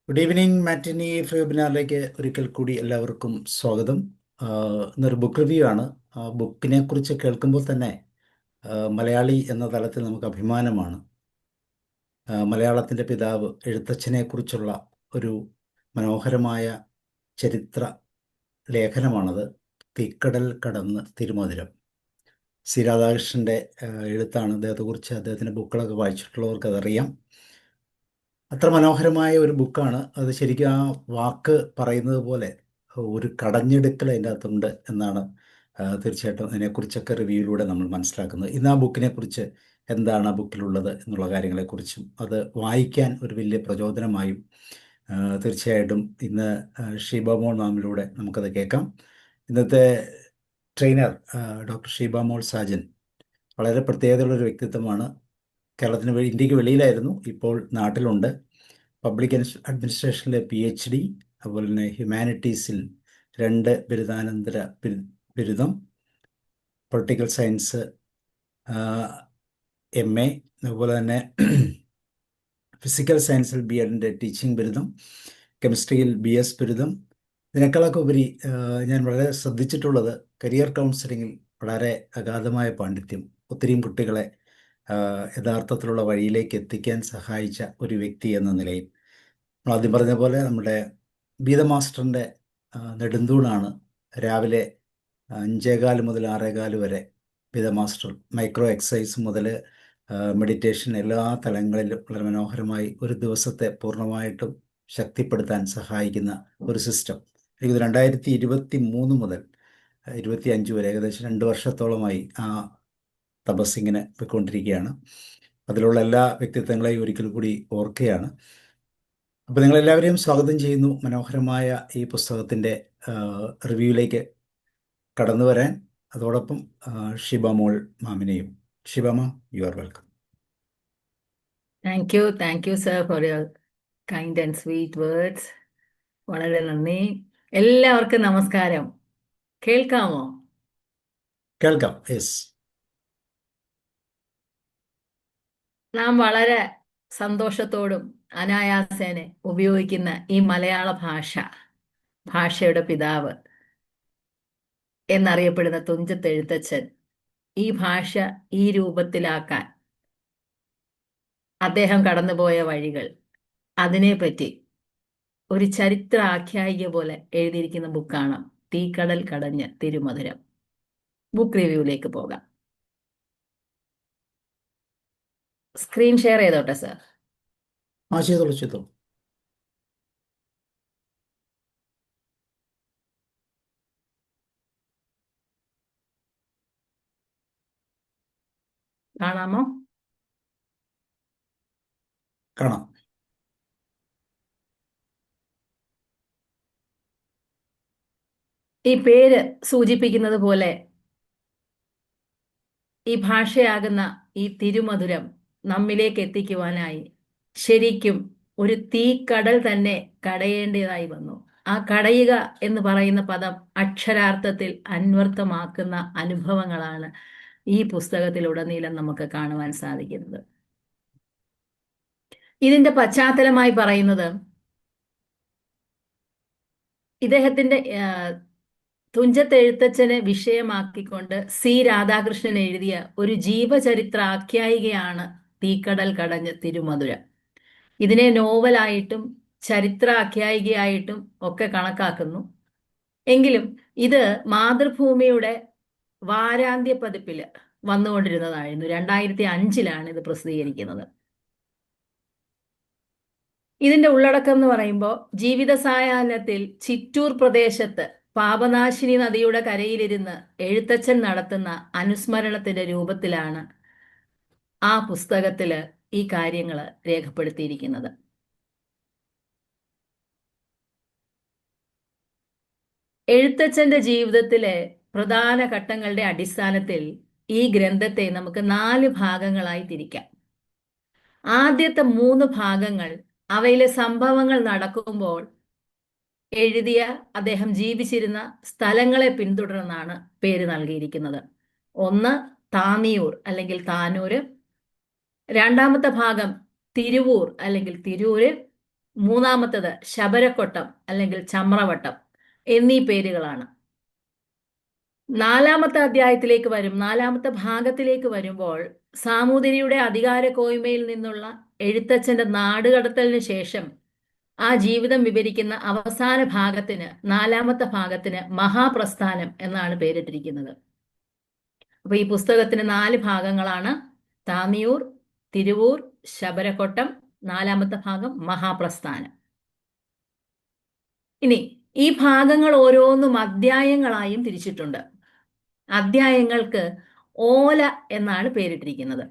Good evening മാറ്റിനി വെബിനാറിലേക്ക് ഒരിക്കൽ കൂടി എല്ലാവർക്കും സ്വാഗതം. ഇന്നൊരു ബുക്ക് റിവ്യൂ ആണ്. ബുക്കിനെ കുറിച്ച് കേൾക്കുമ്പോൾ തന്നെ മലയാളി എന്ന തലത്തിൽ നമുക്ക് അഭിമാനമാണ്. മലയാളത്തിൻ്റെ പിതാവ് എഴുത്തച്ഛനെ കുറിച്ചുള്ള ഒരു മനോഹരമായ ചരിത്ര ലേഖനമാണത്. തീക്കടൽ കടന്ന് തിരുമധുരം. സി രാധാകൃഷ്ണൻ്റെ എഴുത്താണ്. അദ്ദേഹത്തെക്കുറിച്ച് അദ്ദേഹത്തിൻ്റെ ബുക്കുകളൊക്കെ വായിച്ചിട്ടുള്ളവർക്ക് അതറിയാം. അത്ര മനോഹരമായ ഒരു ബുക്കാണ് അത്. ശരിക്കും ആ വാക്ക് പറയുന്നത് പോലെ ഒരു കടഞ്ഞെടുക്കൽ അതിൻ്റെ അകത്തുണ്ട് എന്നാണ് തീർച്ചയായിട്ടും അതിനെക്കുറിച്ചൊക്കെ റിവ്യൂയിലൂടെ നമ്മൾ മനസ്സിലാക്കുന്നത്. ഇന്ന് ആ ബുക്കിനെ കുറിച്ച് എന്താണ് ആ ബുക്കിലുള്ളത് എന്നുള്ള കാര്യങ്ങളെക്കുറിച്ചും അത് വായിക്കാൻ ഒരു വലിയ പ്രചോദനമായും തീർച്ചയായിട്ടും ഇന്ന് ഷീബാമോൾ മാമിലൂടെ നമുക്കത് കേൾക്കാം. ഇന്നത്തെ ട്രെയിനർ ഡോക്ടർ ഷീബാമോൾ സാജൻ വളരെ പ്രത്യേകതയുള്ളൊരു വ്യക്തിത്വമാണ്. ഇന്ത്യക്ക് വെളിയിലായിരുന്നു, ഇപ്പോൾ നാട്ടിലുണ്ട്. പബ്ലിക് അഡ്മിനിസ്ട്രേഷനിലെ PhD, അതുപോലെ തന്നെ ഹ്യൂമാനിറ്റീസിൽ 2 ബിരുദാനന്തര ബിരുദം, പൊളിറ്റിക്കൽ സയൻസ് MA, അതുപോലെ തന്നെ ഫിസിക്കൽ സയൻസിൽ B.Ed ടീച്ചിങ് ബിരുദം, കെമിസ്ട്രിയിൽ BS ബിരുദം. ഇതിനേക്കാളൊക്കെ ഉപരി ഞാൻ വളരെ ശ്രദ്ധിച്ചിട്ടുള്ളത് കരിയർ കൗൺസിലിങ്ങിൽ വളരെ അഗാധമായ പാണ്ഡിത്യം, ഒത്തിരിയും കുട്ടികളെ യഥാർത്ഥത്തിലുള്ള വഴിയിലേക്ക് എത്തിക്കാൻ സഹായിച്ച ഒരു വ്യക്തി എന്ന നിലയിൽ. ആദ്യം പറഞ്ഞ പോലെ നമ്മുടെ ഗീത മാസ്റ്ററിൻ്റെ നെടുന്തൂണാണ്. രാവിലെ 5:15 മുതൽ 6:15 വരെ ഗീത മാസ്റ്റർ മൈക്രോ എക്സസൈസ് മുതൽ മെഡിറ്റേഷൻ എല്ലാ തലങ്ങളിലും വളരെ മനോഹരമായി ഒരു ദിവസത്തെ പൂർണ്ണമായിട്ടും ശക്തിപ്പെടുത്താൻ സഹായിക്കുന്ന ഒരു സിസ്റ്റം. എനിക്ക് 2023 മുതൽ 25 വരെ ഏകദേശം 2 വർഷത്തോളമായി ആ തപസ്സിങ്ങനെ പോയിക്കൊണ്ടിരിക്കുകയാണ്. അതിലുള്ള എല്ലാ വ്യക്തിത്വങ്ങളെയും ഒരിക്കൽ കൂടി ഓർക്കുകയാണ്. അപ്പോൾ നിങ്ങളെല്ലാവരെയും സ്വാഗതം ചെയ്യുന്നു മനോഹരമായ ഈ പുസ്തകത്തിൻ്റെ റിവ്യൂയിലേക്ക് കടന്നു വരാൻ. അതോടൊപ്പം ഷിബാമോൾ മാമിനെയും. Shibama, you are welcome. Thank you sir for your kind and sweet words. വളരെ നന്ദി. എല്ലാവർക്കും നമസ്കാരം. കേൾക്കാമോ? കേൾക്കാം. യെസ്. നാം വളരെ സന്തോഷത്തോടും അനായാസേന ഉപയോഗിക്കുന്ന ഈ മലയാള ഭാഷയുടെ പിതാവ് എന്നറിയപ്പെടുന്ന തുഞ്ചത്ത് എഴുത്തച്ഛൻ ഈ ഭാഷ ഈ രൂപത്തിലാക്കാൻ അദ്ദേഹം കടന്നുപോയ വഴികൾ, അതിനെപ്പറ്റി ഒരു ചരിത്ര ആഖ്യായിക പോലെ എഴുതിയിരിക്കുന്ന ബുക്കാണ് തീക്കടൽ കടഞ്ഞ് തിരുമധുരം. ബുക്ക് റിവ്യൂവിലേക്ക് പോകാം. സ്ക്രീൻ ഷെയർ ചെയ്തോട്ടെ സർ? ചെയ്തോളൂ. കാണാമോ? കാണാം. ഈ പേര് സൂചിപ്പിക്കുന്നത് പോലെ ഈ ഭാഷയാകുന്ന ഈ തിരുമധുരം നമ്മിലേക്ക് എത്തിക്കുവാനായി ശരിക്കും ഒരു തീക്കടൽ തന്നെ കടയേണ്ടതായി വന്നു. ആ കടയുക എന്ന് പറയുന്ന പദം അക്ഷരാർത്ഥത്തിൽ അന്വർത്ഥമാക്കുന്ന അനുഭവങ്ങളാണ് ഈ പുസ്തകത്തിലുടനീളം നമുക്ക് കാണുവാൻ സാധിക്കുന്നത്. ഇതിന്റെ പശ്ചാത്തലമായി പറയുന്നത് ഇദ്ദേഹത്തിന്റെ തുഞ്ചത്ത് എഴുത്തച്ഛനെ വിഷയമാക്കിക്കൊണ്ട് സി രാധാകൃഷ്ണൻ എഴുതിയ ഒരു ജീവചരിത്ര ആഖ്യായികയാണ് തീക്കടൽ കടഞ്ഞ് തിരുമധുരം. ഇതിനെ നോവലായിട്ടും ചരിത്ര ആഖ്യായികയായിട്ടും ഒക്കെ കണക്കാക്കുന്നു. എങ്കിലും ഇത് മാതൃഭൂമിയുടെ വാരാന്ത്യ പതിപ്പിൽ വന്നുകൊണ്ടിരുന്നതായിരുന്നു. 2005 ഇത് പ്രസിദ്ധീകരിക്കുന്നത്. ഇതിന്റെ ഉള്ളടക്കം എന്ന് പറയുമ്പോൾ ജീവിത സായാഹ്നത്തിൽ ചിറ്റൂർ പ്രദേശത്ത് പാപനാശിനി നദിയുടെ കരയിലിരുന്ന് എഴുത്തച്ഛൻ നടത്തുന്ന അനുസ്മരണത്തിന്റെ രൂപത്തിലാണ് ആ പുസ്തകത്തില് ഈ കാര്യങ്ങൾ രേഖപ്പെടുത്തിയിരിക്കുന്നത്. എഴുത്തച്ഛന്റെ ജീവിതത്തിലെ പ്രധാന ഘട്ടങ്ങളുടെ അടിസ്ഥാനത്തിൽ ഈ ഗ്രന്ഥത്തെ നമുക്ക് 4 ഭാഗങ്ങളായി തിരിക്കാം. ആദ്യത്തെ 3 ഭാഗങ്ങൾ അവയിലെ സംഭവങ്ങൾ നടക്കുമ്പോൾ എഴുതിയ അദ്ദേഹം ജീവിച്ചിരുന്ന സ്ഥലങ്ങളെ പിന്തുടർന്നാണ് പേര് നൽകിയിരിക്കുന്നത്. ഒന്ന് താന്നിയൂർ അല്ലെങ്കിൽ താനൂര്, രണ്ടാമത്തെ ഭാഗം തിരുവൂർ അല്ലെങ്കിൽ തിരൂര്, മൂന്നാമത്തത് ശബരക്കൊട്ടം അല്ലെങ്കിൽ ചമ്രവട്ടം എന്നീ പേരുകളാണ്. നാലാമത്തെ ഭാഗത്തിലേക്ക് വരുമ്പോൾ സാമൂതിരിയുടെ അധികാര കോയ്മയിൽ നിന്നുള്ള എഴുത്തച്ഛന്റെ നാടുകടത്തലിന് ശേഷം ആ ജീവിതം വിവരിക്കുന്ന അവസാന ഭാഗത്തിന്, നാലാമത്തെ ഭാഗത്തിന് മഹാപ്രസ്ഥാനം എന്നാണ് പേരിട്ടിരിക്കുന്നത്. അപ്പൊ ഈ പുസ്തകത്തിന് 4 ഭാഗങ്ങളാണ്: താന്നിയൂർ, തിരുവൂർ, ശബരക്കൊട്ടം, നാലാമത്തെ ഭാഗം മഹാപ്രസ്ഥാനം. ഇനി ഈ ഭാഗങ്ങൾ ഓരോന്നും അധ്യായങ്ങളായും തിരിച്ചിട്ടുണ്ട്. അധ്യായങ്ങൾക്ക് ഓല എന്നാണ് പേരിട്ടിരിക്കുന്നത്.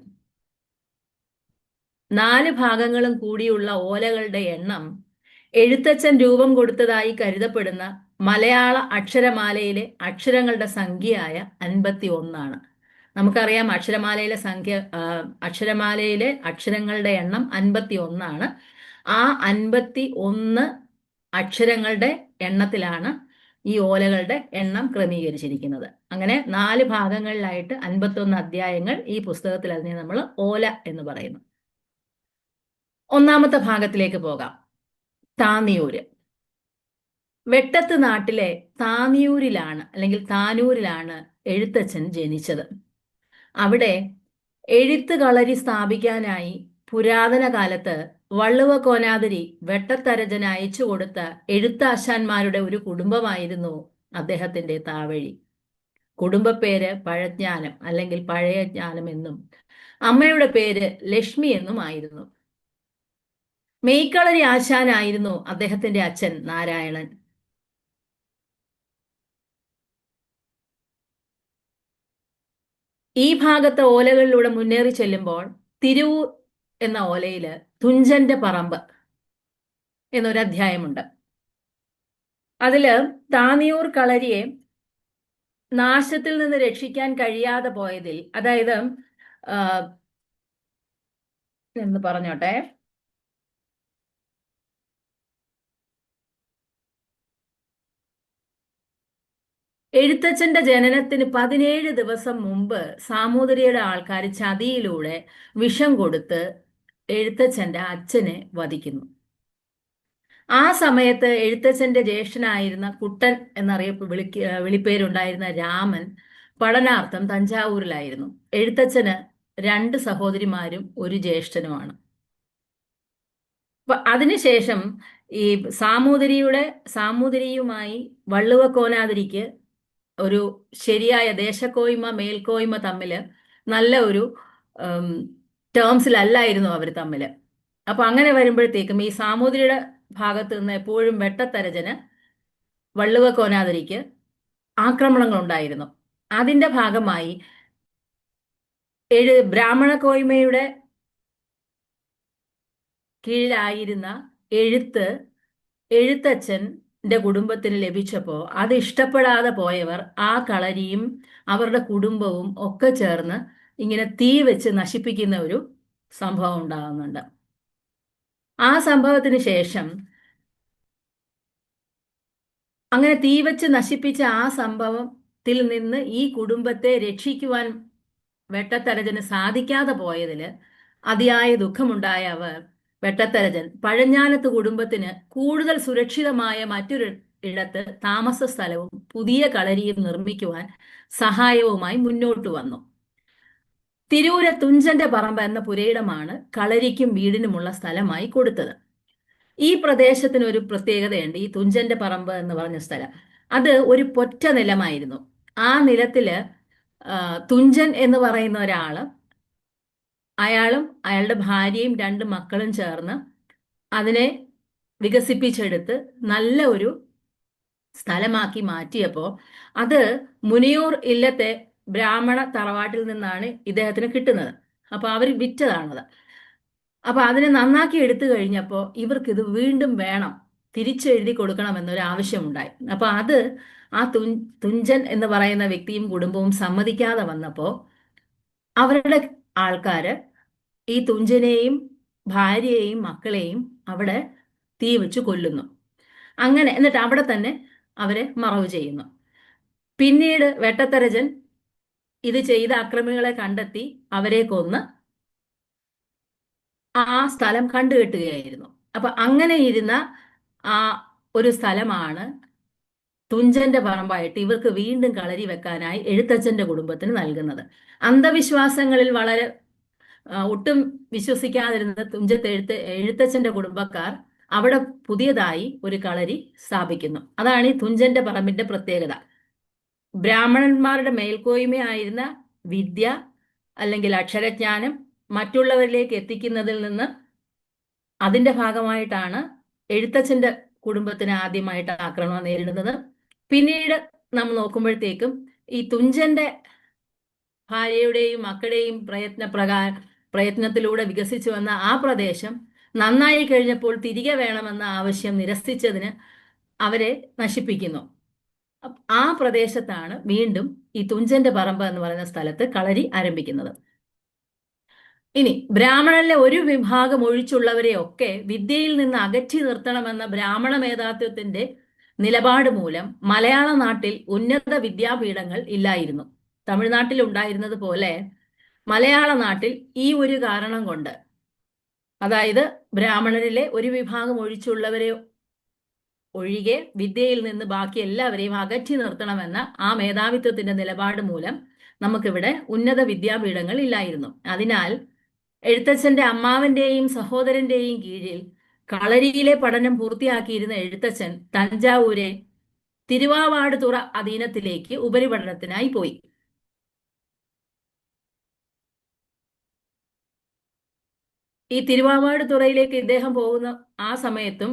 4 ഭാഗങ്ങളും കൂടിയുള്ള ഓലകളുടെ എണ്ണം എഴുത്തച്ഛൻ രൂപം കൊടുത്തതായി കരുതപ്പെടുന്ന മലയാള അക്ഷരമാലയിലെ അക്ഷരങ്ങളുടെ സംഖ്യയായ 51 നമുക്കറിയാം അക്ഷരമാലയിലെ അക്ഷരങ്ങളുടെ എണ്ണം 51. ആ 51 അക്ഷരങ്ങളുടെ എണ്ണത്തിലാണ് ഈ ഓലകളുടെ എണ്ണം ക്രമീകരിച്ചിരിക്കുന്നത്. അങ്ങനെ 4 ഭാഗങ്ങളിലായിട്ട് 51 അധ്യായങ്ങൾ ഈ പുസ്തകത്തിൽ. അതിനെ നമ്മൾ ഓല എന്ന് പറയുന്നു. ഒന്നാമത്തെ ഭാഗത്തിലേക്ക് പോകാം. താന്നിയൂര്. വെട്ടത്ത് നാട്ടിലെ താന്നിയൂരിലാണ് അല്ലെങ്കിൽ താനൂരിലാണ് എഴുത്തച്ഛൻ ജനിച്ചത്. അവിടെ എഴുത്ത് കളരി സ്ഥാപിക്കാനായി പുരാതന കാലത്ത് വള്ളുവ കോനാതിരി വെട്ടത്തരജൻ അയച്ചു കൊടുത്ത എഴുത്താശാന്മാരുടെ ഒരു കുടുംബമായിരുന്നു അദ്ദേഹത്തിന്റെ താവഴി. കുടുംബപ്പേര് പഴജ്ഞാനം അല്ലെങ്കിൽ പഴയ ജ്ഞാനം എന്നും അമ്മയുടെ പേര് ലക്ഷ്മി എന്നുമായിരുന്നു. മെയ്ക്കളരി ആശാനായിരുന്നു അദ്ദേഹത്തിന്റെ അച്ഛൻ നാരായണൻ. ഈ ഭാഗത്തെ ഓലകളിലൂടെ മുന്നേറി ചെല്ലുമ്പോൾ തിരുവൂർ എന്ന ഓലയില് തുഞ്ചന്റെ പറമ്പ് എന്നൊരു അധ്യായമുണ്ട്. അതില് താന്നിയൂർ കളരിയെ നാശത്തിൽ നിന്ന് രക്ഷിക്കാൻ കഴിയാതെ പോയതിൽ, അതായത് എന്ന് പറഞ്ഞോട്ടെ, എഴുത്തച്ഛന്റെ ജനനത്തിന് 17 ദിവസം മുമ്പ് സാമൂതിരിയുടെ ആൾക്കാർ ചതിയിലൂടെ വിഷം കൊടുത്ത് എഴുത്തച്ഛന്റെ അച്ഛനെ വധിക്കുന്നു. ആ സമയത്ത് എഴുത്തച്ഛന്റെ ജ്യേഷ്ഠനായിരുന്ന കുട്ടൻ വിളിപ്പേരുണ്ടായിരുന്ന രാമൻ പഠനാർത്ഥം തഞ്ചാവൂരിലായിരുന്നു. എഴുത്തച്ഛന് 2 സഹോദരിമാരും ഒരു ജ്യേഷ്ഠനുമാണ്. അപ്പൊ അതിനുശേഷം ഈ സാമൂതിരിയുമായി വള്ളുവ കോനാതിരിക്ക് ഒരു ശരിയായ ദേശക്കോയ്മ മേൽക്കോയ്മ തമ്മില് നല്ല ഒരു ടേംസിലല്ലായിരുന്നു അവർ തമ്മില്. അപ്പൊ അങ്ങനെ വരുമ്പോഴത്തേക്കും ഈ സാമൂതിരിയുടെ ഭാഗത്ത് നിന്ന് എപ്പോഴും വെട്ടത്തരജന് വള്ളുവ കോനാതിരിക്ക് ആക്രമണങ്ങൾ ഉണ്ടായിരുന്നു. അതിന്റെ ഭാഗമായി ബ്രാഹ്മണ കോയ്മയുടെ കീഴിലായിരുന്ന എഴുത്തച്ഛന്റെ കുടുംബത്തിന് ലഭിച്ചപ്പോൾ അത് ഇഷ്ടപ്പെടാതെ പോയവർ ആ കളരിയും അവരുടെ കുടുംബവും ഒക്കെ ചേർന്ന് ഇങ്ങനെ തീ വെച്ച് നശിപ്പിക്കുന്ന ഒരു സംഭവം ഉണ്ടാകുന്നുണ്ട്. ആ സംഭവത്തിന് ശേഷം അങ്ങനെ തീ വെച്ച് നശിപ്പിച്ച ആ സംഭവത്തിൽ നിന്ന് ഈ കുടുംബത്തെ രക്ഷിക്കുവാൻ വെട്ടത്തരജന് സാധിക്കാതെ പോയതില് അതിയായ ദുഃഖമുണ്ടായ അവർ വെട്ടത്തരജൻ പഴഞ്ഞാനത്ത് കുടുംബത്തിന് കൂടുതൽ സുരക്ഷിതമായ മറ്റൊരു ഇടത്ത് താമസ സ്ഥലവും പുതിയ കളരിയും നിർമ്മിക്കുവാൻ സഹായവുമായി മുന്നോട്ട് വന്നു. തിരൂര് തുഞ്ചന്റെ പറമ്പ് എന്ന പുരയിടമാണ് കളരിക്കും വീടിനുമുള്ള സ്ഥലമായി കൊടുത്തത്. ഈ പ്രദേശത്തിന് ഒരു പ്രത്യേകതയുണ്ട്. ഈ തുഞ്ചന്റെ പറമ്പ് എന്ന് പറഞ്ഞ സ്ഥലം, അത് ഒരു പൊറ്റ നിലമായിരുന്നു. ആ നിലത്തില് തുഞ്ചൻ എന്ന് പറയുന്ന ഒരാള്, അയാളും അയാളുടെ ഭാര്യയും 2 മക്കളും ചേർന്ന് അതിനെ വികസിപ്പിച്ചെടുത്ത് നല്ല ഒരു സ്ഥലമാക്കി മാറ്റിയപ്പോൾ അത് മുനിയൂർ ഇല്ലത്തെ ബ്രാഹ്മണ തറവാട്ടിൽ നിന്നാണ് ഇദ്ദേഹത്തിന് കിട്ടുന്നത്. അപ്പൊ അവർ വിറ്റതാണത്. അപ്പൊ അതിനെ നന്നാക്കി എടുത്തു കഴിഞ്ഞപ്പോൾ ഇവർക്ക് ഇത് വീണ്ടും വേണം, തിരിച്ചെഴുതി കൊടുക്കണം എന്നൊരു ആവശ്യമുണ്ടായി. അപ്പൊ അത് ആ തുഞ്ചൻ എന്ന് പറയുന്ന വ്യക്തിയും കുടുംബവും സമ്മതിക്കാതെ വന്നപ്പോൾ അവരുടെ ആൾക്കാര് ഈ തുഞ്ചനെയും ഭാര്യയെയും മക്കളെയും അവിടെ തീ വെച്ച് കൊല്ലുന്നു. അങ്ങനെ എന്നിട്ട് അവിടെ തന്നെ അവരെ മറവ് ചെയ്യുന്നു. പിന്നീട് വെട്ടത്തരജൻ ഇത് ചെയ്ത അക്രമികളെ കണ്ടെത്തി അവരെ കൊന്ന് ആ സ്ഥലം കണ്ടുകെട്ടുകയായിരുന്നു. അപ്പൊ അങ്ങനെ ഇരുന്ന ആ ഒരു സ്ഥലമാണ് തുഞ്ചന്റെ പറമ്പായിട്ട് ഇവർക്ക് വീണ്ടും കളരി വെക്കാനായി എഴുത്തച്ഛന്റെ കുടുംബത്തിന് നൽകുന്നത്. അന്ധവിശ്വാസങ്ങളിൽ വളരെ ഒട്ടും വിശ്വസിക്കാതിരുന്ന തുഞ്ചത്ത് എഴുത്തച്ഛന്റെ കുടുംബക്കാർ അവിടെ പുതിയതായി ഒരു കളരി സ്ഥാപിക്കുന്നു. അതാണ് ഈ തുഞ്ചന്റെ പറമ്പിന്റെ പ്രത്യേകത. ബ്രാഹ്മണന്മാരുടെ മേൽക്കോയ്മയായിരുന്ന വിദ്യ അല്ലെങ്കിൽ അക്ഷരജ്ഞാനം മറ്റുള്ളവരിലേക്ക് എത്തിക്കുന്നതിൽ നിന്ന് അതിന്റെ ഭാഗമായിട്ടാണ് എഴുത്തച്ഛന്റെ കുടുംബത്തിന് ആദ്യമായിട്ട് ആക്രമണം നേരിടുന്നത്. പിന്നീട് നമ്മൾ നോക്കുമ്പോഴത്തേക്കും ഈ തുഞ്ചന്റെ ഭാര്യയുടെയും മക്കളുടെയും പ്രയത്നത്തിലൂടെ വികസിച്ചു വന്ന ആ പ്രദേശം നന്നായി കഴിഞ്ഞപ്പോൾ തിരികെ വേണമെന്ന ആവശ്യം നിരസിച്ചതിന് അവരെ നശിപ്പിക്കുന്നു. ആ പ്രദേശത്താണ് വീണ്ടും ഈ തുഞ്ചന്റെ പറമ്പ് എന്ന് പറയുന്ന സ്ഥലത്ത് കളരി ആരംഭിക്കുന്നത്. ഇനി ബ്രാഹ്മണരിലെ ഒരു വിഭാഗം ഒഴിച്ചുള്ളവരെയൊക്കെ വിദ്യയിൽ നിന്ന് അകറ്റി നിർത്തണമെന്ന ബ്രാഹ്മണ മേധാത്വത്തിന്റെ നിലപാട് മൂലം മലയാള നാട്ടിൽ ഉന്നത വിദ്യാപീഠങ്ങൾ ഇല്ലായിരുന്നു. തമിഴ്നാട്ടിൽ ഉണ്ടായിരുന്നത് പോലെ മലയാള നാട്ടിൽ ഈ ഒരു കാരണം കൊണ്ട്, അതായത് ബ്രാഹ്മണരിലെ ഒരു വിഭാഗം ഒഴിച്ചുള്ളവരെ ഒഴികെ വിദ്യയിൽ നിന്ന് ബാക്കി എല്ലാവരെയും അകറ്റി നിർത്തണമെന്ന ആ മേധാവിത്വത്തിന്റെ നിലപാട് മൂലം നമുക്കിവിടെ ഉന്നത വിദ്യാപീഠങ്ങൾ ഇല്ലായിരുന്നു. അതിനാൽ എഴുത്തച്ഛന്റെ അമ്മാവന്റെയും സഹോദരന്റെയും കീഴിൽ കളരിയിലെ പഠനം പൂർത്തിയാക്കിയിരുന്ന എഴുത്തച്ഛൻ തഞ്ചാവൂരെ തിരുവാവാടുതുറ അധീനത്തിലേക്ക് ഉപരിപഠനത്തിനായി പോയി. ഈ തിരുവാവാടുതുറയിലേക്ക് ഇദ്ദേഹം പോകുന്ന ആ സമയത്തും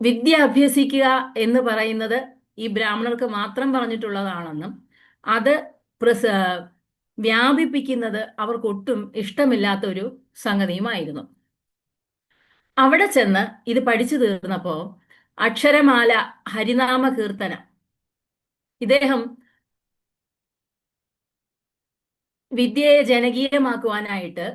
വിദ്യ അഭ്യസിക്കുക എന്ന് പറയുന്നത് ഈ ബ്രാഹ്മണർക്ക് മാത്രം പറഞ്ഞിട്ടുള്ളതാണെന്നും അത് വ്യാപിപ്പിക്കുന്നത് അവർക്കൊട്ടും ഇഷ്ടമില്ലാത്ത ഒരു സംഗതിയുമായിരുന്നു. അവിടെ ചെന്ന് ഇത് പഠിച്ചു തീർന്നപ്പോ അക്ഷരമാല, ഹരിനാമ കീർത്തനം, ഇദ്ദേഹം വിദ്യയെ ജനകീയമാക്കുവാനായിട്ട്,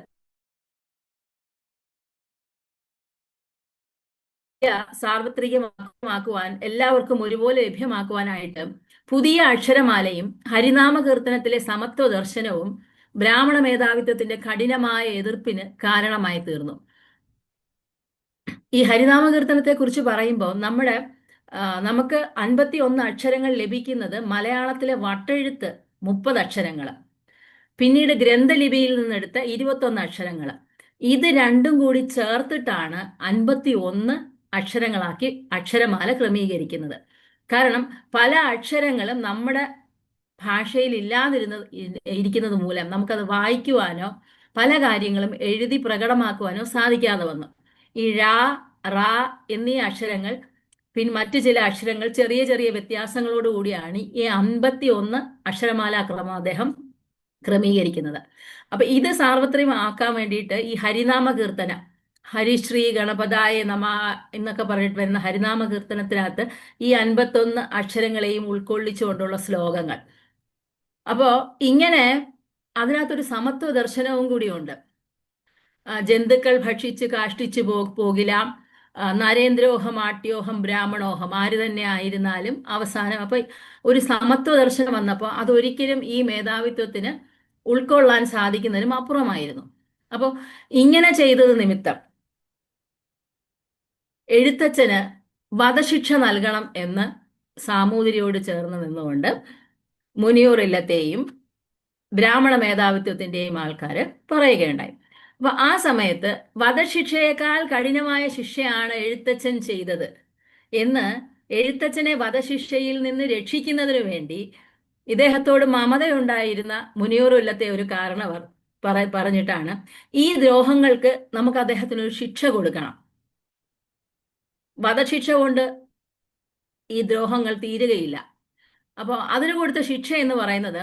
സാർവത്രികമാക്കുവാൻ, എല്ലാവർക്കും ഒരുപോലെ ലഭ്യമാക്കുവാനായിട്ട് പുതിയ അക്ഷരമാലയും ഹരിനാമ കീർത്തനത്തിലെ സമത്വ ദർശനവും ബ്രാഹ്മണ മേധാവിത്വത്തിന്റെ കഠിനമായ എതിർപ്പിന് കാരണമായി തീർന്നു. ഈ ഹരിനാമ കീർത്തനത്തെ കുറിച്ച് പറയുമ്പോൾ നമുക്ക് 51 അക്ഷരങ്ങൾ ലഭിക്കുന്നത് മലയാളത്തിലെ വട്ടെഴുത്ത് 30 അക്ഷരങ്ങൾ, പിന്നീട് ഗ്രന്ഥലിപിയിൽ നിന്നെടുത്ത 21 അക്ഷരങ്ങൾ, ഇത് രണ്ടും കൂടി ചേർത്തിട്ടാണ് 51 അക്ഷരങ്ങളാക്കി അക്ഷരമാല ക്രമീകരിക്കുന്നത്. കാരണം പല അക്ഷരങ്ങളും നമ്മുടെ ഭാഷയിൽ ഇരിക്കുന്നത് മൂലം നമുക്കത് വായിക്കുവാനോ പല കാര്യങ്ങളും എഴുതി പ്രകടമാക്കുവാനോ സാധിക്കാതെ വന്നു. ഈ ഴ, റ എന്നീ അക്ഷരങ്ങൾ, മറ്റു ചില അക്ഷരങ്ങൾ ചെറിയ ചെറിയ വ്യത്യാസങ്ങളോടുകൂടിയാണ് ഈ 51 അക്ഷരമാലാക്രമം അദ്ദേഹം ക്രമീകരിക്കുന്നത്. അപ്പൊ ഇത് സാർവത്രികമാക്കാൻ വേണ്ടിയിട്ട് ഈ ഹരിനാമ കീർത്തന, ഹരിശ്രീ ഗണപതായ നമ എന്നൊക്കെ പറഞ്ഞിട്ട് വരുന്ന ഹരിനാമ കീർത്തനത്തിനകത്ത് ഈ 51 അക്ഷരങ്ങളെയും ഉൾക്കൊള്ളിച്ചുകൊണ്ടുള്ള ശ്ലോകങ്ങൾ. അപ്പോ ഇങ്ങനെ അതിനകത്തൊരു സമത്വ ദർശനവും കൂടിയുണ്ട്. ജന്തുക്കൾ ഭക്ഷിച്ച് കാഷ്ടിച്ചു പോകിലാം, നരേന്ദ്രോഹം ആട്യോഹം ബ്രാഹ്മണോഹം, ആര് തന്നെ ആയിരുന്നാലും അവസാനം. അപ്പൊ ഒരു സമത്വ ദർശനം വന്നപ്പോൾ അതൊരിക്കലും ഈ മേധാവിത്വത്തിന് ഉൾക്കൊള്ളാൻ സാധിക്കുന്നതിനും അപ്പുറമായിരുന്നു. അപ്പോൾ ഇങ്ങനെ ചെയ്തത് നിമിത്തം എഴുത്തച്ഛന് വധശിക്ഷ നൽകണം എന്ന് സാമൂതിരിയോട് ചേർന്ന് നിന്നുകൊണ്ട് മുനിയൂർ ഇല്ലത്തെയും ബ്രാഹ്മണ മേധാവിത്വത്തിന്റെയും ആൾക്കാര് പറയുകയുണ്ടായി. അപ്പൊ ആ സമയത്ത് വധശിക്ഷയേക്കാൾ കഠിനമായ ശിക്ഷയാണ് എഴുത്തച്ഛൻ ചെയ്തത് എന്ന് എഴുത്തച്ഛനെ വധശിക്ഷയിൽ നിന്ന് രക്ഷിക്കുന്നതിനു വേണ്ടി ഇദ്ദേഹത്തോട് മമതയുണ്ടായിരുന്ന മുനിയൂർ ഇല്ലത്തെ ഒരു കാരണവർ പറഞ്ഞിട്ടാണ് ഈ ദ്രോഹങ്ങൾക്ക് നമുക്ക് അദ്ദേഹത്തിന് ഒരു ശിക്ഷ കൊടുക്കണം, വധശിക്ഷ കൊണ്ട് ഈ ദ്രോഹങ്ങൾ തീരുകയില്ല. അപ്പോൾ അതിന് കൊടുത്ത ശിക്ഷ എന്ന് പറയുന്നത്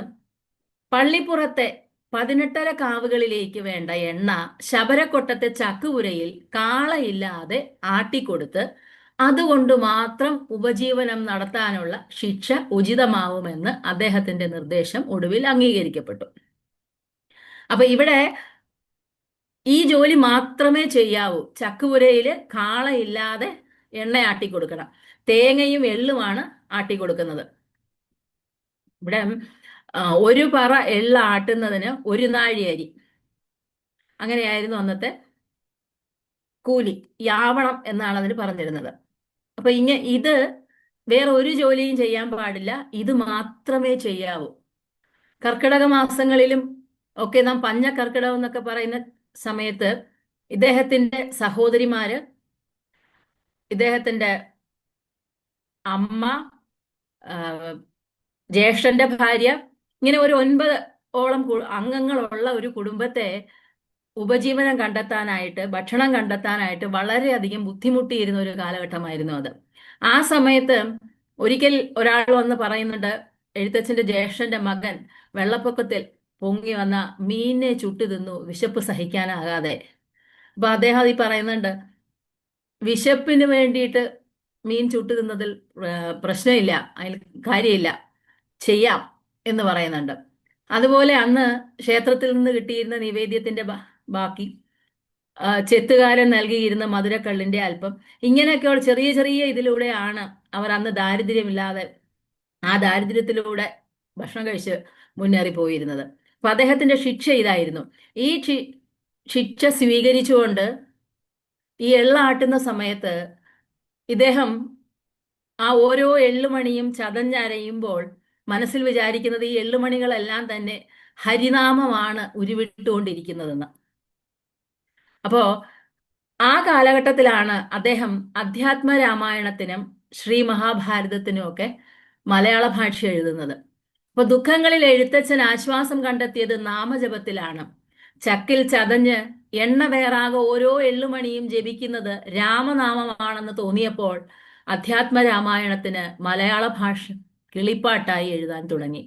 പള്ളിപ്പുറത്തെ 18 കാവുകളിലേക്ക് വേണ്ട എണ്ണ ശബരക്കൊട്ടത്തെ ചക്കുപുരയിൽ കാളയില്ലാതെ ആട്ടിക്കൊടുത്ത് അതുകൊണ്ട് മാത്രം ഉപജീവനം നടത്താനുള്ള ശിക്ഷ ഉചിതമാവുമെന്ന് അദ്ദേഹത്തിന്റെ നിർദ്ദേശം ഒടുവിൽ അംഗീകരിക്കപ്പെട്ടു. അപ്പൊ ഇവിടെ ഈ ജോലി മാത്രമേ ചെയ്യാവൂ. ചക്കുപുരയിൽ കാളയില്ലാതെ എണ്ണ ആട്ടിക്കൊടുക്കണം. തേങ്ങയും എള്ളുമാണ് ആട്ടിക്കൊടുക്കുന്നത്. ഇവിടെ ഒരു പറ എള്ള ആട്ടുന്നതിന് ഒരു നാഴി അരി, അങ്ങനെയായിരുന്നു അന്നത്തെ കൂലി, യാവണം എന്നാണ് അതിന് പറഞ്ഞിരുന്നത്. അപ്പൊ ഇത് വേറെ ഒരു ജോലിയും ചെയ്യാൻ പാടില്ല, ഇത് മാത്രമേ ചെയ്യാവൂ. കർക്കിടക മാസങ്ങളിലും ഒക്കെ നാം പഞ്ഞ കർക്കിടകം എന്നൊക്കെ പറയുന്ന സമയത്ത് ഇദ്ദേഹത്തിന്റെ സഹോദരിമാര്, ഇദ്ദേഹത്തിന്റെ അമ്മ, ആ, ജ്യേഷ്ഠന്റെ ഭാര്യ, ഇങ്ങനെ ഒരു 9 ഓളം അംഗങ്ങളുള്ള ഒരു കുടുംബത്തെ ഉപജീവനം കണ്ടെത്താനായിട്ട്, ഭക്ഷണം കണ്ടെത്താനായിട്ട് വളരെയധികം ബുദ്ധിമുട്ടിയിരുന്ന ഒരു കാലഘട്ടമായിരുന്നു അത്. ആ സമയത്ത് ഒരിക്കൽ ഒരാൾ വന്ന് പറയുന്നുണ്ട്, എഴുത്തച്ഛന്റെ ജ്യേഷ്ഠന്റെ മകൻ വെള്ളപ്പൊക്കത്തിൽ പൊങ്ങി വന്ന മീനിനെ ചുട്ടു തിന്നു വിശപ്പ് സഹിക്കാനാകാതെ. അപ്പൊ അദ്ദേഹം ഈ പറയുന്നുണ്ട്, വിശപ്പിന് വേണ്ടിയിട്ട് മീൻ ചുട്ടു തിന്നതിൽ പ്രശ്നമില്ല, അതിൽ കാര്യമില്ല, ചെയ്യാം എന്ന് പറയുന്നുണ്ട്. അതുപോലെ അന്ന് ക്ഷേത്രത്തിൽ നിന്ന് കിട്ടിയിരുന്ന നിവേദ്യത്തിന്റെ ബാക്കി, ചെത്തുകാരൻ നൽകിയിരുന്ന മധുരക്കള്ളിന്റെ അല്പം, ഇങ്ങനെയൊക്കെയുള്ള ചെറിയ ചെറിയ ഇതിലൂടെയാണ് അവർ അന്ന് ദാരിദ്ര്യമില്ലാതെ ആ ദാരിദ്ര്യത്തിലൂടെ ഭക്ഷണം കഴിച്ച് മുന്നേറി പോയിരുന്നത്. അപ്പൊ അദ്ദേഹത്തിന്റെ ശിക്ഷ ഇതായിരുന്നു. ഈ ശിക്ഷ സ്വീകരിച്ചുകൊണ്ട് ഈ എള്ളാട്ടുന്ന സമയത്ത് ഇദ്ദേഹം ആ ഓരോ എള്ളുമണിയും ചതഞ്ഞരയുമ്പോൾ മനസ്സിൽ വിചാരിക്കുന്നത് ഈ എള്ളുമണികളെല്ലാം തന്നെ ഹരിനാമമാണ് ഉരുവിട്ടുകൊണ്ടിരിക്കുന്നതെന്ന്. അപ്പോ ആ കാലഘട്ടത്തിലാണ് അദ്ദേഹം അധ്യാത്മ രാമായണത്തിനും ശ്രീ മഹാഭാരതത്തിനും ഒക്കെ മലയാള ഭാഷ എഴുതുന്നത്. അപ്പൊ ദുഃഖങ്ങളിൽ എഴുത്തച്ഛൻ ആശ്വാസം കണ്ടെത്തിയത് നാമജപത്തിലാണ്. ചക്കിൽ ചതഞ്ഞ് എണ്ണ വേറാകെ ഓരോ എള്ളുമണിയും ജപിക്കുന്നത് രാമനാമമാണെന്ന് തോന്നിയപ്പോൾ അധ്യാത്മ രാമായണത്തിന് മലയാള ഭാഷ കിളിപ്പാട്ടായി എഴുതാൻ തുടങ്ങി.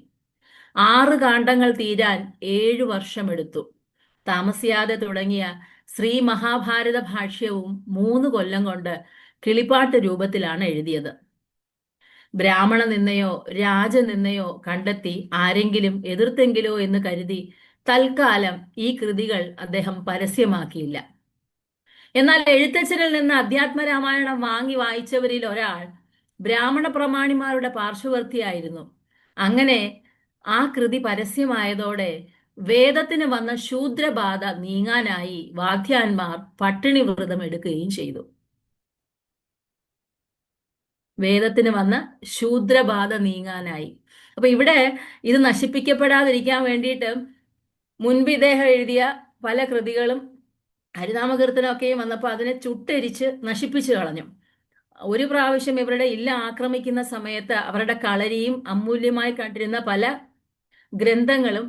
6 കാണ്ഡങ്ങൾ തീരാൻ 7 വർഷമെടുത്തു. താമസിയാതെ തുടങ്ങിയ ശ്രീ മഹാഭാരത ഭാഷ്യവും 3 കൊല്ലം കൊണ്ട് കിളിപ്പാട്ട് രൂപത്തിലാണ് എഴുതിയത്. ബ്രാഹ്മണ നിന്നയോ രാജനിന്നയോ കണ്ടെത്തി ആരെങ്കിലും എതിർത്തെങ്കിലോ എന്ന് കരുതി തൽക്കാലം ഈ കൃതികൾ അദ്ദേഹം പരസ്യമാക്കിയില്ല. എന്നാൽ എഴുത്തച്ഛനിൽ നിന്ന് അധ്യാത്മ രാമായണം വാങ്ങി വായിച്ചവരിൽ ഒരാൾ ബ്രാഹ്മണ പ്രമാണിമാരുടെ പാർശ്വവർത്തിയായിരുന്നു. അങ്ങനെ ആ കൃതി പരസ്യമായതോടെ വേദത്തിന് വന്ന ശൂദ്രബാധ നീങ്ങാനായി വാദ്യാന്മാർ പട്ടിണി വ്രതം എടുക്കുകയും ചെയ്തു. വേദത്തിന് വന്ന ശൂദ്രബാധ നീങ്ങാനായി. അപ്പൊ ഇവിടെ ഇത് നശിപ്പിക്കപ്പെടാതിരിക്കാൻ വേണ്ടിയിട്ട് മുൻപ് ഇദ്ദേഹം എഴുതിയ പല കൃതികളും ഹരിനാമകീർത്തനമൊക്കെയും വന്നപ്പോൾ അതിനെ ചുട്ടെരിച്ച് നശിപ്പിച്ചു കളഞ്ഞു. ഒരു പ്രാവശ്യം ഇവരുടെ ഇല്ല ആക്രമിക്കുന്ന സമയത്ത് അവരുടെ കളരിയും അമൂല്യമായി കണ്ടിരുന്ന പല ഗ്രന്ഥങ്ങളും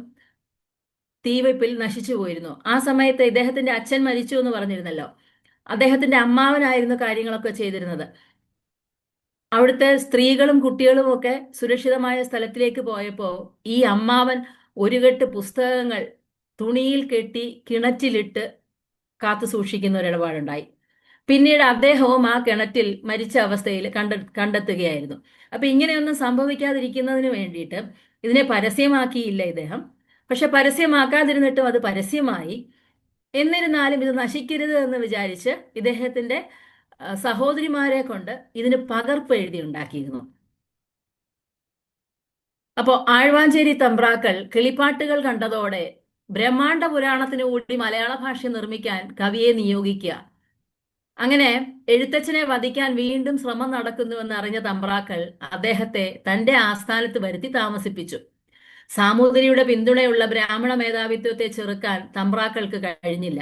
തീവയ്പിൽ നശിച്ചു പോയിരുന്നു. ആ സമയത്ത് ഇദ്ദേഹത്തിന്റെ അച്ഛൻ മരിച്ചു എന്ന് പറഞ്ഞിരുന്നല്ലോ, അദ്ദേഹത്തിന്റെ അമ്മാവനായിരുന്നു കാര്യങ്ങളൊക്കെ ചെയ്തിരുന്നത്. അവിടുത്തെ സ്ത്രീകളും കുട്ടികളും ഒക്കെ സുരക്ഷിതമായ സ്ഥലത്തിലേക്ക് പോയപ്പോൾ ഈ അമ്മാവൻ ഒരു കെട്ട് പുസ്തകങ്ങൾ തുണിയിൽ കെട്ടി കിണറ്റിലിട്ട് കാത്തു സൂക്ഷിക്കുന്ന ഒരു ഇടപാടുണ്ടായി. പിന്നീട് അദ്ദേഹവും ആ കിണറ്റിൽ മരിച്ച അവസ്ഥയിൽ കണ്ടെത്തുകയായിരുന്നു. അപ്പൊ ഇങ്ങനെയൊന്നും സംഭവിക്കാതിരിക്കുന്നതിന് വേണ്ടിയിട്ട് ഇതിനെ പരസ്യമാക്കിയില്ല ഇദ്ദേഹം. പക്ഷെ പരസ്യമാക്കാതിരുന്നിട്ടും അത് പരസ്യമായി. എന്നിരുന്നാലും ഇത് നശിക്കരുത് എന്ന് വിചാരിച്ച് ഇദ്ദേഹത്തിന്റെ സഹോദരിമാരെ കൊണ്ട് ഇതിന് പകർപ്പ് എഴുതി ഉണ്ടാക്കിയിരുന്നു. അപ്പോ ആഴ്വാഞ്ചേരി തമ്പ്രാക്കൾ കിളിപ്പാട്ടുകൾ കണ്ടതോടെ ബ്രഹ്മാണ്ഡ പുരാണത്തിന് കൂടി മലയാള ഭാഷ നിർമ്മിക്കാൻ കവിയെ നിയോഗിക്കുക. അങ്ങനെ എഴുത്തച്ഛനെ വധിക്കാൻ വീണ്ടും ശ്രമം നടക്കുന്നുവെന്ന് അറിഞ്ഞ തമ്പ്രാക്കൾ അദ്ദേഹത്തെ തന്റെ ആസ്ഥാനത്ത് വരുത്തി താമസിപ്പിച്ചു. സാമൂതിരിയുടെ പിന്തുണയുള്ള ബ്രാഹ്മണ മേധാവിത്വത്തെ ചെറുക്കാൻ തമ്പ്രാക്കൾക്ക് കഴിഞ്ഞില്ല.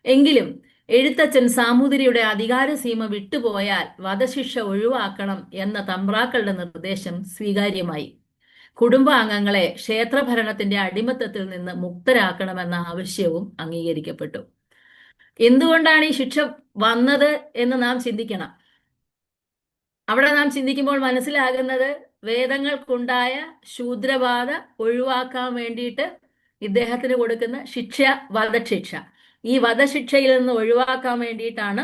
എങ്കിലും എഴുത്തച്ഛൻ സാമൂതിരിയുടെ അധികാരസീമ വിട്ടുപോയാൽ വധശിക്ഷ ഒഴിവാക്കണം എന്ന തമ്പ്രാക്കളുടെ നിർദ്ദേശം സ്വീകാര്യമായി. കുടുംബാംഗങ്ങളെ ക്ഷേത്രഭരണത്തിന്റെ അടിമത്തത്തിൽ നിന്ന് മുക്തരാക്കണമെന്ന ആവശ്യവും അംഗീകരിക്കപ്പെട്ടു. എന്തുകൊണ്ടാണ് ഈ ശിക്ഷ വന്നത് എന്ന് നാം ചിന്തിക്കണം. അവിടെ നാം ചിന്തിക്കുമ്പോൾ മനസ്സിലാകുന്നത് വേദങ്ങൾക്കുണ്ടായ ശൂദ്രബാധ ഒഴിവാക്കാൻ വേണ്ടിയിട്ട് ഇദ്ദേഹത്തിന് കൊടുക്കുന്ന ശിക്ഷ വധശിക്ഷ. ഈ വധശിക്ഷയിൽ നിന്ന് ഒഴിവാക്കാൻ വേണ്ടിയിട്ടാണ്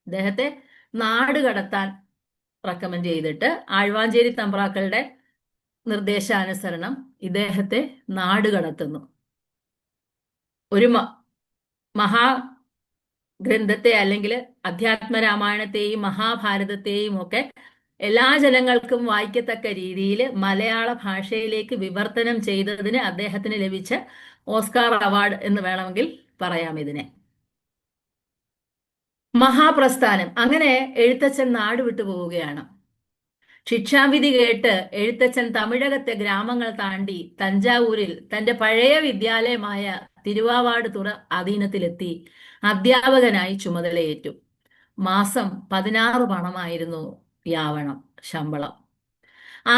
ഇദ്ദേഹത്തെ നാട് കടത്താൻ റെക്കമെൻഡ് ചെയ്തിട്ട് ആഴ്വാഞ്ചേരി തമ്പ്രാക്കളുടെ നിർദ്ദേശാനുസരണം ഇദ്ദേഹത്തെ നാട് കടത്തുന്നു. ഒരു മഹാഗ്രന്ഥത്തെ അല്ലെങ്കിൽ അധ്യാത്മ രാമായണത്തെയും മഹാഭാരതത്തെയും ഒക്കെ എല്ലാ ജനങ്ങൾക്കും വായിക്കത്തക്ക രീതിയിൽ മലയാള ഭാഷയിലേക്ക് വിവർത്തനം ചെയ്തതിന് അദ്ദേഹത്തിന് ലഭിച്ച ഓസ്കാർ അവാർഡ് എന്ന് വേണമെങ്കിൽ പറയാം ഇതിനെ. മഹാപ്രസ്ഥാനം. അങ്ങനെ എഴുത്തച്ഛൻ നാട് വിട്ടു പോവുകയാണ്. ശിക്ഷാവിധി കേട്ട് എഴുത്തച്ഛൻ തമിഴകത്തെ ഗ്രാമങ്ങൾ താണ്ടി തഞ്ചാവൂരിൽ തന്റെ പഴയ വിദ്യാലയമായ തിരുവാവാട് തുറ അധീനത്തിലെത്തി അധ്യാപകനായി ചുമതലയേറ്റു. മാസം 16 പണമായിരുന്നു യാവണം ശമ്പളം.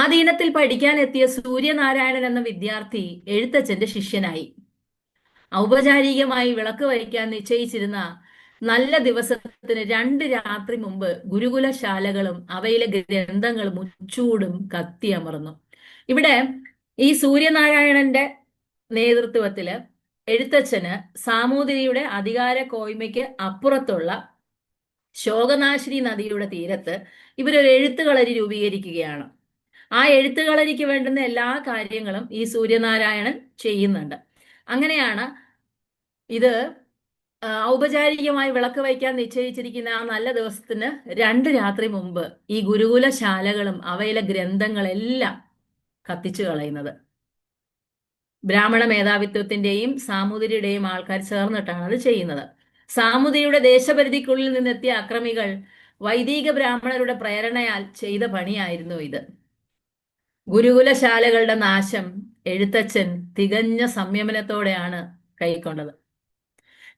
ആധീനത്തിൽ പഠിക്കാനെത്തിയ സൂര്യനാരായണൻ എന്ന വിദ്യാർത്ഥി എഴുത്തച്ഛന്റെ ശിഷ്യനായി. ഔപചാരികമായി വിളക്ക് വയ്ക്കാൻ നിശ്ചയിച്ചിരുന്ന നല്ല ദിവസത്തിന് 2 രാത്രി മുമ്പ് ഗുരുകുലശാലകളും അവയിലെ ഗ്രന്ഥങ്ങളും മുച്ചൂടും കത്തിയമർന്നു. ഇവിടെ ഈ സൂര്യനാരായണന്റെ നേതൃത്വത്തില് എഴുത്തച്ഛന് സാമൂതിരിയുടെ അധികാര കോയ്മയ്ക്ക് അപ്പുറത്തുള്ള ശോകനാശിനി നദിയുടെ തീരത്ത് ഇവരൊരു എഴുത്തുകളരി രൂപീകരിക്കുകയാണ്. ആ എഴുത്തുകളരിക്ക് വേണ്ടുന്ന എല്ലാ കാര്യങ്ങളും ഈ സൂര്യനാരായണൻ ചെയ്യുന്നുണ്ട്. അങ്ങനെയാണ് ഇത് ഔപചാരികമായി വിളക്ക് വയ്ക്കാൻ നിശ്ചയിച്ചിരിക്കുന്ന ആ നല്ല ദിവസത്തിന് 2 രാത്രി മുമ്പ് ഈ ഗുരുകുലശാലകളും അവയിലെ ഗ്രന്ഥങ്ങളെല്ലാം കത്തിച്ചു കളയുന്നത്. ബ്രാഹ്മണ മേധാവിത്വത്തിന്റെയും സാമൂതിരിയുടെയും ആൾക്കാർ ചേർന്നിട്ടാണ് അത് ചെയ്യുന്നത്. സാമൂതിരിയുടെ ദേശപരിധിക്കുള്ളിൽ നിന്നെത്തിയ അക്രമികൾ വൈദിക ബ്രാഹ്മണരുടെ പ്രേരണയാൽ ചെയ്ത പണിയായിരുന്നു ഇത്. ഗുരുകുലശാലകളുടെ നാശം എഴുത്തച്ഛൻ തികഞ്ഞ സംയമനത്തോടെയാണ് കൈക്കൊണ്ടത്.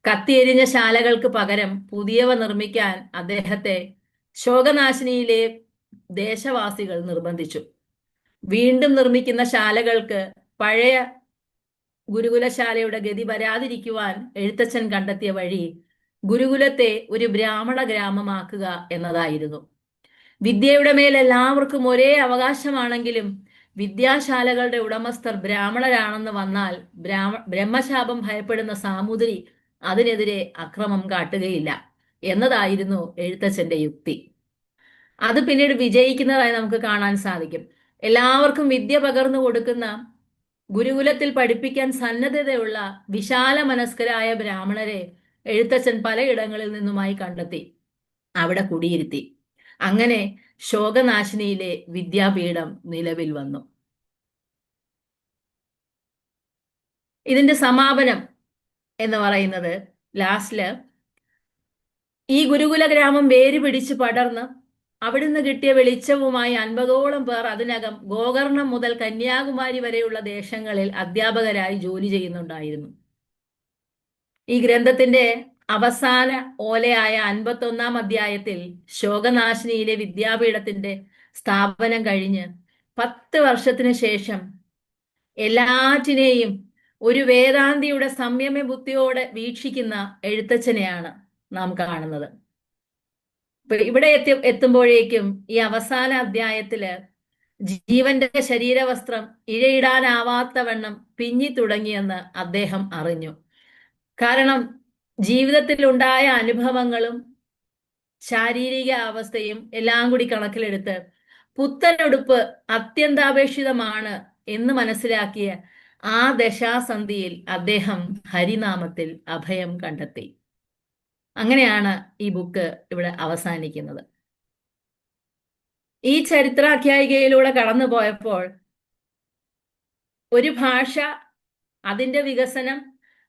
കത്തിയെരിഞ്ഞ ശാലകൾക്ക് പകരം പുതിയവ നിർമ്മിക്കാൻ അദ്ദേഹത്തെ ശോകനാശിനിയിലെ ദേശവാസികൾ നിർബന്ധിച്ചു. വീണ്ടും നിർമ്മിക്കുന്ന ശാലകൾക്ക് പഴയ ഗുരുകുലശാലയുടെ ഗതി വരാതിരിക്കുവാൻ എഴുത്തച്ഛൻ കണ്ടെത്തിയ വഴി ഗുരുകുലത്തെ ഒരു ബ്രാഹ്മണ ഗ്രാമമാക്കുക എന്നതായിരുന്നു. വിദ്യയുടെ മേൽ എല്ലാവർക്കും ഒരേ അവകാശമാണെങ്കിലും വിദ്യാശാലകളുടെ ഉടമസ്ഥർ ബ്രാഹ്മണരാണെന്ന് വന്നാൽ ബ്രഹ്മശാപം ഭയപ്പെടുന്ന സാമൂതിരി അതിനെതിരെ അക്രമം കാട്ടുകയില്ല എന്നതായിരുന്നു എഴുത്തച്ഛന്റെ യുക്തി. അത് പിന്നീട് വിജയിക്കുന്നതായി നമുക്ക് കാണാൻ സാധിക്കും. എല്ലാവർക്കും വിദ്യ പകർന്നു കൊടുക്കുന്ന, ഗുരുകുലത്തിൽ പഠിപ്പിക്കാൻ സന്നദ്ധതയുള്ള വിശാല മനസ്കരായ ബ്രാഹ്മണരെ എഴുത്തച്ഛൻ പലയിടങ്ങളിൽ നിന്നുമായി കണ്ടെത്തി അവിടെ കുടിയിരുത്തി. അങ്ങനെ ശോകനാശിനിയിലെ വിദ്യാപീഠം നിലവിൽ വന്നു. ഇതിന്റെ സമാപനം എന്ന് പറയുന്നത് ലാസ്റ്റില് ഈ ഗുരുകുല ഗ്രാമം വേര് പിടിച്ച് പടർന്ന് അവിടുന്ന് കിട്ടിയ വെളിച്ചവുമായി 50ഓളം പേർ അതിനകം ഗോകർണം മുതൽ കന്യാകുമാരി വരെയുള്ള ദേശങ്ങളിൽ അധ്യാപകരായി ജോലി ചെയ്യുന്നുണ്ടായിരുന്നു. ഈ ഗ്രന്ഥത്തിന്റെ അവസാന ഓലയായ 51-ാം അധ്യായത്തിൽ ശോകനാശിനിയിലെ വിദ്യാപീഠത്തിന്റെ സ്ഥാപനം കഴിഞ്ഞ് 10 വർഷത്തിന് ശേഷം എല്ലാറ്റിനെയും ഒരു വേദാന്തിയുടെ സംയമ ബുദ്ധിയോടെ വീക്ഷിക്കുന്ന എഴുത്തച്ഛനെയാണ് നാം കാണുന്നത്. ഇവിടെ എത്തുമ്പോഴേക്കും ഈ അവസാന അധ്യായത്തില് ജീവന്റെ ശരീരവസ്ത്രം ഇഴയിടാനാവാത്തവണ്ണം പിഞ്ഞി തുടങ്ങിയെന്ന് അദ്ദേഹം അറിഞ്ഞു. കാരണം ജീവിതത്തിൽ ഉണ്ടായ അനുഭവങ്ങളും ശാരീരിക അവസ്ഥയും എല്ലാം കൂടി കണക്കിലെടുത്ത് പുത്തനുടുപ്പ് അത്യന്താപേക്ഷിതമാണ് എന്ന് മനസ്സിലാക്കിയ ആ ദശാസന്ധിയിൽ അദ്ദേഹം ഹരിനാമത്തിൽ അഭയം കണ്ടെത്തി. അങ്ങനെയാണ് ഈ ബുക്ക് ഇവിടെ അവസാനിക്കുന്നത്. ഈ ചരിത്രാഖ്യായികയിലൂടെ കടന്നു പോയപ്പോൾ ഒരു ഭാഷ, അതിൻ്റെ വികസനം,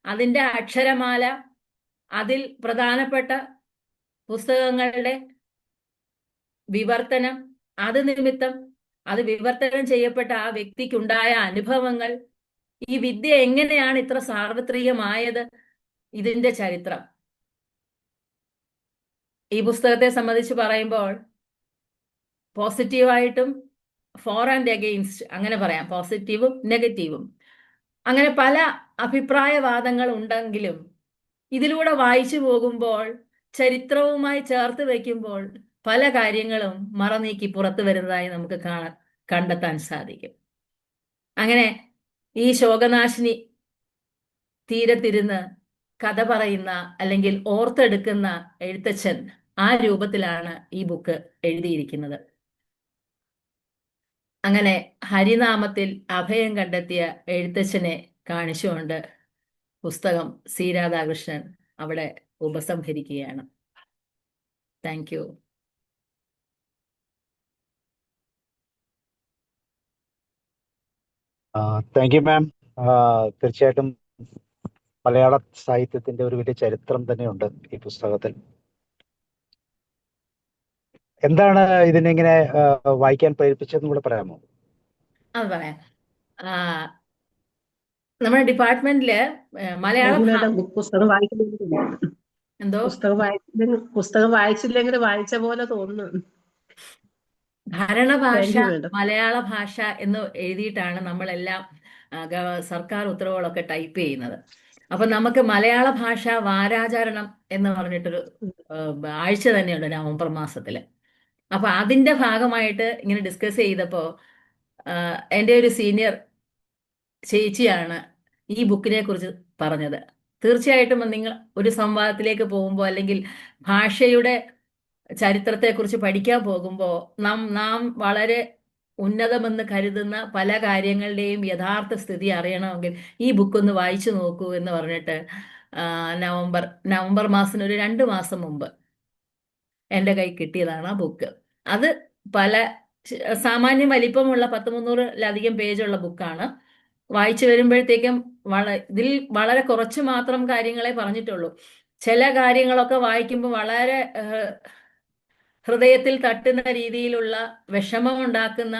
അതിൻ്റെ അക്ഷരമാല, അതിൽ പ്രധാനപ്പെട്ട പുസ്തകങ്ങളുടെ വിവർത്തനം, അത് നിമിത്തം അത് വിവർത്തനം ചെയ്യപ്പെട്ട ആ വ്യക്തിക്കുണ്ടായ അനുഭവങ്ങൾ, ഈ വിദ്യ എങ്ങനെയാണ് ഇത്ര സാർവത്രികമായത്, ഇതിന്റെ ചരിത്രം. ഈ പുസ്തകത്തെ സംബന്ധിച്ച് പറയുമ്പോൾ പോസിറ്റീവായിട്ടും ഫോർ ആൻഡ് അഗെയിൻസ്റ്റ് അങ്ങനെ പറയാം, പോസിറ്റീവും നെഗറ്റീവും, അങ്ങനെ പല അഭിപ്രായവാദങ്ങൾ ഉണ്ടെങ്കിലും ഇതിലൂടെ വായിച്ചു പോകുമ്പോൾ, ചരിത്രവുമായി ചേർത്ത് വയ്ക്കുമ്പോൾ പല കാര്യങ്ങളും മറനീക്കി പുറത്തു വരുന്നതായി നമുക്ക് കണ്ടെത്താൻ സാധിക്കും. അങ്ങനെ ഈ ശോകനാശിനി തീരത്തിരുന്ന് കഥ പറയുന്ന അല്ലെങ്കിൽ ഓർത്തെടുക്കുന്ന എഴുത്തച്ഛൻ ആ രൂപത്തിലാണ് ഈ ബുക്ക് എഴുതിയിരിക്കുന്നത്. അങ്ങനെ ഹരിനാമത്തിൽ അഭയം കണ്ടെത്തിയ എഴുത്തച്ഛനെ കാണിച്ചുകൊണ്ട് പുസ്തകം സി രാധാകൃഷ്ണൻ അവിടെ ഉപസംഹരിക്കുകയാണ്. Thank you. Thank you ma'am. തീർച്ചയായിട്ടും മലയാള സാഹിത്യത്തിന്റെ ഒരു വലിയ ചരിത്രം തന്നെയുണ്ട് ഈ പുസ്തകത്തിൽ. എന്താണ് ഇതിനിങ്ങനെ വായിക്കാൻ പ്രേരിപ്പിച്ചതെന്ന് കൂടെ പറയാമോ? അത് പറയാം. ആ, നമ്മുടെ ഡിപ്പാർട്ട്മെന്റില് മലയാള രജനേട്ടാ പുസ്തകം വായിച്ചില്ലെങ്കിൽ എന്തോ പുസ്തകം വായിച്ചില്ലെങ്കിൽ വായിച്ച പോലെ തോന്നുന്നു. ഭരണഭാഷ താങ്ക് യു മേഡം. മലയാള ഭാഷ എന്ന് എഴുതിയിട്ടാണ് നമ്മളെല്ലാം സർക്കാർ ഉത്തരവുകളൊക്കെ ടൈപ്പ് ചെയ്യുന്നത്. അപ്പൊ നമുക്ക് മലയാള ഭാഷ വാരാചരണം എന്ന് പറഞ്ഞിട്ടൊരു ആഴ്ച തന്നെയുണ്ട് നവംബർ മാസത്തില്. അപ്പൊ അതിന്റെ ഭാഗമായിട്ട് ഇങ്ങനെ ഡിസ്കസ് ചെയ്തപ്പോ എൻ്റെ ഒരു സീനിയർ ചേച്ചിയാണ് ഈ ബുക്കിനെ കുറിച്ച് പറഞ്ഞത്. തീർച്ചയായിട്ടും നിങ്ങൾ ഒരു സംവാദത്തിലേക്ക് പോകുമ്പോൾ അല്ലെങ്കിൽ ഭാഷയുടെ ചരിത്രത്തെക്കുറിച്ച് പഠിക്കാൻ പോകുമ്പോൾ നാം വളരെ ഉന്നതമെന്ന് കരുതുന്ന പല കാര്യങ്ങളുടെയും യഥാർത്ഥ സ്ഥിതി അറിയണമെങ്കിൽ ഈ ബുക്ക് ഒന്ന് വായിച്ചു നോക്കൂ എന്ന് പറഞ്ഞിട്ട് ആ, നവംബർ മാസത്തിന് ഒരു 2 മാസം മുമ്പ് എൻ്റെ കൈ കിട്ടിയതാണ് ആ ബുക്ക്. അത് പല സാമാന്യം വലിപ്പമുള്ള 300-ലധികം പേജുള്ള ബുക്കാണ്. വായിച്ചു വരുമ്പോഴത്തേക്കും ഇതിൽ വളരെ കുറച്ച് മാത്രം കാര്യങ്ങളെ പറഞ്ഞിട്ടുള്ളൂ. ചില കാര്യങ്ങളൊക്കെ വായിക്കുമ്പോൾ വളരെ ഹൃദയത്തിൽ തട്ടുന്ന രീതിയിലുള്ള വിഷമം ഉണ്ടാക്കുന്ന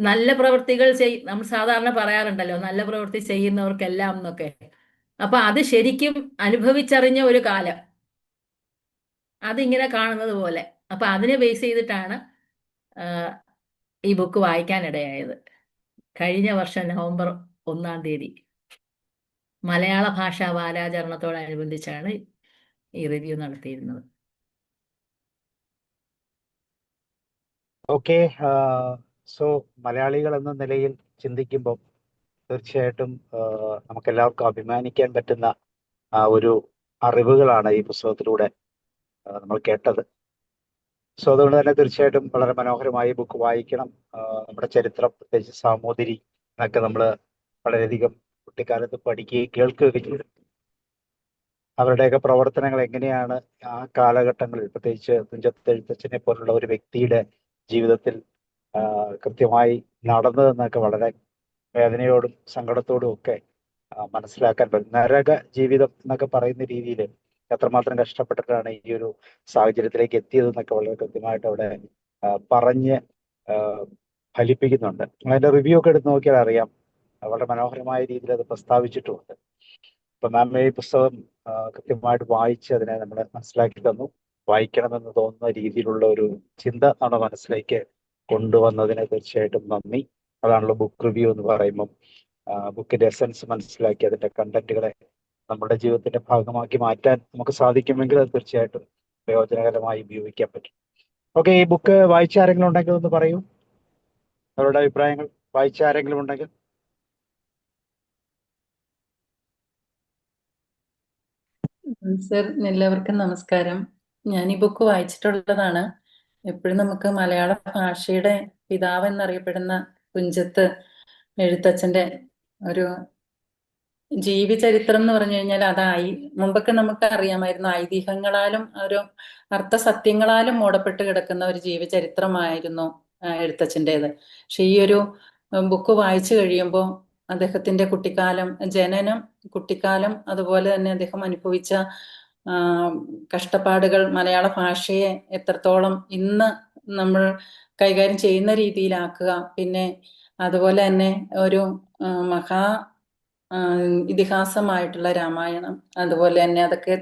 നല്ല പ്രവൃത്തികൾ നമ്മൾ സാധാരണ പറയാറുണ്ടല്ലോ, നല്ല പ്രവൃത്തി ചെയ്യുന്നവർക്കെല്ലാം എന്നൊക്കെ. അപ്പൊ അത് ശരിക്കും അനുഭവിച്ചറിഞ്ഞ ഒരു കാലം അതിങ്ങനെ കാണുന്നത് പോലെ. അപ്പൊ അതിനെ ബേസ് ചെയ്തിട്ടാണ് ഈ ബുക്ക് വായിക്കാനിടയായത്. കഴിഞ്ഞ വർഷം നവംബർ 1 മലയാള ഭാഷാ വാരാചരണത്തോടനുബന്ധിച്ചാണ് ഈ റിവ്യൂ നടത്തിയിരുന്നത്. ഓക്കെ. സോ മലയാളികൾ എന്ന നിലയിൽ ചിന്തിക്കുമ്പോൾ തീർച്ചയായിട്ടും നമുക്കെല്ലാവർക്കും അഭിമാനിക്കാൻ പറ്റുന്ന ഒരു അറിവുകളാണ് ഈ പുസ്തകത്തിലൂടെ നമ്മൾ കേട്ടത്. സോ അതുകൊണ്ട് തന്നെ തീർച്ചയായിട്ടും വളരെ മനോഹരമായി ബുക്ക് വായിക്കണം. നമ്മുടെ ചരിത്രം, പ്രത്യേകിച്ച് സാമൂതിരി എന്നൊക്കെ നമ്മൾ വളരെയധികം കുട്ടിക്കാലത്ത് പഠിക്കുകയും കേൾക്കുകയൊക്കെ ചെയ്തു. അവരുടെയൊക്കെ പ്രവർത്തനങ്ങൾ എങ്ങനെയാണ് ആ കാലഘട്ടങ്ങളിൽ, പ്രത്യേകിച്ച് തുഞ്ചത്ത് എഴുത്തച്ഛനെ പോലുള്ള ഒരു വ്യക്തിയുടെ ജീവിതത്തിൽ കൃത്യമായി നടന്നതെന്നൊക്കെ വളരെ വേദനയോടും സങ്കടത്തോടും ഒക്കെ മനസ്സിലാക്കാൻ പറ്റും. നരക ജീവിതം എന്നൊക്കെ പറയുന്ന രീതിയിൽ എത്രമാത്രം കഷ്ടപ്പെട്ടിട്ടാണ് ഈ ഒരു സാഹചര്യത്തിലേക്ക് എത്തിയതെന്നൊക്കെ വളരെ കൃത്യമായിട്ട് അവിടെ പറഞ്ഞ് ഫലിപ്പിക്കുന്നുണ്ട്. അതിന്റെ റിവ്യൂ ഒക്കെ എടുത്ത് നോക്കിയാൽ അറിയാം, വളരെ മനോഹരമായ രീതിയിൽ അത് പ്രസ്താവിച്ചിട്ടുമുണ്ട്. അപ്പൊ മാം ഈ പുസ്തകം കൃത്യമായിട്ട് വായിച്ച് അതിനെ നമ്മൾ മനസ്സിലാക്കി തന്നു. വായിക്കണമെന്ന് തോന്നുന്ന രീതിയിലുള്ള ഒരു ചിന്ത നമ്മുടെ മനസ്സിലേക്ക് കൊണ്ടുവന്നതിന് തീർച്ചയായിട്ടും നന്ദി. അതാണല്ലോ ബുക്ക് റിവ്യൂ എന്ന് പറയുമ്പം. ബുക്കിന്റെ എസൻസ് മനസ്സിലാക്കി അതിന്റെ കണ്ടന്റുകളെ നമ്മുടെ ജീവിതത്തിന്റെ ഭാഗമാക്കി മാറ്റാൻ നമുക്ക് സാധിക്കുമെങ്കിൽ അത് തീർച്ചയായിട്ടും പ്രയോജനകരമായി ഉപയോഗിക്കാൻ പറ്റും. ഓക്കെ, ഈ ബുക്ക് വായിച്ച ആരെങ്കിലും ഉണ്ടെങ്കിൽ ഒന്ന് പറയൂ, അവരുടെ അഭിപ്രായങ്ങൾ. വായിച്ച ആരെങ്കിലും ഉണ്ടെങ്കിൽ. സർ, എല്ലാവർക്കും നമസ്കാരം. ഞാൻ ഈ ബുക്ക് വായിച്ചിട്ടുള്ളതാണ്. എപ്പോഴും നമുക്ക് മലയാള ഭാഷയുടെ പിതാവ് എന്നറിയപ്പെടുന്ന തുഞ്ചത്ത് എഴുത്തച്ഛന്റെ ഒരു ജീവചരിത്രം എന്ന് പറഞ്ഞു കഴിഞ്ഞാൽ അതായി. മുമ്പൊക്കെ നമുക്ക് അറിയാമായിരുന്നു, ഐതിഹ്യങ്ങളാലും ഒരു അർത്ഥസത്യങ്ങളാലും മൂടപ്പെട്ട് കിടക്കുന്ന ഒരു ജീവചരിത്രമായിരുന്നു എഴുത്തച്ഛൻ്റെത്. പക്ഷെ ഈ ഒരു ബുക്ക് വായിച്ചു കഴിയുമ്പോൾ അദ്ദേഹത്തിന്റെ കുട്ടിക്കാലം, ജനനം, കുട്ടിക്കാലം, അതുപോലെ തന്നെ അദ്ദേഹം അനുഭവിച്ച കഷ്ടപ്പാടുകൾ മലയാള ഭാഷയെ എത്രത്തോളം ഇന്ന് നമ്മൾ കൈകാര്യം ചെയ്യുന്ന രീതിയിലാക്കുക, പിന്നെ അതുപോലെ തന്നെ ഒരു മഹാ ഇതിഹാസമായിട്ടുള്ള രാമായണം, അതുപോലെ തന്നെ അതൊക്കെ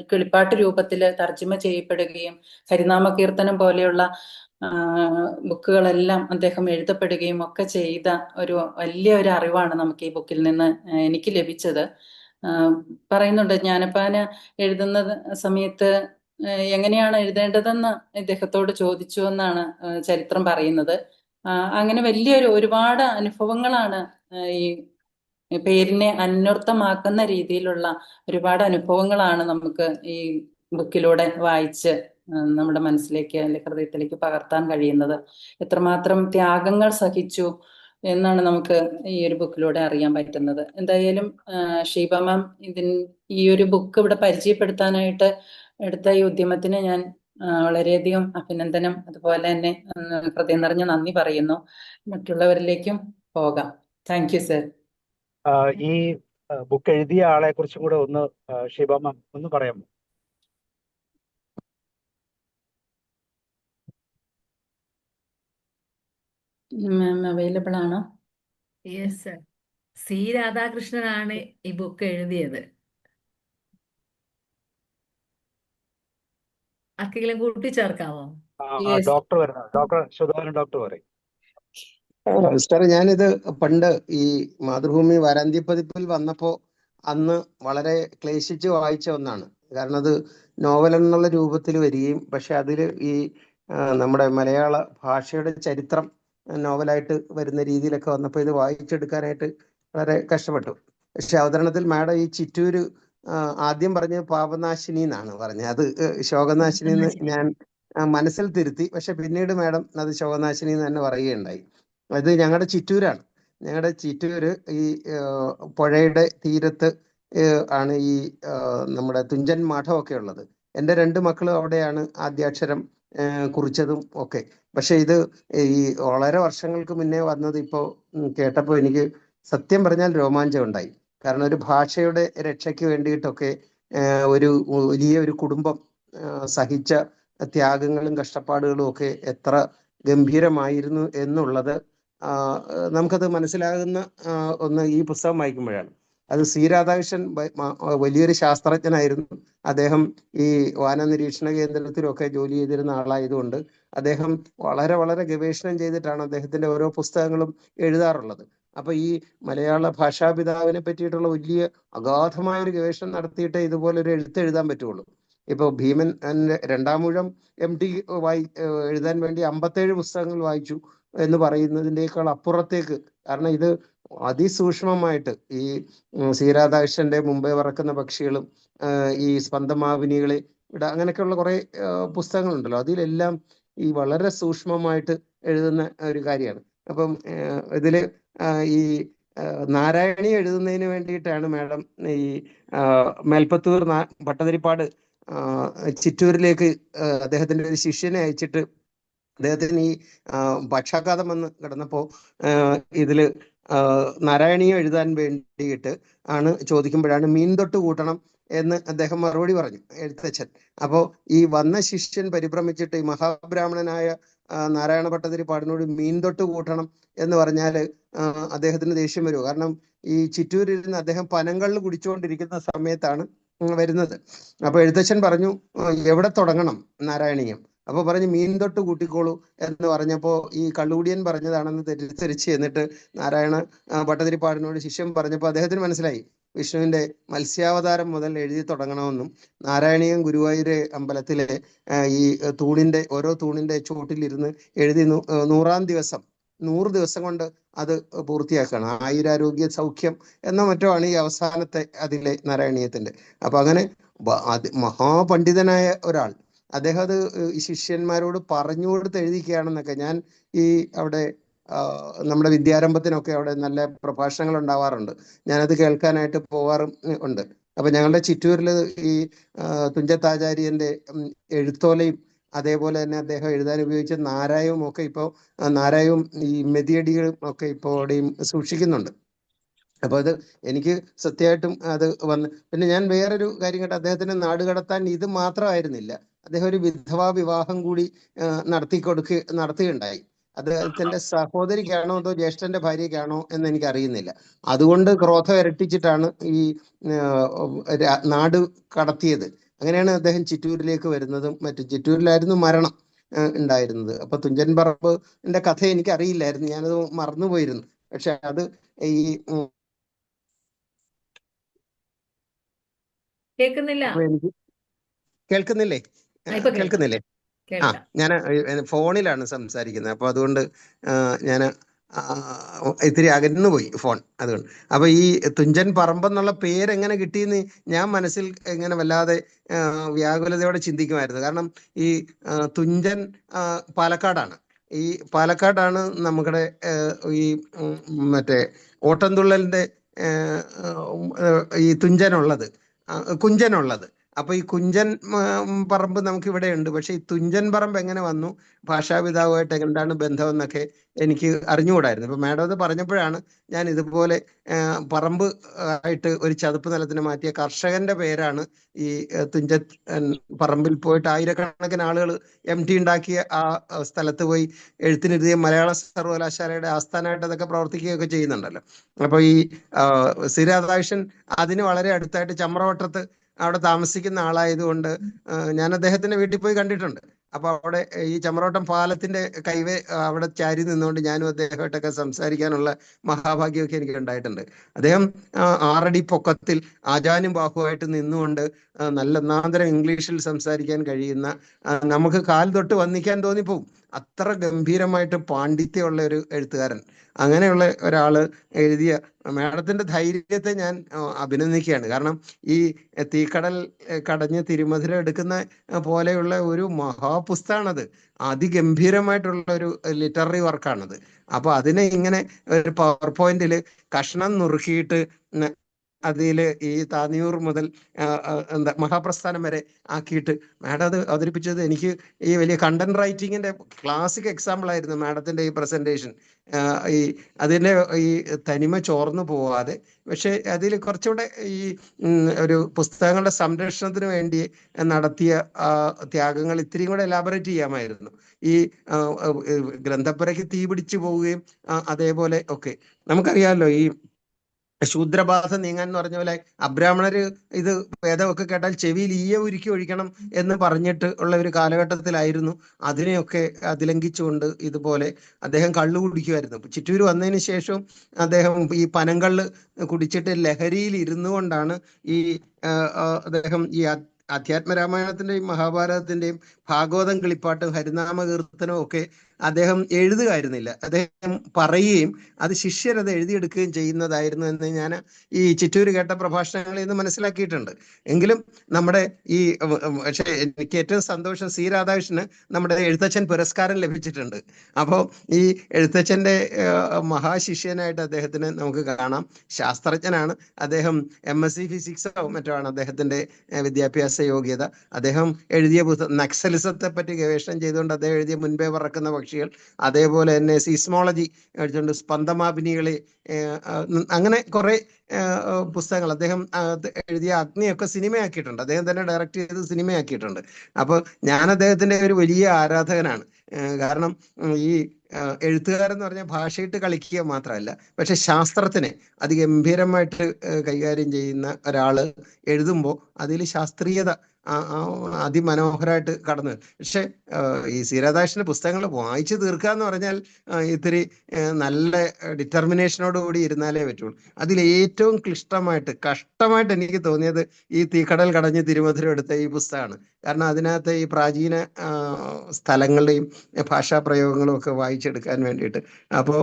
കിളിപ്പാട്ട് രൂപത്തിൽ തർജ്ജിമ ചെയ്യപ്പെടുകയും ഹരിനാമ കീർത്തനം പോലെയുള്ള ബുക്കുകളെല്ലാം അദ്ദേഹം എഴുതപ്പെടുകയും ഒക്കെ ചെയ്ത ഒരു വലിയ ഒരു അറിവാണ് നമുക്ക് ഈ ബുക്കിൽ നിന്ന് എനിക്ക് ലഭിച്ചത്. പറയുന്നുണ്ട്, ജ്ഞാനപ്പാന എഴുതുന്ന സമയത്ത് എങ്ങനെയാണ് എഴുതേണ്ടതെന്ന് ഇദ്ദേഹത്തോട് ചോദിച്ചു എന്നാണ് ചരിത്രം പറയുന്നത്. അങ്ങനെ വലിയൊരു ഒരുപാട് അനുഭവങ്ങളാണ് ഈ പേരിനെ അന്വർത്ഥമാക്കുന്ന രീതിയിലുള്ള ഒരുപാട് അനുഭവങ്ങളാണ് നമുക്ക് ഈ ബുക്കിലൂടെ വായിച്ച് നമ്മുടെ മനസ്സിലേക്ക് അല്ലെങ്കിൽ ഹൃദയത്തിലേക്ക് പകർത്താൻ കഴിയുന്നത്. എത്രമാത്രം ത്യാഗങ്ങൾ സഹിച്ചു എന്നാണ് നമുക്ക് ഈ ഒരു ബുക്കിലൂടെ അറിയാൻ പറ്റുന്നത്. എന്തായാലും ഷീബ മാം ഈ ഒരു ബുക്ക് ഇവിടെ പരിചയപ്പെടുത്താനായിട്ട് എടുത്ത ഈ ഉദ്യമത്തിന് ഞാൻ വളരെയധികം അഭിനന്ദനം, അതുപോലെ തന്നെ ഹൃദയം നിറഞ്ഞ നന്ദി പറയുന്നു. മറ്റുള്ളവരിലേക്കും പോകാം. Thank you sir. ഈ ബുക്ക് എഴുതിയ ആളെ കുറിച്ചും കൂടെ ഒന്ന് ഷീബ മാം ഒന്ന് പറയാമോ? മാം അവൈലബിൾ ആണോ? Yes sir. സി രാധാകൃഷ്ണനാണ് ഈ ബുക്ക് എഴുതിയത്. ആർക്കെങ്കിലും കൂട്ടിച്ചേർക്കാമോ? യെസ്. ഡോക്ടർ വരുന്നത്, ഡോക്ടർ സുധാകരൻ ഡോക്ടർ പറയും. സാറേ, ഞാനിത് പണ്ട് ഈ മാതൃഭൂമി വാരാന്ത്യപ്പതിപ്പിൽ വന്നപ്പോൾ അന്ന് വളരെ ക്ലേശിച്ച് വായിച്ച ഒന്നാണ്. കാരണം അത് നോവൽ എന്നുള്ള രൂപത്തിൽ വരികയും പക്ഷെ അതിൽ ഈ നമ്മുടെ മലയാള ഭാഷയുടെ ചരിത്രം നോവലായിട്ട് വരുന്ന രീതിയിലൊക്കെ വന്നപ്പോൾ ഇത് വായിച്ചെടുക്കാനായിട്ട് വളരെ കഷ്ടപ്പെട്ടു. പക്ഷെ അവതരണത്തിൽ മാഡം ഈ ചിറ്റൂര് ആദ്യം പറഞ്ഞത് പാപനാശിനി എന്നാണ് പറഞ്ഞത്. അത് ശോകനാശിനി എന്ന് ഞാൻ മനസ്സിൽ തിരുത്തി. പക്ഷെ പിന്നീട് മാഡം അത് ശോകനാശിനി എന്ന് തന്നെ പറയുകയുണ്ടായി. അത് ഞങ്ങളുടെ ചിറ്റൂരാണ്. ഞങ്ങളുടെ ചിറ്റൂര് ഈ പുഴയുടെ തീരത്ത് ആണ് ഈ നമ്മുടെ തുഞ്ചൻ മഠമൊക്കെ ഉള്ളത്. എൻ്റെ 2 മക്കളും അവിടെയാണ് ആദ്യാക്ഷരം കുറിച്ചതും ഒക്കെ. പക്ഷെ ഇത് ഈ വളരെ വർഷങ്ങൾക്ക് മുന്നേ വന്നത് ഇപ്പോൾ കേട്ടപ്പോൾ എനിക്ക് സത്യം പറഞ്ഞാൽ രോമാഞ്ചം ഉണ്ടായി. കാരണം ഒരു ഭാഷയുടെ രക്ഷയ്ക്ക് വേണ്ടിയിട്ടൊക്കെ ഒരു വലിയൊരു കുടുംബം സഹിച്ച ത്യാഗങ്ങളും കഷ്ടപ്പാടുകളും ഒക്കെ എത്ര ഗംഭീരമായിരുന്നു എന്നുള്ളത് നമുക്കത് മനസ്സിലാകുന്ന ഒന്ന് ഈ പുസ്തകം വായിക്കുമ്പോഴാണ്. അത് സി രാധാകൃഷ്ണൻ വലിയൊരു ശാസ്ത്രജ്ഞനായിരുന്നു. അദ്ദേഹം ഈ വാന നിരീക്ഷണ കേന്ദ്രത്തിലൊക്കെ ജോലി ചെയ്തിരുന്ന ആളായതുകൊണ്ട് അദ്ദേഹം വളരെ വളരെ ഗവേഷണം ചെയ്തിട്ടാണ് അദ്ദേഹത്തിന്റെ ഓരോ പുസ്തകങ്ങളും എഴുതാറുള്ളത്. അപ്പൊ ഈ മലയാള ഭാഷാപിതാവിനെ പറ്റിയിട്ടുള്ള വലിയ അഗാധമായ ഒരു ഗവേഷണം നടത്തിയിട്ടേ ഇതുപോലൊരു എഴുതാൻ പറ്റുള്ളൂ. ഇപ്പൊ ഭീമൻ 2-ാം ഊഴം MT എഴുതാൻ വേണ്ടി 57 പുസ്തകങ്ങൾ വായിച്ചു എന്ന് പറയുന്നതിൻ്റെക്കാൾ അപ്പുറത്തേക്ക്. കാരണം ഇത് അതിസൂക്ഷ്മമായിട്ട് ഈ സി രാധാകൃഷ്ണന്റെ മുമ്പേ പറക്കുന്ന പക്ഷികളും ഈ സ്പന്ദമാവിനികളെ അങ്ങനെയൊക്കെയുള്ള കുറെ പുസ്തകങ്ങളുണ്ടല്ലോ, അതിലെല്ലാം ഈ വളരെ സൂക്ഷ്മമായിട്ട് എഴുതുന്ന ഒരു കാര്യമാണ്. അപ്പം ഇതില് ഈ നാരായണി എഴുതുന്നതിന് വേണ്ടിയിട്ടാണ് മാഡം ഈ മേൽപ്പത്തൂർ ഭട്ടതിരിപ്പാട് ചിറ്റൂരിലേക്ക് അദ്ദേഹത്തിന്റെ ഒരു ശിഷ്യനെ അയച്ചിട്ട് അദ്ദേഹത്തിന് ഈ പക്ഷാഘാതം വന്ന് കിടന്നപ്പോൾ ഇതില് നാരായണീയം എഴുതാൻ വേണ്ടിയിട്ട് ആണ് ചോദിക്കുമ്പോഴാണ് മീൻ തൊട്ട് കൂട്ടണം എന്ന് അദ്ദേഹം മറുപടി പറഞ്ഞു, എഴുത്തച്ഛൻ. അപ്പോൾ ഈ വന്ന ശിഷ്യൻ പരിഭ്രമിച്ചിട്ട് ഈ മഹാബ്രാഹ്മണനായ നാരായണ ഭട്ടതിരിപ്പാടിനോട് മീൻ തൊട്ട് കൂട്ടണം എന്ന് പറഞ്ഞാൽ അദ്ദേഹത്തിന് ദേഷ്യം വരുമോ? കാരണം ഈ ചിറ്റൂരിൽ അദ്ദേഹം പനങ്കള്ള് കുടിച്ചുകൊണ്ടിരിക്കുന്ന സമയത്താണ് വരുന്നത്. അപ്പൊ എഴുത്തച്ഛൻ പറഞ്ഞു എവിടെ തുടങ്ങണം നാരായണീയം? അപ്പൊ പറഞ്ഞു മീൻ തൊട്ട് കൂട്ടിക്കോളൂ എന്ന് പറഞ്ഞപ്പോ ഈ കള്ളുകൂടിയൻ പറഞ്ഞതാണെന്ന് തെറ്റിദ്ധരിച്ച് എന്നിട്ട് നാരായണ ഭട്ടതിരിപ്പാടിനോട് ശിഷ്യൻ പറഞ്ഞപ്പോൾ അദ്ദേഹത്തിന് മനസ്സിലായി വിഷ്ണുവിന്റെ മത്സ്യാവതാരം മുതൽ എഴുതി തുടങ്ങണമെന്നും നാരായണീയം ഗുരുവായൂര് അമ്പലത്തിലെ ഈ ഓരോ തൂണിന്റെ ചുവട്ടിലിരുന്ന് എഴുതി 100 ദിവസം കൊണ്ട് അത് പൂർത്തിയാക്കുകയാണ്. ആയുരാരോഗ്യ സൗഖ്യം എന്ന മറ്റോ ആണ് ഈ അവസാനത്തെ അതിലെ നാരായണീയത്തിന്റെ. അപ്പൊ അങ്ങനെ മഹാപണ്ഡിതനായ ഒരാൾ അദ്ദേഹം അത് ഈ ശിഷ്യന്മാരോട് പറഞ്ഞു കൊടുത്ത് എഴുതിക്കുകയാണെന്നൊക്കെ ഞാൻ ഈ അവിടെ നമ്മുടെ വിദ്യാരംഭത്തിനൊക്കെ അവിടെ നല്ല പ്രഭാഷണങ്ങൾ ഉണ്ടാവാറുണ്ട്. ഞാനത് കേൾക്കാനായിട്ട് പോവാറും ഉണ്ട്. അപ്പൊ ഞങ്ങളുടെ ചിറ്റൂരിൽ ഈ തുഞ്ചത്താചാര്യന്റെ എഴുത്തോലയും അതേപോലെ തന്നെ അദ്ദേഹം എഴുതാൻ ഉപയോഗിച്ച നാരായവും ഒക്കെ ഇപ്പോൾ നാരായവും ഈ മെതിയടികളും ഒക്കെ ഇപ്പോൾ അവിടെയും സൂക്ഷിക്കുന്നുണ്ട്. അപ്പൊ അത് എനിക്ക് സത്യമായിട്ടും അത് വന്ന് പിന്നെ ഞാൻ വേറൊരു കാര്യം കേട്ട അദ്ദേഹത്തിന് നാട് കടത്താൻ ഇത് മാത്രമായിരുന്നില്ല, അദ്ദേഹം ഒരു വിധവാ വിവാഹം കൂടി നടത്തുകയുണ്ടായി. അദ്ദേഹത്തിന്റെ സഹോദരിക്കാണോ അതോ ജ്യേഷ്ഠന്റെ ഭാര്യയ്ക്കാണോ എന്ന് എനിക്ക് അറിയുന്നില്ല. അതുകൊണ്ട് ക്രോധം ഇരട്ടിച്ചിട്ടാണ് ഈ നാട് കടത്തിയത്. അങ്ങനെയാണ് അദ്ദേഹം ചിറ്റൂരിലേക്ക് വരുന്നതും മറ്റും. ചിറ്റൂരിലായിരുന്നു മരണം ഉണ്ടായിരുന്നത്. അപ്പൊ തുഞ്ചൻ പറമ്പിന്റെ കഥ എനിക്ക് അറിയില്ലായിരുന്നു, ഞാനത് മറന്നുപോയിരുന്നു. പക്ഷെ അത് ഈ കേൾക്കുന്നില്ല. കേൾക്കുന്നില്ലേ? ആ, ഞാൻ ഫോണിലാണ് സംസാരിക്കുന്നത്. അപ്പൊ അതുകൊണ്ട് ഞാൻ ഇത്തിരി അകന്നു പോയി ഫോൺ, അതുകൊണ്ട്. അപ്പൊ ഈ തുഞ്ചൻ പറമ്പെന്നുള്ള പേരെങ്ങനെ കിട്ടിയെന്ന് ഞാൻ മനസ്സിൽ ഇങ്ങനെ വല്ലാതെ വ്യാകുലതയോടെ ചിന്തിക്കുമായിരുന്നു. കാരണം ഈ തുഞ്ചൻ പാലക്കാടാണ്. ഈ പാലക്കാടാണ് നമ്മുടെ ഈ മറ്റേ ഓട്ടംതുള്ളലിന്റെ ഈ കുഞ്ചനുള്ളത്. അപ്പൊ ഈ കുഞ്ചൻ പറമ്പ് നമുക്ക് ഇവിടെ ഉണ്ട്. പക്ഷെ ഈ തുഞ്ചൻ പറമ്പ് എങ്ങനെ വന്നു, ഭാഷാപിതാവുമായിട്ട് എന്താണ് ബന്ധം എന്നൊക്കെ എനിക്ക് അറിഞ്ഞുകൂടായിരുന്നു. ഇപ്പൊ മാഡം അത് പറഞ്ഞപ്പോഴാണ് ഞാൻ ഇതുപോലെ പറമ്പ് ആയിട്ട് ഒരു ചതുപ്പ് നിലത്തിന് മാറ്റിയ കർഷകന്റെ പേരാണ് ഈ തുഞ്ചൻ പറമ്പിൽ പോയിട്ട് ആയിരക്കണക്കിന് ആളുകൾ MT ഉണ്ടാക്കിയ ആ സ്ഥലത്ത് പോയി എഴുത്തിനെഴുതിയ മലയാള സർവകലാശാലയുടെ ആസ്ഥാനമായിട്ട് അതൊക്കെ പ്രവർത്തിക്കുകയൊക്കെ ചെയ്യുന്നുണ്ടല്ലോ. അപ്പൊ ഈ സി രാധാകൃഷ്ണൻ അതിന് വളരെ അടുത്തായിട്ട് ചമ്രവട്ടത്ത് അവിടെ താമസിക്കുന്ന ആളായതുകൊണ്ട് ഞാൻ അദ്ദേഹത്തിന്റെ വീട്ടിൽ പോയി കണ്ടിട്ടുണ്ട്. അപ്പൊ അവിടെ ഈ ചമ്രവട്ടം പാലത്തിന്റെ അവിടെ ചാരി നിന്നുകൊണ്ട് ഞാനും അദ്ദേഹമായിട്ടൊക്കെ സംസാരിക്കാനുള്ള മഹാഭാഗ്യമൊക്കെ എനിക്ക് ഉണ്ടായിട്ടുണ്ട്. അദ്ദേഹം 6 അടി പൊക്കത്തിൽ ആജാനും ബാഹുവായിട്ട് നിന്നുകൊണ്ട് നല്ല ഒന്നാന്തരം ഇംഗ്ലീഷിൽ സംസാരിക്കാൻ കഴിയുന്ന, നമുക്ക് കാൽ തൊട്ട് വന്ദിക്കാൻ തോന്നിപ്പോവും, അത്ര ഗംഭീരമായിട്ട് പാണ്ഡിത്യമുള്ള ഒരു എഴുത്തുകാരൻ. അങ്ങനെയുള്ള ഒരാള് എഴുതിയ മാഡത്തിന്റെ ധൈര്യത്തെ ഞാൻ അഭിനന്ദിക്കുകയാണ്. കാരണം ഈ തീക്കടൽ കടഞ്ഞ് തിരുമധുരം എടുക്കുന്ന പോലെയുള്ള ഒരു മഹാപുസ്തകമാണത്. അതിഗംഭീരമായിട്ടുള്ള ഒരു ലിറ്റററി വർക്കാണത്. അപ്പൊ അതിനെ ഇങ്ങനെ ഒരു പവർ പോയിന്റിൽ കഷ്ണം നുറുക്കിയിട്ട് അതിൽ ഈ താന്നിയൂർ മുതൽ എന്താ മഹാപ്രസ്ഥാനം വരെ ആക്കിയിട്ട് മാഡം അത് അവതരിപ്പിച്ചത് എനിക്ക് ഈ വലിയ കണ്ടന്റ് റൈറ്റിങ്ങിന്റെ ക്ലാസിക് എക്സാമ്പിൾ ആയിരുന്നു മാഡത്തിന്റെ ഈ പ്രസന്റേഷൻ. ഈ അതിന്റെ ഈ തനിമ ചോർന്നു പോവാതെ, പക്ഷെ അതിൽ കുറച്ചുകൂടെ ഈ ഒരു പുസ്തകങ്ങളുടെ സംരക്ഷണത്തിന് വേണ്ടി നടത്തിയ ത്യാഗങ്ങൾ ഇത്തിരിയും കൂടെ എലാബറേറ്റ് ചെയ്യാമായിരുന്നു. ഈ ഗ്രന്ഥപ്പുരയ്ക്ക് തീ പിടിച്ചു പോവുകയും അതേപോലെ ഒക്കെ നമുക്കറിയാമല്ലോ. ഈ ശൂദ്രബാധ നീങ്ങാൻ എന്ന് പറഞ്ഞ പോലെ അബ്രാഹ്മണര് ഇത് വേദമൊക്കെ കേട്ടാൽ ചെവിയിൽ ഉരുക്കി ഒഴിക്കണം എന്ന് പറഞ്ഞിട്ട് ഉള്ള ഒരു കാലഘട്ടത്തിലായിരുന്നു. അതിനെയൊക്കെ അതിലംഘിച്ചുകൊണ്ട് ഇതുപോലെ അദ്ദേഹം കള്ളു കുടിക്കുമായിരുന്നു. ചിറ്റൂർ വന്നതിന് ശേഷം അദ്ദേഹം ഈ പനങ്കള്ള് കുടിച്ചിട്ട് ലഹരിയിൽ ഇരുന്നു കൊണ്ടാണ് ഈ അദ്ദേഹം ഈ അധ്യാത്മരാമായണത്തിന്റെയും മഹാഭാരതത്തിന്റെയും ഭാഗവതം കിളിപ്പാട്ടും ഹരിനാമ കീർത്തനവും ഒക്കെ അദ്ദേഹം എഴുതുകയായിരുന്നില്ല. അദ്ദേഹം പറയുകയും അത് ശിഷ്യരത് എഴുതിയെടുക്കുകയും ചെയ്യുന്നതായിരുന്നു എന്ന് ഞാൻ ഈ ചിറ്റൂര് കേട്ട പ്രഭാഷണങ്ങളിൽ നിന്ന് മനസ്സിലാക്കിയിട്ടുണ്ട്. എങ്കിലും നമ്മുടെ ഈ പക്ഷേ എനിക്ക് ഏറ്റവും സന്തോഷം സി രാധാകൃഷ്ണന് നമ്മുടെ എഴുത്തച്ഛൻ പുരസ്കാരം ലഭിച്ചിട്ടുണ്ട്. അപ്പോൾ ഈ എഴുത്തച്ഛൻ്റെ മഹാശിഷ്യനായിട്ട് അദ്ദേഹത്തിന് നമുക്ക് കാണാം. ശാസ്ത്രജ്ഞനാണ് അദ്ദേഹം. MSc ഫിസിക്സോ മറ്റോ ആണ് അദ്ദേഹത്തിൻ്റെ വിദ്യാഭ്യാസ യോഗ്യത. അദ്ദേഹം എഴുതിയ നക്സലിസത്തെ പറ്റി ഗവേഷണം ചെയ്തുകൊണ്ട് അദ്ദേഹം എഴുതിയ മുൻപേ പറക്കുന്ന പക്ഷികൾ, അതേപോലെ തന്നെ സീസ്മോളജി എഴുതിയിട്ടുണ്ട്, സ്പന്ദമാപിനികളെ, അങ്ങനെ കുറെ പുസ്തകങ്ങൾ അദ്ദേഹം എഴുതിയ അഗ്നിയൊക്കെ സിനിമയാക്കിയിട്ടുണ്ട്. അദ്ദേഹം തന്നെ ഡയറക്റ്റ് ചെയ്ത് സിനിമയാക്കിയിട്ടുണ്ട്. അപ്പോൾ ഞാൻ അദ്ദേഹത്തിന്റെ ഒരു വലിയ ആരാധകനാണ്. കാരണം ഈ എഴുത്തുകാരെന്ന് പറഞ്ഞാൽ ഭാഷയിട്ട് കളിക്കുക മാത്രമല്ല, പക്ഷെ ശാസ്ത്രത്തിനെ അതിഗംഭീരമായിട്ട് കൈകാര്യം ചെയ്യുന്ന ഒരാള് എഴുതുമ്പോൾ അതിൽ ശാസ്ത്രീയത അതിമനോഹരമായിട്ട് കടന്നു. പക്ഷെ ഈ സി രാധാകൃഷ്ണന്റെ പുസ്തകങ്ങൾ വായിച്ചു തീർക്കുക എന്ന് പറഞ്ഞാൽ ഇത്തിരി നല്ല ഡിറ്റർമിനേഷനോടുകൂടി ഇരുന്നാലേ പറ്റുള്ളൂ. അതിൽ ഏറ്റവും കഷ്ടമായിട്ട് എനിക്ക് തോന്നിയത് ഈ തീക്കടൽ കടഞ്ഞ് തിരുമധുരം എടുത്ത ഈ പുസ്തകമാണ്. കാരണം അതിനകത്ത് ഈ പ്രാചീന സ്ഥലങ്ങളുടെയും ഭാഷാ പ്രയോഗങ്ങളും ഒക്കെ വായിച്ചെടുക്കാൻ വേണ്ടിയിട്ട്. അപ്പോൾ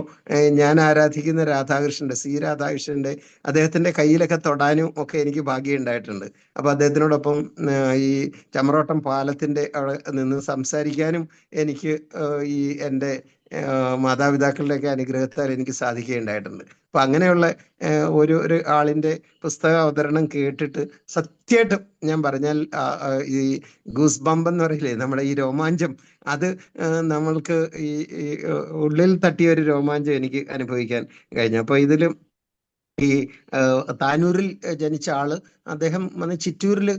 ഞാൻ ആരാധിക്കുന്ന സി രാധാകൃഷ്ണന്റെ അദ്ദേഹത്തിന്റെ കയ്യിലൊക്കെ തൊടാനും ഒക്കെ എനിക്ക് ഭാഗ്യം ഉണ്ടായിട്ടുണ്ട്. അപ്പൊ അദ്ദേഹത്തിനോടൊപ്പം ഈ ചമ്രവട്ടം പാലത്തിന്റെ അവിടെ നിന്ന് സംസാരിക്കാനും എനിക്ക് ഈ എൻ്റെ മാതാപിതാക്കളുടെയൊക്കെ അനുഗ്രഹത്താൽ എനിക്ക് സാധിക്കുകയുണ്ടായിട്ടുണ്ട്. അപ്പൊ അങ്ങനെയുള്ള ഒരു ആളിന്റെ പുസ്തക അവതരണം കേട്ടിട്ട് സത്യമായിട്ടും ഞാൻ പറഞ്ഞാൽ ഈ ഗൂസ് ബംബ് എന്ന് പറയില്ലേ, നമ്മുടെ ഈ രോമാഞ്ചം, അത് നമ്മൾക്ക് ഈ ഉള്ളിൽ തട്ടിയ ഒരു രോമാഞ്ചം എനിക്ക് അനുഭവിക്കാൻ കഴിഞ്ഞു. അപ്പൊ ഇതിലും ഈ താനൂരിൽ ജനിച്ച ആള് അദ്ദേഹം വന്ന് ചിറ്റൂരിൽ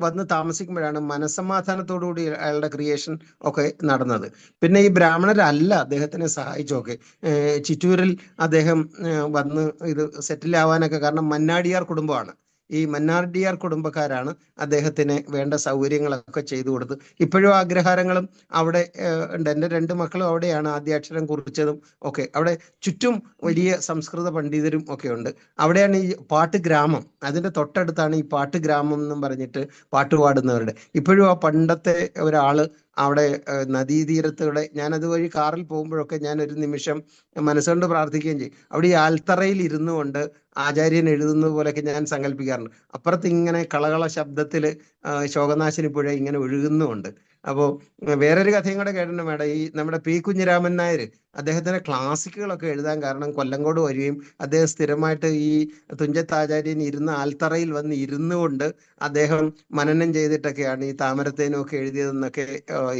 വന്ന് താമസിക്കുമ്പോഴാണ് മനസ്സമാധാനത്തോടുകൂടി അയാളുടെ ക്രിയേഷൻ ഒക്കെ നടന്നത്. പിന്നെ ഈ ബ്രാഹ്മണരല്ല അദ്ദേഹത്തിനെ സഹായിച്ചൊക്കെ. ചിറ്റൂരിൽ അദ്ദേഹം വന്ന് ഇത് സെറ്റിൽ ആവാനൊക്കെ കാരണം മന്നാടിയാർ കുടുംബമാണ്. ഈ മന്നാടിയാർ കുടുംബക്കാരാണ് അദ്ദേഹത്തിന് വേണ്ട സൗകര്യങ്ങളൊക്കെ ചെയ്തു കൊടുത്ത്. ഇപ്പോഴും ആഗ്രഹാരങ്ങളും അവിടെ ഉണ്ട്. എൻ്റെ 2 മക്കളും അവിടെയാണ് ആദ്യാക്ഷരം കുറിച്ചതും ഒക്കെ. അവിടെ ചുറ്റും വലിയ സംസ്കൃത പണ്ഡിതരും ഒക്കെ ഉണ്ട്. അവിടെയാണ് ഈ പാട്ട് ഗ്രാമം, അതിൻ്റെ തൊട്ടടുത്താണ് ഈ പാട്ട് ഗ്രാമം എന്നും പറഞ്ഞിട്ട് പാട്ട് പാടുന്നവരുടെ. ഇപ്പോഴും ആ പണ്ടത്തെ ഒരാള് അവിടെ നദീതീരത്തൂടെ ഞാൻ അതുവഴി കാറിൽ പോകുമ്പോഴൊക്കെ ഞാൻ ഒരു നിമിഷം മനസ്സുകൊണ്ട് പ്രാർത്ഥിക്കുകയും ചെയ്യും. അവിടെ ഈ ആൽത്തറയിൽ ഇരുന്നു കൊണ്ട് ആചാര്യൻ എഴുതുന്നത് പോലെയൊക്കെ ഞാൻ സങ്കല്പിക്കാറുണ്ട്. അപ്പുറത്ത് ഇങ്ങനെ കളകള ശബ്ദത്തിൽ ശോകനാശിനി പുഴ ഇങ്ങനെ ഒഴുകുന്നുമുണ്ട്. അപ്പോൾ വേറൊരു കഥയും കൂടെ കേട്ടിട്ടുണ്ട് മേഡം. ഈ നമ്മുടെ പി കുഞ്ഞിരാമൻ നായർ അദ്ദേഹത്തിന്റെ ക്ലാസിക്കുകളൊക്കെ എഴുതാൻ കാരണം കൊല്ലങ്കോട് വരികയും അദ്ദേഹം സ്ഥിരമായിട്ട് ഈ തുഞ്ചത്താചാര്യൻ ഇരുന്ന ആൽത്തറയിൽ വന്ന് ഇരുന്നു കൊണ്ട് അദ്ദേഹം മനനം ചെയ്തിട്ടൊക്കെയാണ് ഈ താമരത്തേനും ഒക്കെ എഴുതിയതെന്നൊക്കെ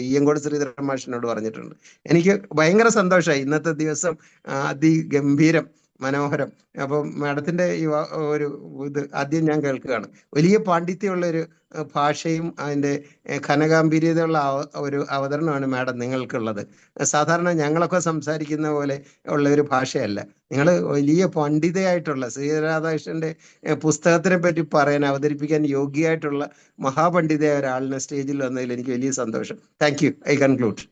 ഈയങ്കോട് ശ്രീധരൻ മാഷിനോട് പറഞ്ഞിട്ടുണ്ട്. എനിക്ക് ഭയങ്കര സന്തോഷമായി. ഇന്നത്തെ ദിവസം അതിഗംഭീരം, മനോഹരം. അപ്പം മാഡത്തിന്റെ ഈ ഒരു ഇത് ആദ്യം ഞാൻ കേൾക്കുകയാണ്. വലിയ പാണ്ഡിത്യമുള്ള ഒരു ഭാഷയും അതിൻ്റെ ഘനഗാംഭീര്യതയുള്ള ഒരു അവതരണമാണ് മാഡം നിങ്ങൾക്കുള്ളത്. സാധാരണ ഞങ്ങളൊക്കെ സംസാരിക്കുന്ന പോലെ ഉള്ള ഒരു ഭാഷയല്ല. നിങ്ങൾ വലിയ പണ്ഡിതയായിട്ടുള്ള ശ്രീരാധാകൃഷ്ണന്റെ പുസ്തകത്തിനെ പറ്റി പറയാൻ, അവതരിപ്പിക്കാൻ യോഗ്യയായിട്ടുള്ള മഹാപണ്ഡിതയായ ഒരാളിനെ സ്റ്റേജിൽ വന്നതിൽ എനിക്ക് വലിയ സന്തോഷം. Thank you. I conclude.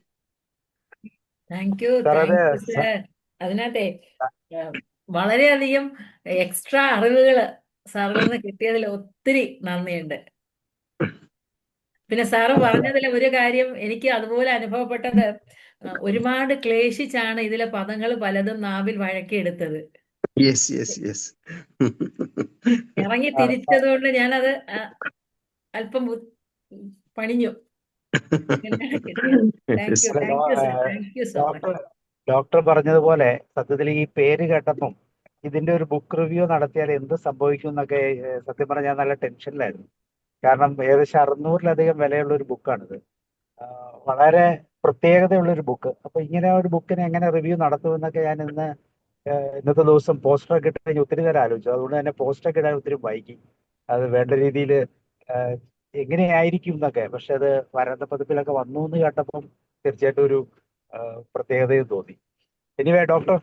Thank you sir അത് സർ. അതിനകത്തെ വളരെയധികം എക്സ്ട്രാ അറിവുകൾ സാറിൽ നിന്ന് കിട്ടിയതിൽ ഒത്തിരി നന്ദിയുണ്ട്. പിന്നെ സാറ് പറഞ്ഞതിൽ ഒരു കാര്യം എനിക്ക് അതുപോലെ അനുഭവപ്പെട്ടത്, ഒരുപാട് ക്ലേശിച്ചാണ് ഇതിലെ പദങ്ങൾ പലതും നാവിൽ വഴക്കിയെടുത്തത്. Yes yes yes. ഇറങ്ങി തിരിച്ചത് കൊണ്ട് ഞാനത് അല്പം പണിഞ്ഞു. Thank you sir. Thank you so much. Doctor പറഞ്ഞതുപോലെ സത്യത്തിൽ ഈ പേര് കേട്ടപ്പം ഇതിന്റെ ഒരു ബുക്ക് റിവ്യൂ നടത്തിയാൽ എന്ത് സംഭവിക്കും എന്നൊക്കെ സത്യം പറഞ്ഞാൽ നല്ല ടെൻഷനിലായിരുന്നു. കാരണം ഏകദേശം 600-ലധികം വിലയുള്ള ഒരു ബുക്കാണിത്. വളരെ പ്രത്യേകതയുള്ള ഒരു ബുക്ക്. അപ്പൊ ഇങ്ങനെ ഒരു ബുക്കിന് എങ്ങനെ റിവ്യൂ നടത്തുമെന്നൊക്കെ ഞാൻ ഇന്നത്തെ ദിവസം പോസ്റ്ററൊക്കെ ഇട്ട് കഴിഞ്ഞ് ഒത്തിരി നേരം ആലോചിച്ചു. അതുകൊണ്ട് തന്നെ പോസ്റ്ററൊക്കെ ഇടാൻ ഒത്തിരി വൈകി. അത് വേണ്ട രീതിയിൽ എങ്ങനെയായിരിക്കും എന്നൊക്കെ. പക്ഷെ അത് വരന്തപ്പതിപ്പിലൊക്കെ വന്നു എന്ന് കേട്ടപ്പം തീർച്ചയായിട്ടും ഒരു പ്രത്യേകതയും തോന്നി. എനിവേ ഡോക്ടർ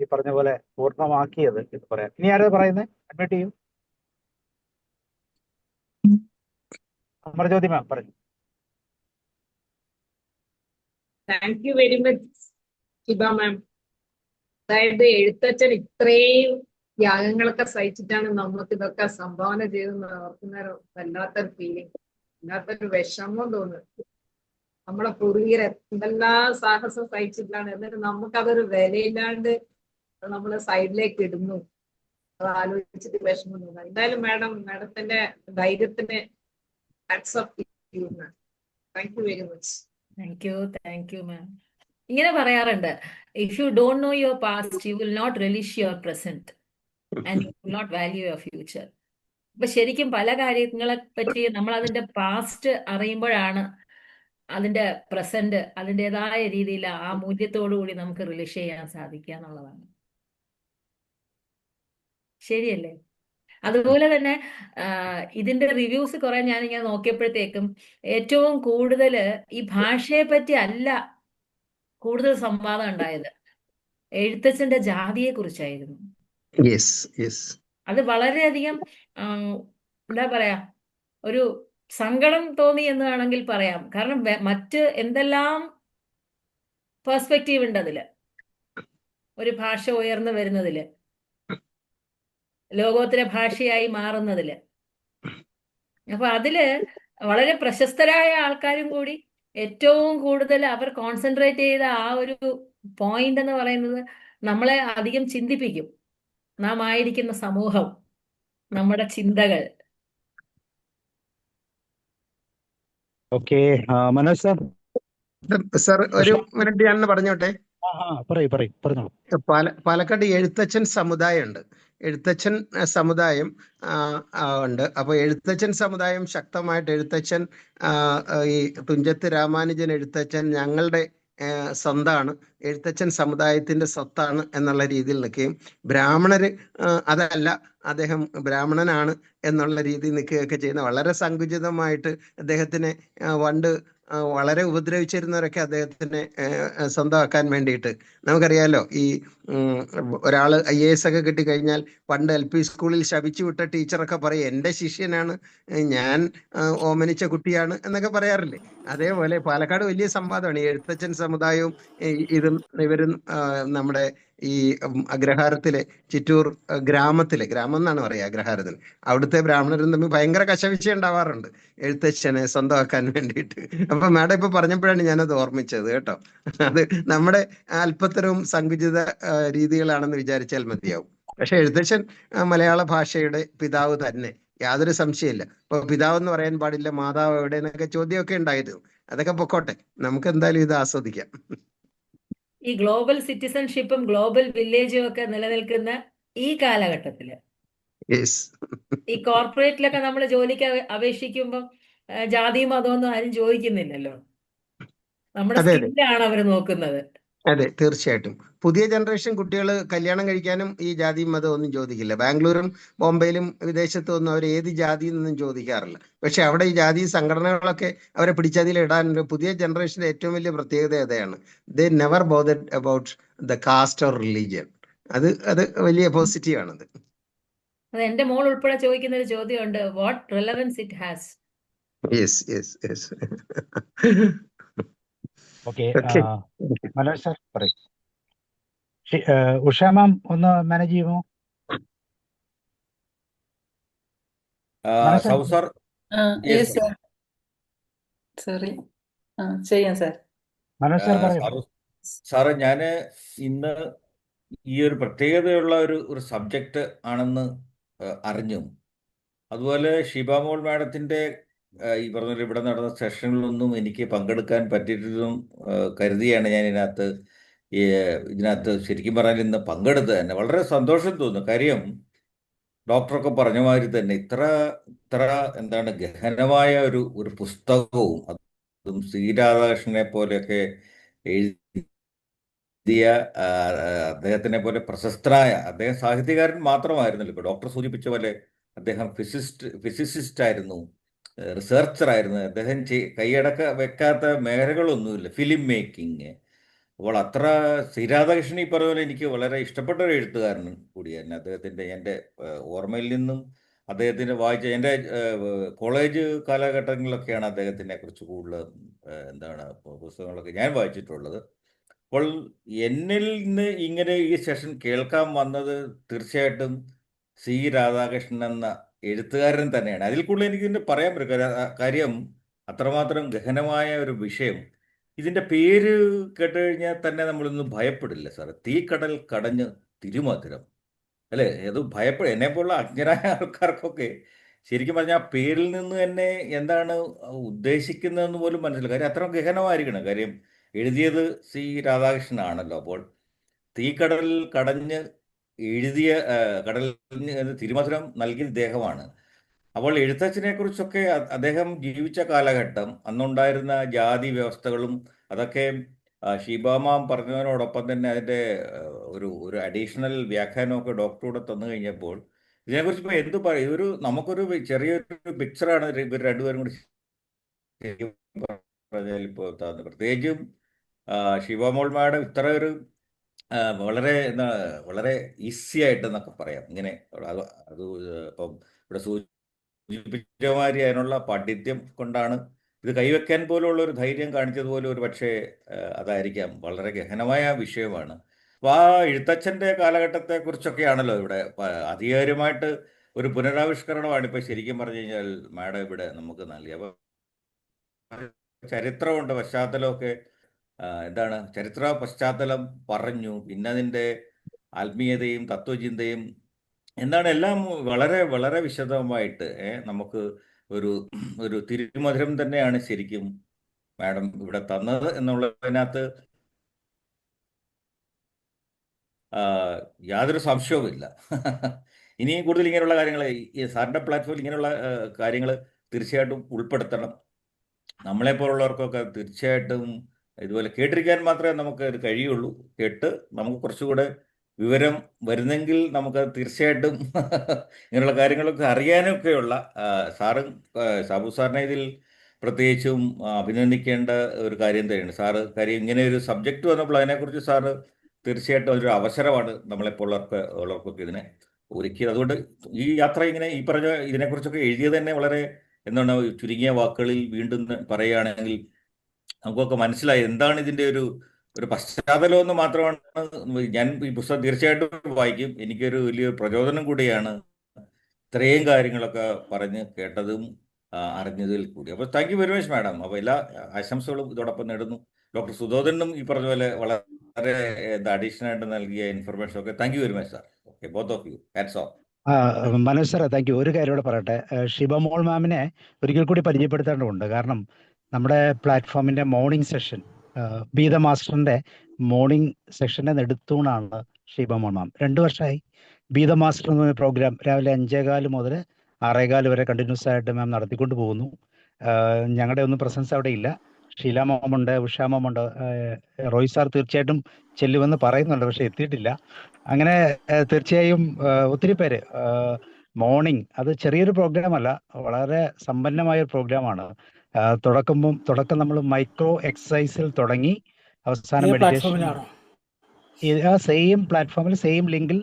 ഈ പറഞ്ഞ പോലെ പൂർണ്ണമാക്കിയത് എന്ന് പറയാം. ഇനി ആരാ പറയുന്നത്? അഡ്മിറ്റ് ചെയ്യും. അമർജ്യോതി മാം പറഞ്ഞു. Thank you very much Hiba ma'am. അതായത് എഴുത്തച്ഛൻ ഇത്രയും ത്യാഗങ്ങളൊക്കെ സഹിച്ചിട്ടാണ് നമുക്ക് ഇതൊക്കെ സംഭാവന ചെയ്തെന്ന് ഓർക്കുന്ന വല്ലാത്തൊരു ഫീലിംഗ്, വല്ലാത്തൊരു വിഷമം തോന്നുന്നു. നമ്മളെ പൂർവികർ എന്തെല്ലാം സാഹസം സഹിച്ചിട്ടാണ്, എന്നിട്ട് നമുക്കതൊരു വിലയില്ലാണ്ട് നമ്മള് സൈഡിലേക്ക് ഇടുന്നു. അത് ആലോചിച്ചിട്ട് വിഷമം തോന്നുന്നു. എന്തായാലും മാഡത്തിന്റെ ധൈര്യത്തിന് ഹാറ്റ്സ് ഓഫ് ചെയ്യുന്നു. Thank you very much. Thank you ma'am. ഇങ്ങനെ പറയാറുണ്ട്, if you don't know your past you will not relish your present and you will not value your future. അപ്പൊ ശരിക്കും പല കാര്യങ്ങളെ പറ്റി നമ്മൾ അതിന്റെ പാസ്റ്റ് അറിയുമ്പോഴാണ് അതിന്റെ പ്രസന്റ് അതിൻ്റെതായ രീതിയിൽ ആ മൂല്യത്തോടു കൂടി നമുക്ക് റിലീഷ് ചെയ്യാൻ സാധിക്കുക എന്നുള്ളതാണ്. ശരിയല്ലേ? അതുപോലെ തന്നെ ഇതിന്റെ റിവ്യൂസ് കുറെ ഞാനിങ്ങനെ നോക്കിയപ്പോഴത്തേക്കും ഏറ്റവും കൂടുതൽ ഈ ഭാഷയെ പറ്റി അല്ല കൂടുതൽ സംവാദം ഉണ്ടായത്, എഴുത്തച്ഛന്റെ ജാതിയെ കുറിച്ചായിരുന്നു. അത് വളരെയധികം എന്താ പറയാ, ഒരു സങ്കടം തോന്നി എന്ന് വേണമെങ്കിൽ പറയാം. കാരണം മറ്റ് എന്തെല്ലാം പെർസ്പെക്റ്റീവ് ഉണ്ട് അതില്, ഒരു ഭാഷ ഉയർന്നു വരുന്നതില്, ലോകോത്തര ഭാഷയായി മാറുന്നതില്. അപ്പൊ അതില് വളരെ പ്രശസ്തരായ ആൾക്കാരും കൂടി ഏറ്റവും കൂടുതൽ അവർ കോൺസെൻട്രേറ്റ് ചെയ്ത ആ ഒരു പോയിന്റ് എന്ന് പറയുന്നത് നമ്മളെ അധികം ചിന്തിപ്പിക്കും. നാം ആയിരിക്കുന്ന സമൂഹം, നമ്മുടെ ചിന്തകൾ. Okay, Manoj sir. സാർ ഒരു മിനിറ്റ് ഞാൻ പറഞ്ഞോട്ടെ. പറഞ്ഞോളൂ. പാലക്കാട് എഴുത്തച്ഛൻ സമുദായമുണ്ട്. എഴുത്തച്ഛൻ സമുദായം ഉണ്ട്. അപ്പോൾ എഴുത്തച്ഛൻ സമുദായം ശക്തമായിട്ട് എഴുത്തച്ഛൻ, ഈ തുഞ്ചത്ത് രാമാനുജൻ എഴുത്തച്ഛൻ ഞങ്ങളുടെ സ്വന്താണ്, എഴുത്തച്ഛൻ സമുദായത്തിന്റെ സ്വത്താണ് എന്നുള്ള രീതിയിൽ നിൽക്കുകയും, ബ്രാഹ്മണര് അതല്ല, അദ്ദേഹം ബ്രാഹ്മണനാണ് എന്നുള്ള രീതിയിൽ നിൽക്കുകയൊക്കെ ചെയ്യുന്ന, വളരെ സങ്കുചിതമായിട്ട് അദ്ദേഹത്തിനെ പണ്ട് വളരെ ഉപദ്രവിച്ചിരുന്നവരൊക്കെ അദ്ദേഹത്തിനെ സ്വന്തമാക്കാൻ വേണ്ടിയിട്ട്, നമുക്കറിയാലോ ഈ ഒരാൾ IAS ഒക്കെ കിട്ടിക്കഴിഞ്ഞാൽ പണ്ട് LP സ്കൂളിൽ ശപിച്ചു വിട്ട ടീച്ചറൊക്കെ പറയും എൻ്റെ ശിഷ്യനാണ്, ഞാൻ ഓമനിച്ച കുട്ടിയാണ് എന്നൊക്കെ പറയാറില്ലേ. അതേപോലെ പാലക്കാട് വലിയ സംവാദമാണ് ഈ എഴുത്തച്ഛൻ സമുദായവും ഇവരും നമ്മുടെ ഈ അഗ്രഹാരത്തിലെ ചിറ്റൂർ ഗ്രാമം എന്നാണ് പറയുക അഗ്രഹാരത്തിന്, അവിടുത്തെ ബ്രാഹ്മണരും തമ്മിൽ ഭയങ്കര കശവിശ ഉണ്ടാവാറുണ്ട് എഴുത്തച്ഛനെ സ്വന്തമാക്കാൻ വേണ്ടിയിട്ട്. അപ്പൊ മാഡം ഇപ്പൊ പറഞ്ഞപ്പോഴാണ് ഞാനത് ഓർമ്മിച്ചത് കേട്ടോ. അത് നമ്മുടെ അല്പത്തരവും സങ്കുചിത രീതികളാണെന്ന് വിചാരിച്ചാൽ മതിയാവും. പക്ഷെ എഴുത്തച്ഛൻ മലയാള ഭാഷയുടെ പിതാവ് തന്നെ, യാതൊരു സംശയമില്ല. ഇപ്പൊ പിതാവ് എന്ന് പറയാൻ പാടില്ല, മാതാവ് എവിടെ എന്നൊക്കെ ചോദ്യമൊക്കെ ഉണ്ടായിരുന്നു. അതൊക്കെ പൊക്കോട്ടെ, നമുക്ക് എന്തായാലും ഇത് ആസ്വദിക്കാം. ഈ ഗ്ലോബൽ സിറ്റിസൺഷിപ്പും ഗ്ലോബൽ വില്ലേജും ഒക്കെ നിലനിൽക്കുന്ന ഈ കാലഘട്ടത്തില് യെസ്. ഈ കോർപ്പറേറ്റിലൊക്കെ നമ്മൾ ജോലിക്ക് അപേക്ഷിക്കുമ്പം ജാതിയും മതമൊന്നും ആരും ചോദിക്കുന്നില്ലല്ലോ. നമ്മുടെ അതെ അതെ സ്കില്ലാണ് അവർ നോക്കുന്നത്. അതെ, തീർച്ചയായിട്ടും. പുതിയ ജനറേഷൻ കുട്ടികൾ കല്യാണം കഴിക്കാനും ഈ ജാതിയും മതം ഒന്നും ചോദിക്കില്ല. ബാംഗ്ലൂരും ബോംബെയിലും വിദേശത്തും ഒന്നും അവർ ഏത് ജാതി എന്നൊന്നും ചോദിക്കാറില്ല. പക്ഷെ അവിടെ ഈ ജാതി സംഘടനകളൊക്കെ അവരെ പിടിച്ചതിൽ ഇടാൻ പുതിയ ജനറേഷന്റെ ഏറ്റവും വലിയ പ്രത്യേകത അതാണ്. They never bothered about the caste or religion. അത് വലിയ പോസിറ്റീവ് ആണത്. അത് എന്റെ മോൾ ഉൾപ്പെടെ ചോദിക്കുന്ന ഒരു ചോദ്യമുണ്ട്, what relevance it has. Yes yes yes. Okay, okay. Manoj sir പറയും. ഉഷ മാം ഒന്ന് മാനേജ് ചെയ്യുമോ? മനോജ് സാർ സൗ sir, yes yes sir, sorry, ചെയ്യാം സാർ. മനോജ് സാർ പറയും. സാറ് ഞാൻ ഇന്ന് ഈ ഒരു പ്രത്യേകതയുള്ള ഒരു സബ്ജക്റ്റ് ആണെന്ന് അറിഞ്ഞു. അതുപോലെ ഷിബാമോൾ മാഡത്തിൻ്റെ ഈ പറഞ്ഞ ഇവിടെ നടന്ന സെഷനിലൊന്നും എനിക്ക് പങ്കെടുക്കാൻ പറ്റിയിട്ടതും കരുതിയാണ് ഞാൻ ഇതിനകത്ത് ശരിക്കും പറഞ്ഞാൽ ഇന്ന് പങ്കെടുത്തത് തന്നെ. വളരെ സന്തോഷം തോന്നുന്നു. കാര്യം ഡോക്ടറൊക്കെ പറഞ്ഞ മാതിരി തന്നെ ഇത്ര എന്താണ് ഗഹനമായ ഒരു പുസ്തകവും അതും സി രാധാകൃഷ്ണനെ പോലെയൊക്കെ എഴുതിയ അദ്ദേഹത്തിനെ പോലെ പ്രശസ്തനായ, അദ്ദേഹം സാഹിത്യകാരൻ മാത്രമായിരുന്നല്ലോ. ഇപ്പോൾ ഡോക്ടർ സൂചിപ്പിച്ച പോലെ അദ്ദേഹം ഫിസിസിസ്റ്റ് ആയിരുന്നു, റിസർച്ചർ ആയിരുന്നു. അദ്ദേഹം കൈയടക്ക വെക്കാത്ത മേഖലകളൊന്നുമില്ല. Film making. അപ്പോൾ അത്ര സി രാധാകൃഷ്ണൻ ഈ പറഞ്ഞ പോലെ എനിക്ക് വളരെ ഇഷ്ടപ്പെട്ട ഒരു എഴുത്തുകാരൻ കൂടിയായിരുന്നു. അദ്ദേഹത്തിൻ്റെ എൻ്റെ ഓർമ്മയിൽ നിന്നും അദ്ദേഹത്തിൻ്റെ വായിച്ച എൻ്റെ കോളേജ് കാലഘട്ടങ്ങളിലൊക്കെയാണ് അദ്ദേഹത്തിനെ കുറിച്ച് കൂടുതൽ എന്താണ് പുസ്തകങ്ങളൊക്കെ ഞാൻ വായിച്ചിട്ടുള്ളത്. അപ്പോൾ എന്നിൽ നിന്ന് ഇങ്ങനെ ഈ സെഷൻ കേൾക്കാൻ വന്നത് തീർച്ചയായിട്ടും സി രാധാകൃഷ്ണൻ എന്ന എഴുത്തുകാരൻ തന്നെയാണ്. അതിൽ കൂടുതൽ എനിക്കിതിൻ്റെ പറയാൻ പറ്റും. കാര്യം അത്രമാത്രം ഗഹനമായ ഒരു വിഷയം. ഇതിൻ്റെ പേര് കേട്ട് കഴിഞ്ഞാൽ തന്നെ നമ്മളൊന്നും ഭയപ്പെടില്ല സാർ. തീക്കടൽ കടഞ്ഞ് തിരുമധുരം, അല്ലേ? അത് എന്നെ പോലുള്ള അജ്ഞരായ ആൾക്കാർക്കൊക്കെ ശരിക്കും പറഞ്ഞാൽ ആ പേരിൽ നിന്ന് തന്നെ എന്താണ് ഉദ്ദേശിക്കുന്നതെന്ന് പോലും മനസ്സിലായി. കാര്യം അത്ര ഗഹനമായിരിക്കണം. കാര്യം എഴുതിയത് സി രാധാകൃഷ്ണനാണല്ലോ. അപ്പോൾ തീക്കടൽ കടഞ്ഞ് എഴുതിയ കടലിന് തിരുമധുരം നൽകിയ ഇദ്ദേഹമാണ്. അപ്പോൾ എഴുത്തച്ഛനെ കുറിച്ചൊക്കെ അദ്ദേഹം ജീവിച്ച കാലഘട്ടം, അന്നുണ്ടായിരുന്ന ജാതി വ്യവസ്ഥകളും അതൊക്കെ ഷീബാമാം പറഞ്ഞതിനോടൊപ്പം തന്നെ അതിൻ്റെ ഒരു അഡീഷണൽ വ്യാഖ്യാനമൊക്കെ ഡോക്ടറോട് തന്നു കഴിഞ്ഞപ്പോൾ ഇതിനെക്കുറിച്ച് ഇപ്പോൾ എന്ത് പറയും? നമുക്കൊരു ചെറിയൊരു പിക്ചറാണ് ഇവർ രണ്ടുപേരും കൂടി ശരിക്കും പറഞ്ഞാൽ ഇപ്പോൾ തന്നത്. പ്രത്യേകിച്ചും ഷിബാമോൾ മാഡം ഇത്ര ഒരു വളരെ വളരെ ഈസി ആയിട്ടെന്നൊക്കെ പറയാം. ഇങ്ങനെ അത് ഇപ്പം ഇവിടെ സൂചിപ്പിച്ചമാതിരി അതിനുള്ള പാണ്ഡിത്യം കൊണ്ടാണ് ഇത് കൈവയ്ക്കാൻ പോലുള്ള ഒരു ധൈര്യം കാണിച്ചതുപോലെ ഒരു പക്ഷേ അതായിരിക്കാം. വളരെ ഗഹനമായ വിഷയമാണ്. അപ്പോൾ ആ എഴുത്തച്ഛൻ്റെ കാലഘട്ടത്തെക്കുറിച്ചൊക്കെയാണല്ലോ ഇവിടെ അധികാരമായിട്ട് ഒരു പുനരാവിഷ്കരണമാണ് ഇപ്പോൾ ശരിക്കും പറഞ്ഞു കഴിഞ്ഞാൽ മാഡം ഇവിടെ നമുക്ക് നൽകി. അപ്പോൾ ചരിത്രമുണ്ട്, പശ്ചാത്തലമൊക്കെ എന്താണ് ചരിത്ര പശ്ചാത്തലം പറഞ്ഞു, പിന്നെ അതിൻ്റെ ആത്മീയതയും തത്വചിന്തയും എന്താണ് എല്ലാം വളരെ വളരെ വിശദമായിട്ട് നമുക്ക് ഒരു തിരുമധുരം തന്നെയാണ് ശരിക്കും മാഡം ഇവിടെ തന്നത് എന്നുള്ളതിനകത്ത് യാതൊരു സംശയവുമില്ല. ഇനിയും കൂടുതൽ ഇങ്ങനെയുള്ള കാര്യങ്ങൾ ഈ സാറിൻ്റെ പ്ലാറ്റ്ഫോമിൽ ഇങ്ങനെയുള്ള കാര്യങ്ങൾ തീർച്ചയായിട്ടും ഉൾപ്പെടുത്തണം. നമ്മളെപ്പോലുള്ളവർക്കൊക്കെ തീർച്ചയായിട്ടും ഇതുപോലെ കേട്ടിരിക്കാൻ മാത്രമേ നമുക്ക് ഇത് കഴിയുള്ളൂ. കേട്ട് നമുക്ക് കുറച്ചുകൂടെ വിവരം വരുന്നെങ്കിൽ നമുക്ക് തീർച്ചയായിട്ടും ഇങ്ങനെയുള്ള കാര്യങ്ങളൊക്കെ അറിയാനൊക്കെയുള്ള സാറും സാബു സാറിനെ ഇതിൽ പ്രത്യേകിച്ചും അഭിനന്ദിക്കേണ്ട ഒരു കാര്യം തന്നെയാണ് സാറ്. കാര്യം ഇങ്ങനെ ഒരു സബ്ജക്റ്റ് വന്നപ്പോൾ അതിനെക്കുറിച്ച് സാറ് തീർച്ചയായിട്ടും അതൊരു അവസരമാണ് ഉള്ളവർക്കൊക്കെ ഇതിനെ ഒരുക്കിയത്. അതുകൊണ്ട് ഈ യാത്ര ഇങ്ങനെ ഈ പറഞ്ഞ ഇതിനെക്കുറിച്ചൊക്കെ എഴുതിയത് തന്നെ വളരെ എന്താണ് ചുരുങ്ങിയ വാക്കുകളിൽ വീണ്ടും പറയുകയാണെങ്കിൽ നമുക്കൊക്കെ മനസ്സിലായി എന്താണ് ഇതിൻ്റെ ഒരു പശ്ചാത്തലം എന്ന് മാത്രമാണ്. ഞാൻ ഈ പുസ്തകം തീർച്ചയായിട്ടും വായിക്കും. എനിക്കൊരു വലിയൊരു പ്രചോദനം കൂടിയാണ് ഇത്രയും കാര്യങ്ങളൊക്കെ പറഞ്ഞ് കേട്ടതും അറിഞ്ഞതിൽ കൂടി. അപ്പോൾ thank you very much madam. അപ്പോൾ എല്ലാ ആശംസകളും ഇതോടൊപ്പം നേടുന്നു. ഡോക്ടർ സുധോധനും ഈ പറഞ്ഞ പോലെ വളരെ അഡീഷണൽ ആയിട്ട് നൽകിയ ഇൻഫർമേഷൻ ഒക്കെ thank you very much sir. Both of you, hats off. Manoj സാറേ, താങ്ക് യു. ഒരു കാര്യം കൂടെ പറയട്ടെ. ഷിബമോൾ മാമിനെ ഒരിക്കൽ കൂടി പരിചയപ്പെടുത്തേണ്ടതുണ്ട്. കാരണം നമ്മുടെ പ്ലാറ്റ്ഫോമിന്റെ മോർണിംഗ് സെഷൻ, ബി ദ മാസ്റ്ററിന്റെ മോർണിംഗ് സെഷന്റെ നെടുത്തൂണാണ് ഷിബമോൾ മാം. 2 വർഷമായി ബി ദ മാസ്റ്റർ എന്ന പ്രോഗ്രാം രാവിലെ 5:15 മുതൽ 6:15 വരെ കണ്ടിന്യൂസ് ആയിട്ട് മാം നടത്തിക്കൊണ്ട് പോകുന്നു. ഞങ്ങളുടെ ഒന്നും പ്രസൻസ് അവിടെ ഇല്ല. ഷീല മോമുണ്ട്, ഉഷ മോമുണ്ട്, റോയ് സാർ തീർച്ചയായിട്ടും ചെല്ലുമെന്ന് പറയുന്നുണ്ട്, പക്ഷെ എത്തിയിട്ടില്ല. അങ്ങനെ തീർച്ചയായും ഒത്തിരി പേര് മോർണിംഗ്, അത് ചെറിയൊരു പ്രോഗ്രാം അല്ല, വളരെ സമ്പന്നമായ ഒരു പ്രോഗ്രാമാണ്. തുടക്കം നമ്മൾ മൈക്രോ എക്സസൈസിൽ തുടങ്ങി അവസാനം മെഡിറ്റേഷൻ. ആ സെയിം പ്ലാറ്റ്ഫോമിൽ സെയിം ലിങ്കിൽ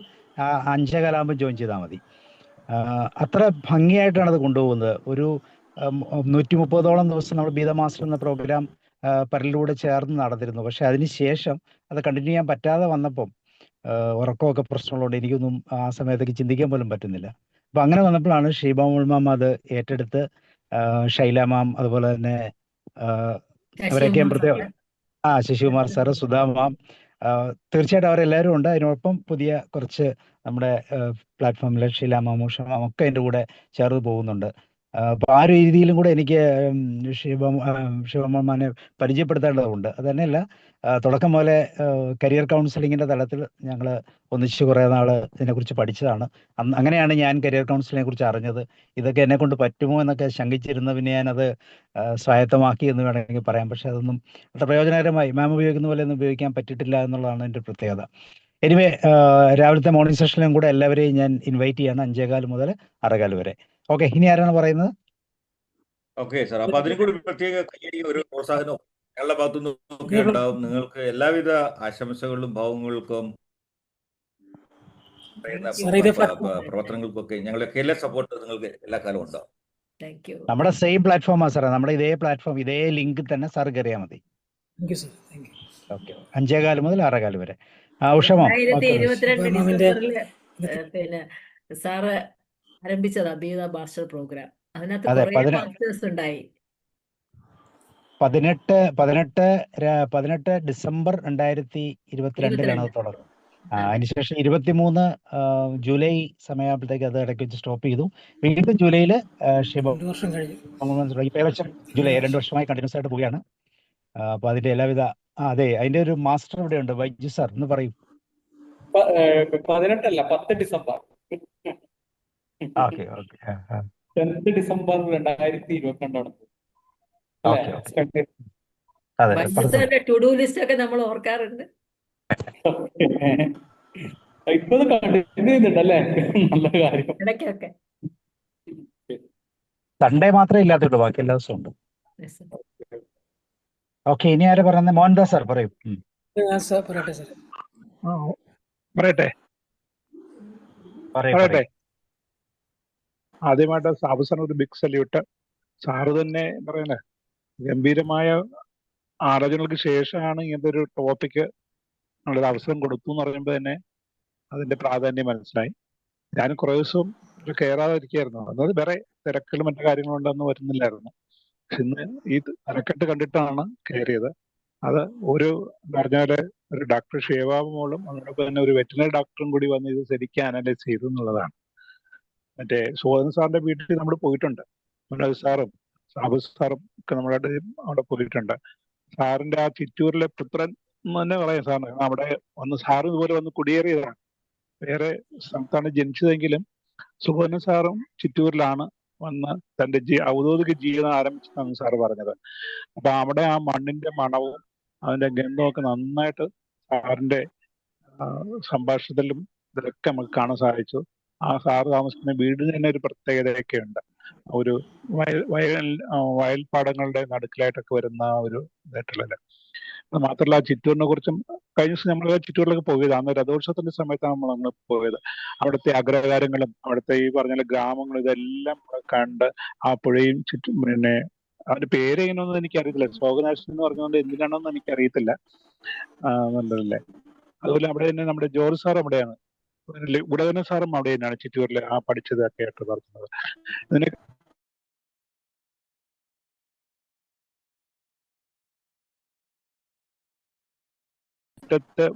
5:15 ജോയിൻ ചെയ്താൽ മതി. അത്ര ഭംഗിയായിട്ടാണ് അത് കൊണ്ടുപോകുന്നത്. ഒരു 130ഓളം ദിവസം നമ്മൾ ബി ദ മാസ്റ്റർ എന്ന പ്രോഗ്രാം പരലിലൂടെ ചേർന്ന് നടന്നിരുന്നു. പക്ഷെ അതിനുശേഷം അത് കണ്ടിന്യൂ ചെയ്യാൻ പറ്റാതെ വന്നപ്പം ഉറക്കമൊക്കെ പ്രശ്നമുള്ളതുകൊണ്ട് എനിക്കൊന്നും ആ സമയത്തേക്ക് ചിന്തിക്കാൻ പോലും പറ്റുന്നില്ല. അപ്പം അങ്ങനെ വന്നപ്പോഴാണ് ഷീബമോൾ മാം അത് ഏറ്റെടുത്ത്, ഷൈല മാം, അതുപോലെ തന്നെ അവരൊക്കെ പ്രത്യേകം, ശശികുമാർ സാറ്, സുധാ മാം, തീർച്ചയായിട്ടും അവരെല്ലാവരും ഉണ്ട്. അതിനൊപ്പം പുതിയ കുറച്ച് നമ്മുടെ പ്ലാറ്റ്ഫോമിലെ ഷീല മാം, ഉഷ മാം ഒക്കെ അതിൻ്റെ കൂടെ ചേർന്ന് പോകുന്നുണ്ട്. അപ്പോൾ ആ ഒരു രീതിയിലും കൂടെ എനിക്ക് ശിവമോനെ പരിചയപ്പെടുത്തേണ്ടതുണ്ട്. അത് തന്നെയല്ല, തുടക്കം പോലെ കരിയർ കൗൺസിലിങ്ങിൻ്റെ തലത്തിൽ ഞങ്ങൾ ഒന്നിച്ച് കുറേ നാൾ ഇതിനെക്കുറിച്ച് പഠിച്ചതാണ്. അങ്ങനെയാണ് ഞാൻ കരിയർ കൗൺസിലിങ്ങിനെ കുറിച്ച് അറിഞ്ഞത്. ഇതൊക്കെ എന്നെ കൊണ്ട് പറ്റുമോ എന്നൊക്കെ ശങ്കിച്ചിരുന്ന പിന്നെ ഞാനത് സ്വായത്തമാക്കി എന്ന് വേണമെങ്കിൽ പറയാം. പക്ഷെ അതൊന്നും അത്ര പ്രയോജനകരമായി മാം ഉപയോഗിക്കുന്ന പോലെ ഒന്നും ഉപയോഗിക്കാൻ പറ്റിയിട്ടില്ല എന്നുള്ളതാണ് എൻ്റെ പ്രത്യേകത. എനിവേ, രാവിലത്തെ മോർണിംഗ് സെഷനിലും കൂടെ എല്ലാവരെയും ഞാൻ ഇൻവൈറ്റ് ചെയ്യാണ്, 5:15 മുതൽ 6:15 വരെ. ഓക്കെ, ഇനി ആരാണ് പറയുന്നത്? ഓക്കെ സാർ, അപ്പൊ അതിനും കൂടി പ്രത്യേക ഒരു പ്രോത്സാഹനവും ഞങ്ങളുടെ ഭാഗത്തുനിന്നും ഒക്കെ ഉണ്ടാവും. നിങ്ങൾക്ക് എല്ലാവിധ ആശംസകളും ഭാവങ്ങൾക്കും പ്രവർത്തനങ്ങൾക്കൊക്കെ ഞങ്ങളുടെ എല്ലാ സപ്പോർട്ട് നിങ്ങൾക്ക് എല്ലാ കാലവും ഉണ്ടാവും. നമ്മുടെ സെയിം പ്ലാറ്റ്ഫോമാണ് സാറേ, നമ്മുടെ ഇതേ പ്ലാറ്റ്ഫോം, ഇതേ ലിങ്ക് തന്നെ സാർ കയറിയാൽ മതി. ഓക്കെ, 5:15 മുതൽ 6:15 വരെ. ഉഷമോ, 2022 ഡിസംബറില് പിന്നെ സാറ് ആരംഭിച്ചതാ ബി ദ മാസ്റ്റർ പ്രോഗ്രാം. അതിനകത്ത് കുറേ മാസ്റ്റേഴ്സ് ഉണ്ടായി. 18 ഡിസംബർ 2022 തുടങ്ങുന്നത്. അതിനുശേഷം 23 ജൂലൈ സമയമാകുമ്പോഴത്തേക്ക് അത് ഇടയ്ക്ക് വെച്ച് സ്റ്റോപ്പ് ചെയ്തു. വീണ്ടും ജൂലൈയിൽ ജൂലൈ 2 വർഷമായി കണ്ടിന്യൂസ് ആയിട്ട് പോവുകയാണ്. അപ്പൊ അതിന്റെ എല്ലാവിധ അതെ, അതിന്റെ ഒരു മാസ്റ്റർ ഇവിടെ ഉണ്ട്, വൈജു സാർ എന്ന് പറയും. 10 December 10 December 2022. To do list ഒക്കെ നമ്മൾ ഓർക്കാറുണ്ട്. ഇപ്പൊ കണ്ടിന്യൂ ചെയ്യുന്നുണ്ടല്ലേ, നല്ല കാര്യം. ഇടയ്ക്കൊക്കെ സൺഡേ മാത്രമേ ഇല്ലാത്തുള്ളൂ, ബാക്കി എല്ലാ ദിവസവും ഉണ്ട്. ഓക്കെ, ഇനി ആര് പറയുന്നത്? മോഹൻദാസ് സാർ പറയും. പറയട്ടെ. ആദ്യമായിട്ട് സാബു സാറിന് ഒരു ബിഗ് സല്യൂട്ട്. സാറ് തന്നെ പറയുന്നത് ഗംഭീരമായ ആലോചനകൾക്ക് ശേഷമാണ് ഇങ്ങനത്തെ ഒരു ടോപ്പിക്ക് നമ്മളൊരു അവസരം കൊടുത്തു എന്ന് പറയുമ്പോൾ തന്നെ അതിന്റെ പ്രാധാന്യം മനസ്സിലായി. ഞാൻ കുറേ ദിവസം കയറാതെ ഇരിക്കുകയായിരുന്നു. അതായത് വേറെ തിരക്കുകളും മറ്റു കാര്യങ്ങളും ഉണ്ടെന്ന് വരുന്നില്ലായിരുന്നു. പക്ഷെ ഇന്ന് ഈ തലക്കെട്ട് കണ്ടിട്ടാണ് കയറിയത്. അത് ഒരു പറഞ്ഞ ഒരു ഡോക്ടർ ഷേവാമോളും അതോടൊപ്പം തന്നെ ഒരു വെറ്റിനറി ഡോക്ടറും കൂടി വന്ന് ഇത് ശരിക്കും അനലൈസ് ചെയ്തു എന്നുള്ളതാണ്. മറ്റേ സോദൻ സാറിന്റെ വീട്ടിൽ നമ്മൾ പോയിട്ടുണ്ട്. മനോജ് സാറും സാബു സാറും ഒക്കെ അവിടെ പോയിട്ടുണ്ട്. സാറിന്റെ ആ ചിറ്റൂരിലെ പുത്രൻ എന്ന് തന്നെ പറയാം സാറിന്. അവിടെ വന്ന് സാറ് ഇതുപോലെ വന്ന് കുടിയേറിയതാണ്. വേറെ സ്ഥലത്താണ് ജനിച്ചതെങ്കിലും സുബോധൻ സാറും ചിറ്റൂരിലാണ് വന്ന് തന്റെ ഔദ്യോഗിക ജീവിതം ആരംഭിച്ചതെന്ന് സാറ് പറഞ്ഞത്. അപ്പൊ അവിടെ ആ മണ്ണിന്റെ മണവും അതിന്റെ ഗന്ധമൊക്കെ നന്നായിട്ട് സാറിന്റെ സംഭാഷണത്തിലും ഇതിലൊക്കെ നമുക്ക് കാണാൻ സാധിച്ചു. ആ സാറ് താമസിക്കുന്ന വീടിന് തന്നെ ഒരു പ്രത്യേകതയൊക്കെ ഉണ്ട്. ഒരു വയൽപ്പാടങ്ങളുടെ നടുക്കിലായിട്ടൊക്കെ വരുന്ന ഒരു ഇതായിട്ടുള്ളത്. അത് മാത്രമല്ല, ചിറ്റൂരിനെ കുറിച്ചും കഴിഞ്ഞ ദിവസം നമ്മൾ ചിറ്റൂരിലൊക്കെ പോയത് അന്ന് രഥോത്സവത്തിന്റെ സമയത്താണ് നമ്മൾ പോയത്. അവിടുത്തെ അഗ്രഹാരങ്ങളും അവിടുത്തെ ഈ പറഞ്ഞ ഗ്രാമങ്ങളും ഇതെല്ലാം കണ്ട് ആ പുഴയും ചുറ്റും, പിന്നെ അവന്റെ പേര് എങ്ങനെയൊന്നും എനിക്കറിയത്തില്ല, ശോകനാശൻ എന്ന് പറഞ്ഞുകൊണ്ട് എന്തിനാണെന്ന് എനിക്കറിയത്തില്ല എന്നുണ്ടല്ലേ. അതുപോലെ അവിടെ തന്നെ നമ്മുടെ ജോർജ് സാർ അവിടെയാണ്, ഉടകന സാറും അവിടെ തന്നെയാണ് ചിറ്റൂരിൽ ആ പഠിച്ചതൊക്കെ ആയിട്ട് പറഞ്ഞത്. ഇതിനെ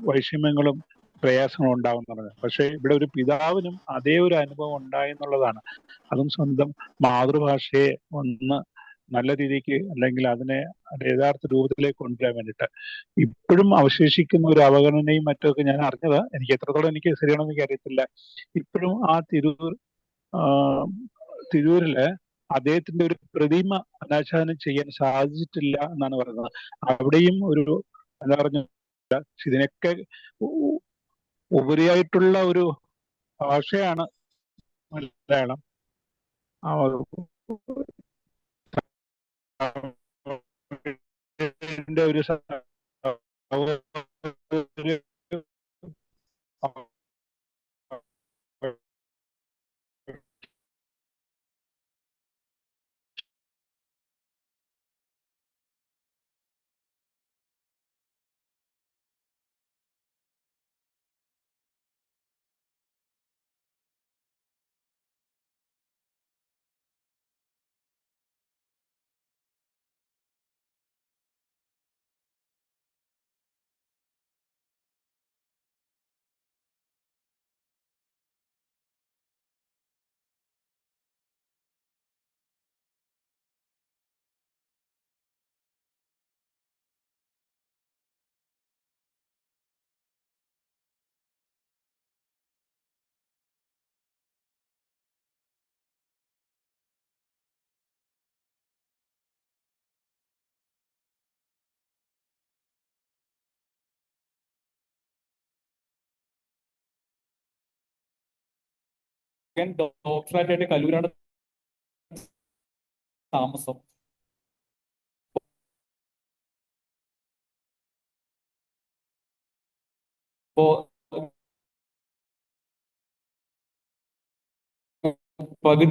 വൈഷമ്യങ്ങളും പ്രയാസങ്ങൾ ഉണ്ടാവുന്നത്. പക്ഷെ ഇവിടെ ഒരു പിതാവിനും അതേ ഒരു അനുഭവം ഉണ്ടായി എന്നുള്ളതാണ്. അതും സ്വന്തം മാതൃഭാഷയെ ഒന്ന് നല്ല രീതിക്ക് അല്ലെങ്കിൽ അതിനെ യഥാർത്ഥ രൂപത്തിലേക്ക് കൊണ്ടുവരാൻ വേണ്ടിയിട്ട് ഇപ്പോഴും അവശേഷിക്കുന്ന ഒരു അവഗണനയും മറ്റൊക്കെ ഞാൻ അറിഞ്ഞത്. എനിക്ക് എത്രത്തോളം എനിക്ക് ശരിയാണെന്ന് എനിക്ക് അറിയത്തില്ല. ഇപ്പോഴും ആ തിരൂരില് അദ്ദേഹത്തിന്റെ ഒരു പ്രതിമ അനാച്ഛാദനം ചെയ്യാൻ സാധിച്ചിട്ടില്ല എന്നാണ് പറയുന്നത്. അവിടെയും ഒരു എന്താ പറഞ്ഞ ഇതിനൊക്കെ ഉപരിയായിട്ടുള്ള ഒരു ഭാഷയാണ് മലയാളം. ഒരു ഡോക്ടറായിട്ട് കല്ലൂരാണ് താമസം. ഇപ്പോ പകുതി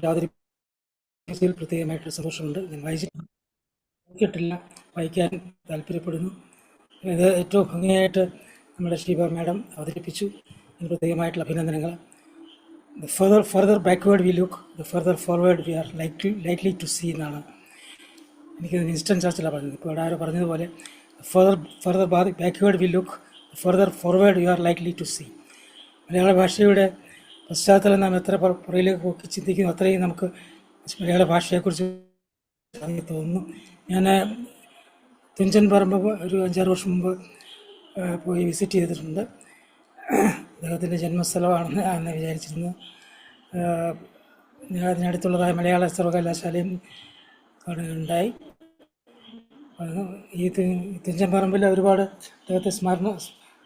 അവതരിപ്പിച്ചതിൽ പ്രത്യേകമായിട്ടുള്ള സന്തോഷമുണ്ട്. ഞാൻ വായിച്ചിട്ടില്ല, വായിക്കാൻ താല്പര്യപ്പെടുന്നു. ഇത് ഏറ്റവും ഭംഗിയായിട്ട് നമ്മുടെ ഷീബ മാഡം അവതരിപ്പിച്ചു. അതിന് പ്രത്യേകമായിട്ടുള്ള അഭിനന്ദനങ്ങൾ. The further backward we look, the further forward we are likely to see എന്നാണ് എനിക്ക് ഇൻസ്റ്റൻറ്റ് ചർച്ചിലാണ് പറഞ്ഞത്. ഇപ്പോൾ ഇവിടെ ആരോ പറഞ്ഞതുപോലെ further backward we look, the further forward we are likely to see. മലയാള ഭാഷയുടെ പശ്ചാത്തലം നാം എത്ര പുറയിലേക്ക് നോക്കി ചിന്തിക്കുന്നു അത്രയും നമുക്ക് മലയാള ഭാഷയെക്കുറിച്ച് തോന്നുന്നു. ഞാൻ തുഞ്ചൻ പറമ്പ് ഒരു 5-6 വർഷം മുമ്പ് പോയി വിസിറ്റ് ചെയ്തിട്ടുണ്ട്. അദ്ദേഹത്തിൻ്റെ ജന്മസ്ഥലമാണെന്ന് അന്ന് വിചാരിച്ചിരുന്നു. അതിനടുത്തുള്ളതായ മലയാള സർവകലാശാലയും ഉണ്ടായി. ഈ തുഞ്ചൻ പറമ്പിൽ ഒരുപാട് അദ്ദേഹത്തെ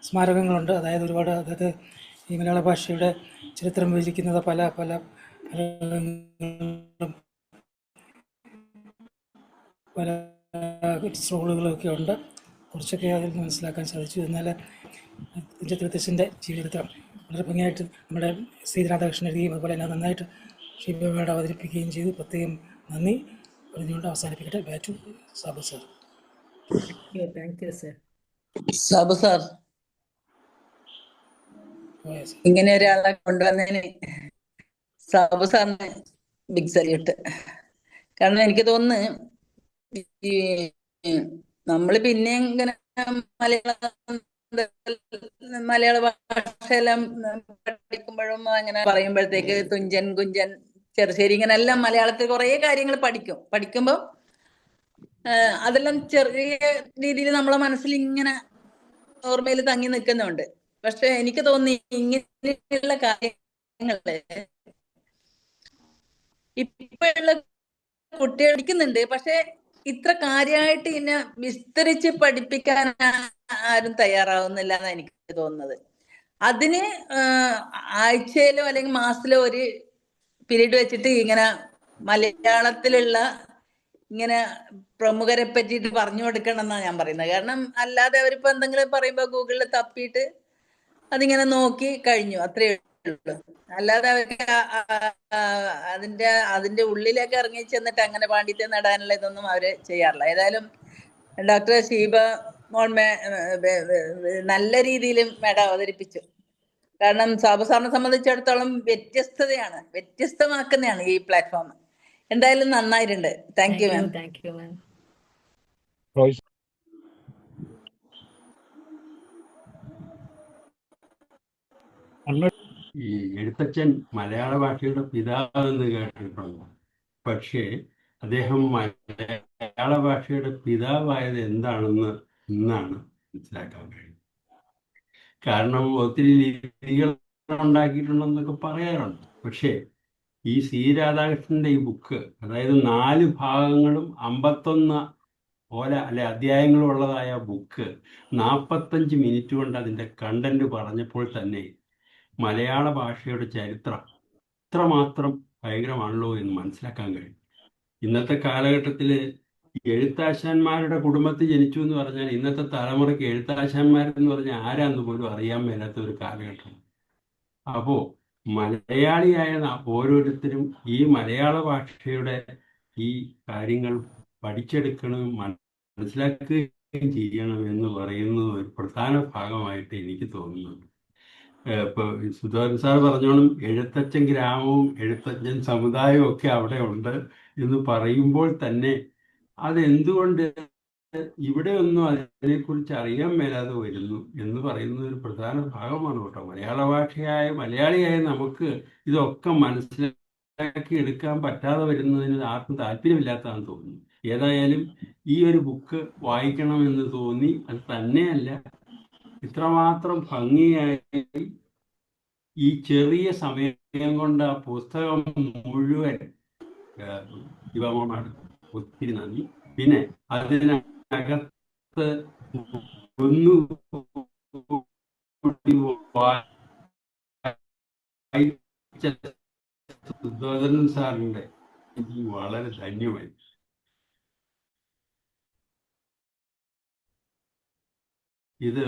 സ്മാരകങ്ങളുണ്ട്. അതായത് ഒരുപാട് അദ്ദേഹത്തെ ഈ മലയാള ഭാഷയുടെ ചരിത്രം വിവരിക്കുന്നത് പല സ്ട്രോളുകളൊക്കെ ഉണ്ട്. കുറച്ചൊക്കെ അതിൽ നിന്ന് മനസ്സിലാക്കാൻ സാധിച്ചു. എന്നാൽ തുഞ്ചത്തെഴുത്തച്ഛൻ്റെ ജീവചരിത്രം വളരെ ഭംഗിയായിട്ട് നമ്മുടെ ശ്രീ രാധാകൃഷ്ണൻ എഴുതുകയും അതുപോലെ തന്നെ നന്നായിട്ട് ഷീബയോട് അവതരിപ്പിക്കുകയും ചെയ്തു. പ്രത്യേകം നന്ദി പറഞ്ഞുകൊണ്ട് അവസാനിപ്പിക്കട്ടെ. Back to Sabu sir. Sabu sir, ഇങ്ങനെ ഒരാളെ കൊണ്ടുവന്നതിന് സാബു സാറിന് ബിഗ് സല്യൂട്ട്. കാരണം എനിക്ക് തോന്നുന്നു ഈ നമ്മള് പിന്നെ ഇങ്ങനെ മലയാള ഭാഷയെല്ലാം പഠിക്കുമ്പോഴും അങ്ങനെ പറയുമ്പോഴത്തേക്ക് തുഞ്ചൻ കുഞ്ചൻ ചെറുശ്ശേരി ഇങ്ങനെ എല്ലാം മലയാളത്തിൽ കുറെ കാര്യങ്ങൾ പഠിക്കുമ്പോൾ അതെല്ലാം ചെറിയ രീതിയിൽ നമ്മളെ മനസ്സിൽ ഇങ്ങനെ ഓർമ്മയിൽ തങ്ങി നിൽക്കുന്നുണ്ട്. പക്ഷെ എനിക്ക് തോന്നി ഇങ്ങനെയുള്ള കാര്യങ്ങള് ഇപ്പോഴുള്ള കുട്ടികൾ പഠിക്കുന്നുണ്ട്. പക്ഷെ ഇത്ര കാര്യമായിട്ട് ഇങ്ങനെ വിസ്തരിച്ച് പഠിപ്പിക്കാൻ ആരും തയ്യാറാവുന്നില്ല എന്നാണ് എനിക്ക് തോന്നുന്നത്. അതിന് ആഴ്ചയിലോ അല്ലെങ്കിൽ മാസത്തിലോ ഒരു പീരീഡ് വെച്ചിട്ട് ഇങ്ങനെ മലയാളത്തിലുള്ള ഇങ്ങനെ പ്രമുഖരെ പറ്റിയിട്ട് പറഞ്ഞു കൊടുക്കണം എന്നാണ് ഞാൻ പറയുന്നത്. കാരണം അല്ലാതെ അവരിപ്പോ എന്തെങ്കിലും പറയുമ്പോൾ ഗൂഗിളിൽ തപ്പിയിട്ട് അതിങ്ങനെ നോക്കി കഴിഞ്ഞു, അത്രയേ ഉള്ളൂ. അല്ലാതെ അവർക്ക് അതിന്റെ ഉള്ളിലേക്ക് ഇറങ്ങി ചെന്നിട്ട് അങ്ങനെ പാണ്ഡിത്യം നേടാനുള്ള ഇതൊന്നും അവര് ചെയ്യാറില്ല. ഏതായാലും ഡോക്ടർ ഷീബ മോൾ നല്ല രീതിയിൽ മേഡം അവതരിപ്പിച്ചു. കാരണം സാബു സാറിനെ സംബന്ധിച്ചിടത്തോളം വ്യത്യസ്തമാക്കുന്നതാണ് ഈ പ്ലാറ്റ്ഫോം. എന്തായാലും നന്നായിട്ടുണ്ട്. Thank you ma'am. Thank you ma'am. Royce ഈ എഴുത്തച്ഛൻ മലയാള ഭാഷയുടെ പിതാവെന്ന് കേട്ടിട്ടുണ്ട്. പക്ഷേ അദ്ദേഹം മലയാള ഭാഷയുടെ പിതാവായത് എന്താണെന്ന് ഇന്നാണ് മനസ്സിലാക്കാൻ കഴിയും. കാരണം ഒത്തിരി ലിപികൾ ഉണ്ടാക്കിയിട്ടുണ്ടെന്നൊക്കെ പറയാറുണ്ട്. പക്ഷേ ഈ സി രാധാകൃഷ്ണന്റെ ഈ ബുക്ക്, അതായത് 4 ഭാഗങ്ങളും 51 അധ്യായങ്ങളും ഉള്ളതായ ബുക്ക് 45 മിനിറ്റ് കൊണ്ട് അതിൻ്റെ കണ്ടന്റ് പറഞ്ഞപ്പോൾ തന്നെ മലയാള ഭാഷയുടെ ചരിത്രം ഇത്രമാത്രം ഭയങ്കരമാണല്ലോ എന്ന് മനസ്സിലാക്കാൻ കഴിയും. ഇന്നത്തെ കാലഘട്ടത്തിൽ എഴുത്താശാന്മാരുടെ കുടുംബത്തിൽ ജനിച്ചു എന്ന് പറഞ്ഞാൽ ഇന്നത്തെ തലമുറയ്ക്ക് എഴുത്താശാന്മാരെന്ന് പറഞ്ഞാൽ ആരാന്ന് പോലും അറിയാൻ മേലാത്ത ഒരു കാലഘട്ടം. അപ്പോൾ മലയാളിയായ ഓരോരുത്തരും ഈ മലയാള ഭാഷയുടെ ഈ കാര്യങ്ങൾ പഠിച്ചെടുക്കണം, മനസ്സിലാക്കുകയും ചെയ്യണം എന്ന് പറയുന്നത് ഒരു പ്രധാന ഭാഗമായിട്ട് എനിക്ക് തോന്നുന്നുണ്ട്. ഇപ്പൊ സുധാകരൻ സാർ പറഞ്ഞോണം എഴുത്തച്ഛൻ ഗ്രാമവും എഴുത്തച്ഛൻ സമുദായവും ഒക്കെ അവിടെ ഉണ്ട് എന്ന് പറയുമ്പോൾ തന്നെ അതെന്തുകൊണ്ട് ഇവിടെ ഒന്നും അതിനെക്കുറിച്ച് അറിയാൻ മേലാതെ വരുന്നു എന്ന് പറയുന്നത് ഒരു പ്രധാന ഭാഗമാണ് കേട്ടോ. മലയാളിയായ നമുക്ക് ഇതൊക്കെ മനസ്സിലാക്കി എടുക്കാൻ പറ്റാതെ വരുന്നതിന് ആർക്കും താല്പര്യമില്ലാത്തതാണെന്ന് തോന്നുന്നു. ഏതായാലും ഈ ഒരു ബുക്ക് വായിക്കണമെന്ന് തോന്നി. അത് തന്നെയല്ല, ഇത്രമാത്രം ഭംഗിയായി ഈ ചെറിയ സമയം കൊണ്ട് ആ പുസ്തകം മുഴുവൻ ശിവമോളാണ്. ഒത്തിരി നന്ദി. പിന്നെ അതിനകത്ത് സുധാകരൻ സാറിന്റെ എനിക്ക് വളരെ ധന്യമായി. ഇത്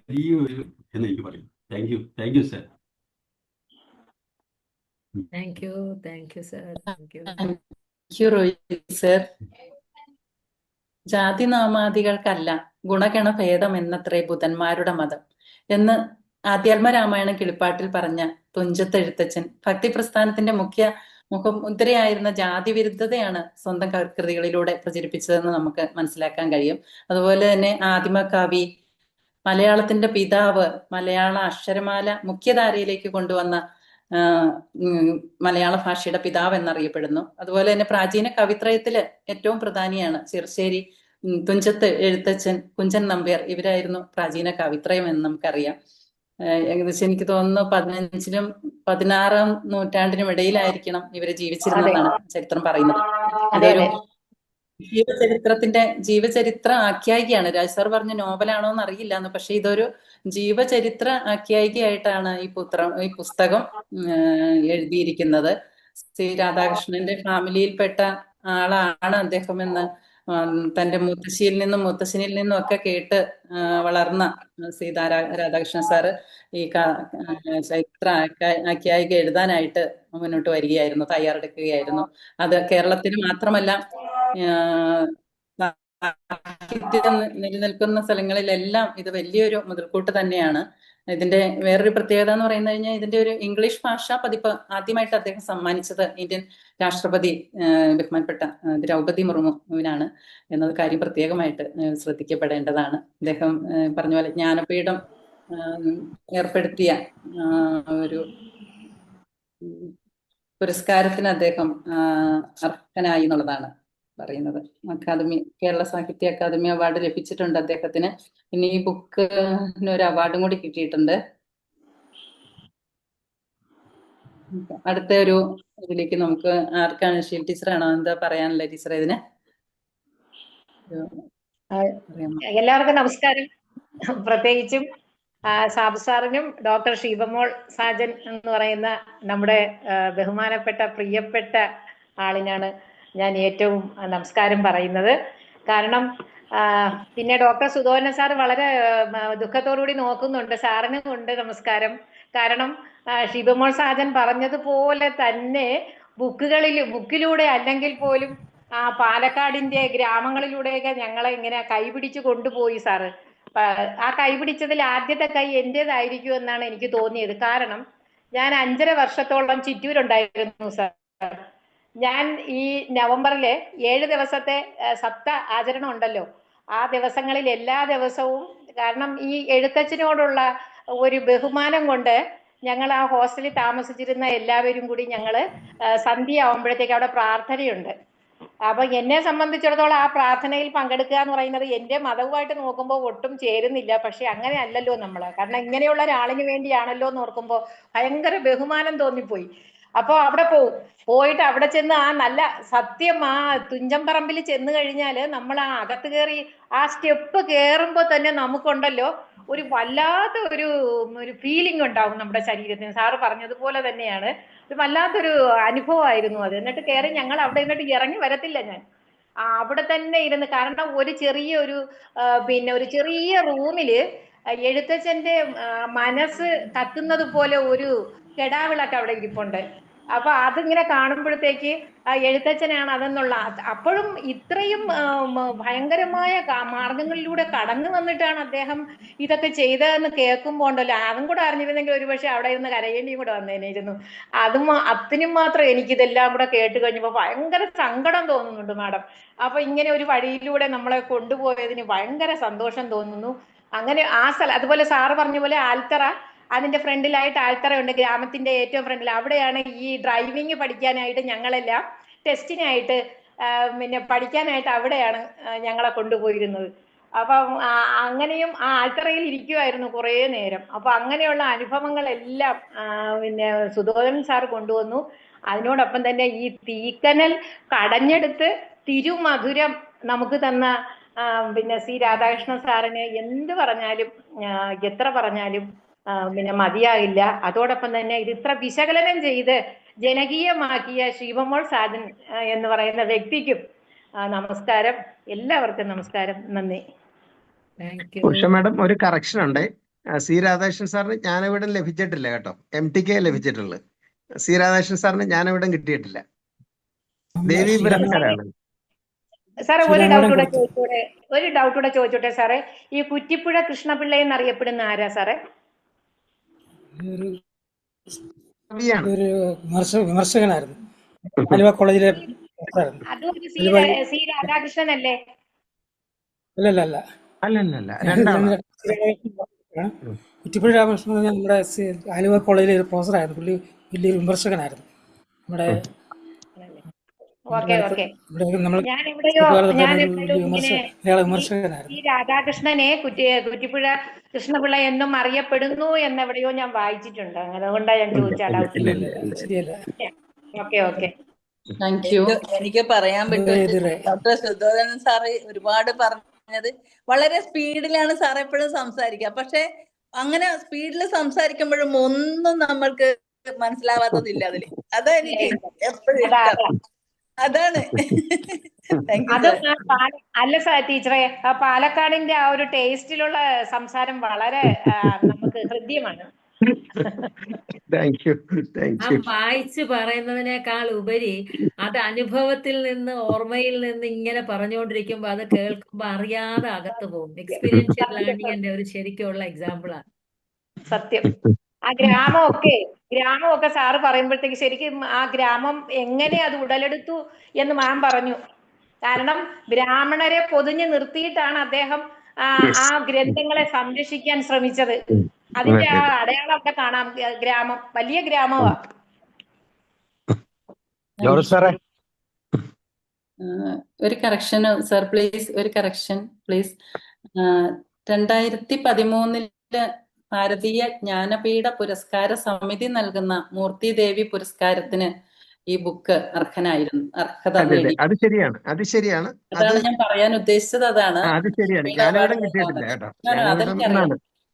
വലിയൊരു എന്ന് എനിക്ക് പറയും. Thank you sir. Thank you sir. Thank you Roy sir. ജാതിനാമാദികൾക്കല്ല ഗുണഗണ ഭേദം എന്നത്രേ ബുധന്മാരുടെ മതം എന്ന് ആധ്യാത്മരാമായണ കിളിപ്പാട്ടിൽ പറഞ്ഞ തുഞ്ചത്ത് എഴുത്തച്ഛൻ ഭക്തി പ്രസ്ഥാനത്തിന്റെ മുഖമുദ്രയായിരുന്ന ജാതി വിരുദ്ധതയാണ് സ്വന്തം കൃതികളിലൂടെ പ്രചരിപ്പിച്ചതെന്ന് നമുക്ക് മനസ്സിലാക്കാൻ കഴിയും. അതുപോലെ തന്നെ ആദിമകവി, മലയാളത്തിന്റെ പിതാവ്, മലയാള അക്ഷരമാല മുഖ്യധാരയിലേക്ക് കൊണ്ടുവന്ന മലയാള ഭാഷയുടെ പിതാവ് എന്നറിയപ്പെടുന്നു. അതുപോലെ തന്നെ പ്രാചീന കവിത്രയത്തില് ഏറ്റവും പ്രധാനിയാണ് ചിറശ്ശേരി തുഞ്ചത്ത് എഴുത്തച്ഛൻ, കുഞ്ചൻ നമ്പ്യാർ. ഇവരായിരുന്നു പ്രാചീന കവിത്രയം എന്ന് നമുക്കറിയാം. ഏകദേശം എനിക്ക് തോന്നുന്നു 15നും 16 നൂറ്റാണ്ടിനും ഇടയിലായിരിക്കണം ഇവര് ജീവിച്ചിരുന്നതെന്നാണ് ചരിത്രം പറയുന്നത്. ഇതൊരു ജീവചരിത്ര ആഖ്യായികയാണ്. രാജ് സാർ പറഞ്ഞ നോവലാണോ എന്ന് അറിയില്ല എന്ന്, പക്ഷെ ഇതൊരു ജീവചരിത്ര ആഖ്യായികയായിട്ടാണ് ഈ പുസ്തകം എഴുതിയിരിക്കുന്നത്. സി രാധാകൃഷ്ണന്റെ ഫാമിലിയിൽപ്പെട്ട ആളാണ് അദ്ദേഹം എന്ന് തന്റെ മുത്തശ്ശിയിൽ നിന്നും മുത്തശ്ശനിൽ നിന്നും ഒക്കെ കേട്ട് വളർന്ന സീതാ രാധാകൃഷ്ണൻ സാറ് ഈ ചരിത്ര ആഖ്യായിക എഴുതാനായിട്ട് മുന്നോട്ട് വരികയായിരുന്നു, തയ്യാറെടുക്കുകയായിരുന്നു. അത് കേരളത്തിന് മാത്രമല്ല സാഹിത്യം നിലനിൽക്കുന്ന സ്ഥലങ്ങളിലെല്ലാം ഇത് വലിയൊരു മുതൽക്കൂട്ട് തന്നെയാണ്. ഇതിന്റെ വേറൊരു പ്രത്യേകത എന്ന് പറയുന്നത് കഴിഞ്ഞാൽ ഇതിന്റെ ഒരു ഇംഗ്ലീഷ് ഭാഷാ പതിപ്പ് ആദ്യമായിട്ട് അദ്ദേഹം സമ്മാനിച്ചത് ഇന്ത്യൻ രാഷ്ട്രപതി ബഹുമാനപ്പെട്ട ദ്രൗപദി മുർമുവിനാണ് എന്നത് കാര്യം പ്രത്യേകമായിട്ട് ശ്രദ്ധിക്കപ്പെടേണ്ടതാണ്. അദ്ദേഹം പറഞ്ഞ പോലെ ജ്ഞാനപീഠം ഏർപ്പെടുത്തിയ ഒരു പുരസ്കാരത്തിന് അദ്ദേഹം അർഹനായി എന്നുള്ളതാണ് പറയുന്നത്. കേരള സാഹിത്യ അക്കാദമി അവാർഡ് ലഭിച്ചിട്ടുണ്ട് അദ്ദേഹത്തിന്. പിന്നെ ഈ ബുക്കിന് ഒരു അവാർഡും കൂടി കിട്ടിയിട്ടുണ്ട്. അടുത്ത ഒരു ഇതിലേക്ക് നമുക്ക് ആർക്കാണ്, ഷീൽ ടീച്ചറാണോ എന്താ പറയാനുള്ള ടീച്ചർ ഇതിന്? എല്ലാവർക്കും നമസ്കാരം. പ്രത്യേകിച്ചും സാബു സാറിനും ഡോക്ടർ ഷീബമോൾ സാജൻ എന്ന് പറയുന്ന നമ്മുടെ ബഹുമാനപ്പെട്ട പ്രിയപ്പെട്ട ആളിനാണ് ഞാൻ ഏറ്റവും നമസ്കാരം പറയുന്നത്. കാരണം പിന്നെ ഡോക്ടർ സുധോധരൻ സാർ വളരെ ദുഃഖത്തോടുകൂടി നോക്കുന്നുണ്ട്. സാറിനും ഉണ്ട് നമസ്കാരം. കാരണം ഷീബമോൾ സാജൻ പറഞ്ഞതുപോലെ തന്നെ ബുക്കിലൂടെ അല്ലെങ്കിൽ പോലും ആ പാലക്കാടിന്റെ ഗ്രാമങ്ങളിലൂടെയൊക്കെ ഞങ്ങളെ ഇങ്ങനെ കൈപിടിച്ച് കൊണ്ടുപോയി സാറ്. ആ കൈപിടിച്ചതിൽ ആദ്യത്തെ കൈ എന്റേതായിരിക്കും എന്നാണ് എനിക്ക് തോന്നിയത്. കാരണം ഞാൻ 5.5 വർഷത്തോളം ചിറ്റൂരുണ്ടായിരുന്നു സാർ. ഞാൻ ഈ നവംബറിലെ 7 ദിവസത്തെ സപ്ത ആചരണം ഉണ്ടല്ലോ, ആ ദിവസങ്ങളിൽ എല്ലാ ദിവസവും, കാരണം ഈ എഴുത്തച്ഛനോടുള്ള ഒരു ബഹുമാനം കൊണ്ട് ഞങ്ങൾ ആ ഹോസ്റ്റലിൽ താമസിച്ചിരുന്ന എല്ലാവരും കൂടി ഞങ്ങള് സന്ധ്യ ആവുമ്പോഴത്തേക്ക് അവിടെ പ്രാർത്ഥനയുണ്ട്. അപ്പൊ എന്നെ സംബന്ധിച്ചിടത്തോളം ആ പ്രാർത്ഥനയിൽ പങ്കെടുക്കുക എന്ന് പറയുന്നത് എന്റെ മതവുമായിട്ട് നോക്കുമ്പോൾ ഒട്ടും ചേരുന്നില്ല. പക്ഷെ അങ്ങനെ അല്ലല്ലോ നമ്മള്, കാരണം ഇങ്ങനെയുള്ള ഒരാളിന് വേണ്ടിയാണല്ലോ എന്ന് ഓർക്കുമ്പോൾ ഭയങ്കര ബഹുമാനം തോന്നിപ്പോയി. അപ്പൊ അവിടെ പോയിട്ട് അവിടെ ചെന്ന് ആ നല്ല സത്യം ആ തുഞ്ചൻപറമ്പിൽ ചെന്ന് കഴിഞ്ഞാല് നമ്മൾ ആ അകത്ത് കയറി ആ സ്റ്റെപ്പ് കയറുമ്പോ തന്നെ നമുക്കുണ്ടല്ലോ ഒരു വല്ലാത്ത ഒരു ഫീലിംഗ് ഉണ്ടാവും നമ്മുടെ ശരീരത്തിന്. സാറ് പറഞ്ഞതുപോലെ തന്നെയാണ്, ഒരു വല്ലാത്തൊരു അനുഭവമായിരുന്നു അത്. എന്നിട്ട് കയറി ഞങ്ങൾ അവിടെ എന്നിട്ട് ഇറങ്ങി വരത്തില്ല ഞാൻ, അവിടെ തന്നെ ഇരുന്ന്. കാരണം ഒരു ചെറിയൊരു പിന്നെ ഒരു ചെറിയ റൂമില് എഴുത്തച്ഛന്റെ മനസ്സ് കത്തുന്നത് പോലെ ഒരു കെടാവിളക്ക് അവിടെ ഇരിപ്പുണ്ട്. അപ്പൊ അതിങ്ങനെ കാണുമ്പോഴത്തേക്ക് എഴുത്തച്ഛനാണ് അതെന്നുള്ള, അപ്പോഴും ഇത്രയും ഭയങ്കരമായ മാർഗങ്ങളിലൂടെ കടന്നു വന്നിട്ടാണ് അദ്ദേഹം ഇതൊക്കെ ചെയ്തതെന്ന് കേൾക്കുമ്പോൾ ഉണ്ടല്ലോ, അതും കൂടെ അറിഞ്ഞിരുന്നെങ്കിൽ ഒരുപക്ഷെ അവിടെ ഇരുന്ന് കരയേണ്ടിയും കൂടെ വന്നേനായിരുന്നു. അതിനും മാത്രം എനിക്കിതെല്ലാം കൂടെ കേട്ട് കഴിഞ്ഞപ്പോൾ ഭയങ്കര സങ്കടം തോന്നുന്നുണ്ട് മാഡം. അപ്പൊ ഇങ്ങനെ ഒരു വഴിയിലൂടെ നമ്മളെ കൊണ്ടുപോയതിന് ഭയങ്കര സന്തോഷം തോന്നുന്നു. അങ്ങനെ ആ സ്ഥലം, അതുപോലെ സാറ് പറഞ്ഞ പോലെ ആൽത്തറ, അതിന്റെ ഫ്രണ്ടിലായിട്ട് ആൽത്തറയുണ്ട്, ഗ്രാമത്തിന്റെ ഏറ്റവും ഫ്രണ്ടിൽ. അവിടെയാണ് ഈ ഡ്രൈവിംഗ് പഠിക്കാനായിട്ട് ഞങ്ങളെല്ലാം ടെസ്റ്റിനായിട്ട് പിന്നെ പഠിക്കാനായിട്ട് അവിടെയാണ് ഞങ്ങളെ കൊണ്ടുപോയിരുന്നത്. അപ്പം അങ്ങനെയും ആ ആൽത്തറയിൽ ഇരിക്കുമായിരുന്നു കുറേ നേരം. അപ്പൊ അങ്ങനെയുള്ള അനുഭവങ്ങളെല്ലാം പിന്നെ സുധോധനൻ സാർ കൊണ്ടുവന്നു. അതിനോടൊപ്പം തന്നെ ഈ തീക്കനൽ കടഞ്ഞെടുത്ത് തിരുമധുരം നമുക്ക് തന്ന പിന്നെ സി രാധാകൃഷ്ണൻ സാറിന് എന്ത് പറഞ്ഞാലും എത്ര പറഞ്ഞാലും പിന്നെ മതിയാകില്ല. അതോടൊപ്പം തന്നെ ഇത് ഇത്ര വിശകലനം ചെയ്ത് ജനകീയമാക്കിയ ശിവമോൾ സാജൻ എന്ന് പറയുന്ന വ്യക്തിക്കും നമസ്കാരം. എല്ലാവർക്കും നമസ്കാരം, നന്ദി. ഉഷ മാഡം, ഒരു കറക്ഷൻ ഉണ്ട്. സി രാധാകൃഷ്ണൻ സാറിന് ജ്ഞാനപീഠം ലഭിച്ചിട്ടില്ല കേട്ടോ, MTK ലഭിച്ചിട്ടുള്ളത്. സി രാധാകൃഷ്ണൻ സാറിന് ജ്ഞാനപീഠം കിട്ടിയിട്ടില്ല. ദേവി പുരസ്കാരാണ് സാറേ. ഒരു ഡൗട്ട് കൂടെ ചോദിച്ചോട്ടെ സാറേ, ഈ കുറ്റിപ്പുഴ കൃഷ്ണപിള്ള എന്നറിയപ്പെടുന്ന ആരാ സാറേ? ഒരു വിമർശകനായിരുന്നു, ആലുവ കോളേജിലെ. അതൊരു സി രാധാകൃഷ്ണൻ അല്ലേ? അല്ലല്ല, കുറ്റിപ്പുഴ രാമകൃഷ്ണൻ നമ്മുടെ ആലുവ കോളേജിലെ ഒരു പ്രൊഫസറായിരുന്നു. പുള്ളി വലിയൊരു വിമർശകനായിരുന്നു. നമ്മുടെ ഈ രാധാകൃഷ്ണനെ കുറ്റിപ്പുഴ കൃഷ്ണപിള്ള എന്നും അറിയപ്പെടുന്നു എന്നെവിടെയോ ഞാൻ വായിച്ചിട്ടുണ്ട്. അതുകൊണ്ടാണ് ഞാൻ ചോദിച്ചാൽ. എനിക്ക് പറയാൻ പറ്റും, ഡോക്ടർ സുധോധനൻ സാറ് ഒരുപാട് പറഞ്ഞത് വളരെ സ്പീഡിലാണ് സാർ എപ്പോഴും സംസാരിക്കുക. പക്ഷെ അങ്ങനെ സ്പീഡിൽ സംസാരിക്കുമ്പോഴും ഒന്നും നമ്മൾക്ക് മനസ്സിലാവാത്തതില്ല അതില്. അതാ എനിക്ക് എപ്പോഴും ഇഷ്ടം. അതാണ്. അല്ല സാർ ടീച്ചറെ, പാലക്കാടിന്റെ ആ ഒരു ടേസ്റ്റിലുള്ള സംസാരം വളരെ നമുക്ക് ഹൃദ്യമാണ്. വായിച്ച് പറയുന്നതിനേക്കാൾ ഉപരി അത് അനുഭവത്തിൽ നിന്ന്, ഓർമ്മയിൽ നിന്ന് ഇങ്ങനെ പറഞ്ഞുകൊണ്ടിരിക്കുമ്പോ അത് കേൾക്കുമ്പോ അറിയാതെ അകത്ത് പോകും. എക്സ്പീരിയൻഷ്യൽ ലേണിംഗിന്റെ ഒരു ശരിക്കുള്ള എക്സാമ്പിളാണ്. സത്യം. ആ ഗ്രാമമൊക്കെ സാറ് പറയുമ്പോഴത്തേക്ക് ശരിക്കും ആ ഗ്രാമം എങ്ങനെ അത് ഉടലെടുത്തു എന്ന് മാം പറഞ്ഞു. കാരണം ബ്രാഹ്മണരെ പൊതിഞ്ഞു നിർത്തിയിട്ടാണ് അദ്ദേഹം ആ ഗ്രന്ഥങ്ങളെ സംരക്ഷിക്കാൻ ശ്രമിച്ചത്. അതിന്റെ ആ അടയാളം ഒക്കെ കാണാം. ഗ്രാമം വലിയ ഗ്രാമമാ. ഒരു കറക്ഷൻ സർ പ്ലീസ്, ഒരു കറക്ഷൻ പ്ലീസ്. 2013 ഭാരതീയ ജ്ഞാനപീഠ പുരസ്കാര സമിതി നൽകുന്ന മൂർത്തി ദേവി പുരസ്കാരത്തിന് ഈ ബുക്ക് അർഹത നേടി. അത് ശരിയാണ്. അതാണ് ഞാൻ പറയാൻ ഉദ്ദേശിച്ചത്. അതാണ്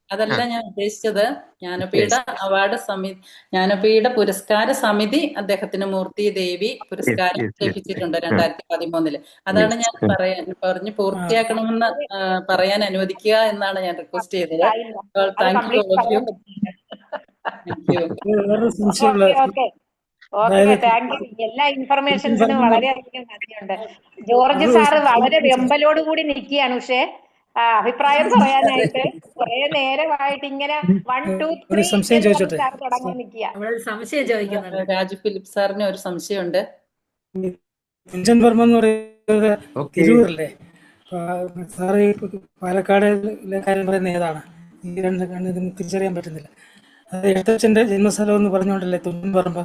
അതല്ല ഞാൻ ഉദ്ദേശിച്ചത്. ജ്ഞാനപീഠ അവാർഡ് സമിതി, ജ്ഞാനപീഠ പുരസ്കാര സമിതി അദ്ദേഹത്തിന് മൂർത്തി ദേവി പുരസ്കാരം ലഭിച്ചിട്ടുണ്ട് 2013. അതാണ് ഞാൻ പറഞ്ഞ് പൂർത്തിയാക്കണമെന്ന് പറയാൻ അനുവദിക്കുക എന്നാണ് ഞാൻ റിക്വസ്റ്റ് ചെയ്തത്. Thank you. ഓക്കെ, അതായത് താങ്ക് യു. എല്ലാ തുഞ്ചൻ ഇൻഫർമേഷൻസിനും പറമ്പ് വളരെയധികം നന്ദിയുണ്ട്. ജോർജ് അത് സാറ് വളരെ ഒരു വെമ്പലോട് കൂടി നിൽക്കുകയാണ്. പക്ഷേ അഭിപ്രായം പറയാനായിട്ട് കുറെ നേരമായിട്ട് ഇങ്ങനെ 1, 2, 3 സംശയം എന്ന് പറഞ്ഞ് ചോദിച്ചോട്ടെ? സാർ തുടങ്ങാൻ നിൽക്കുക. നമ്മളൊരു സംശയം ചോദിക്കുന്നുണ്ട്. രാജു ഫിലിപ്പ് സാറിന് ഒരു സംശയമുണ്ട്. തുഞ്ചൻ പറമ്പ് എന്ന് പറയുന്നത് തിരൂരല്ലേ? സാറ് ഈ പാലക്കാടിലെ കാര്യം പറയുന്ന ഏതാണ്? ഈ രണ്ട് ഇതിന് തിരിച്ചറിയാൻ പറ്റുന്നില്ല. അത് എഴുത്തച്ഛൻ്റെ ജന്മസ്ഥലം എന്ന് പറഞ്ഞുകൊണ്ടല്ലേ തുഞ്ചൻ പറമ്പ്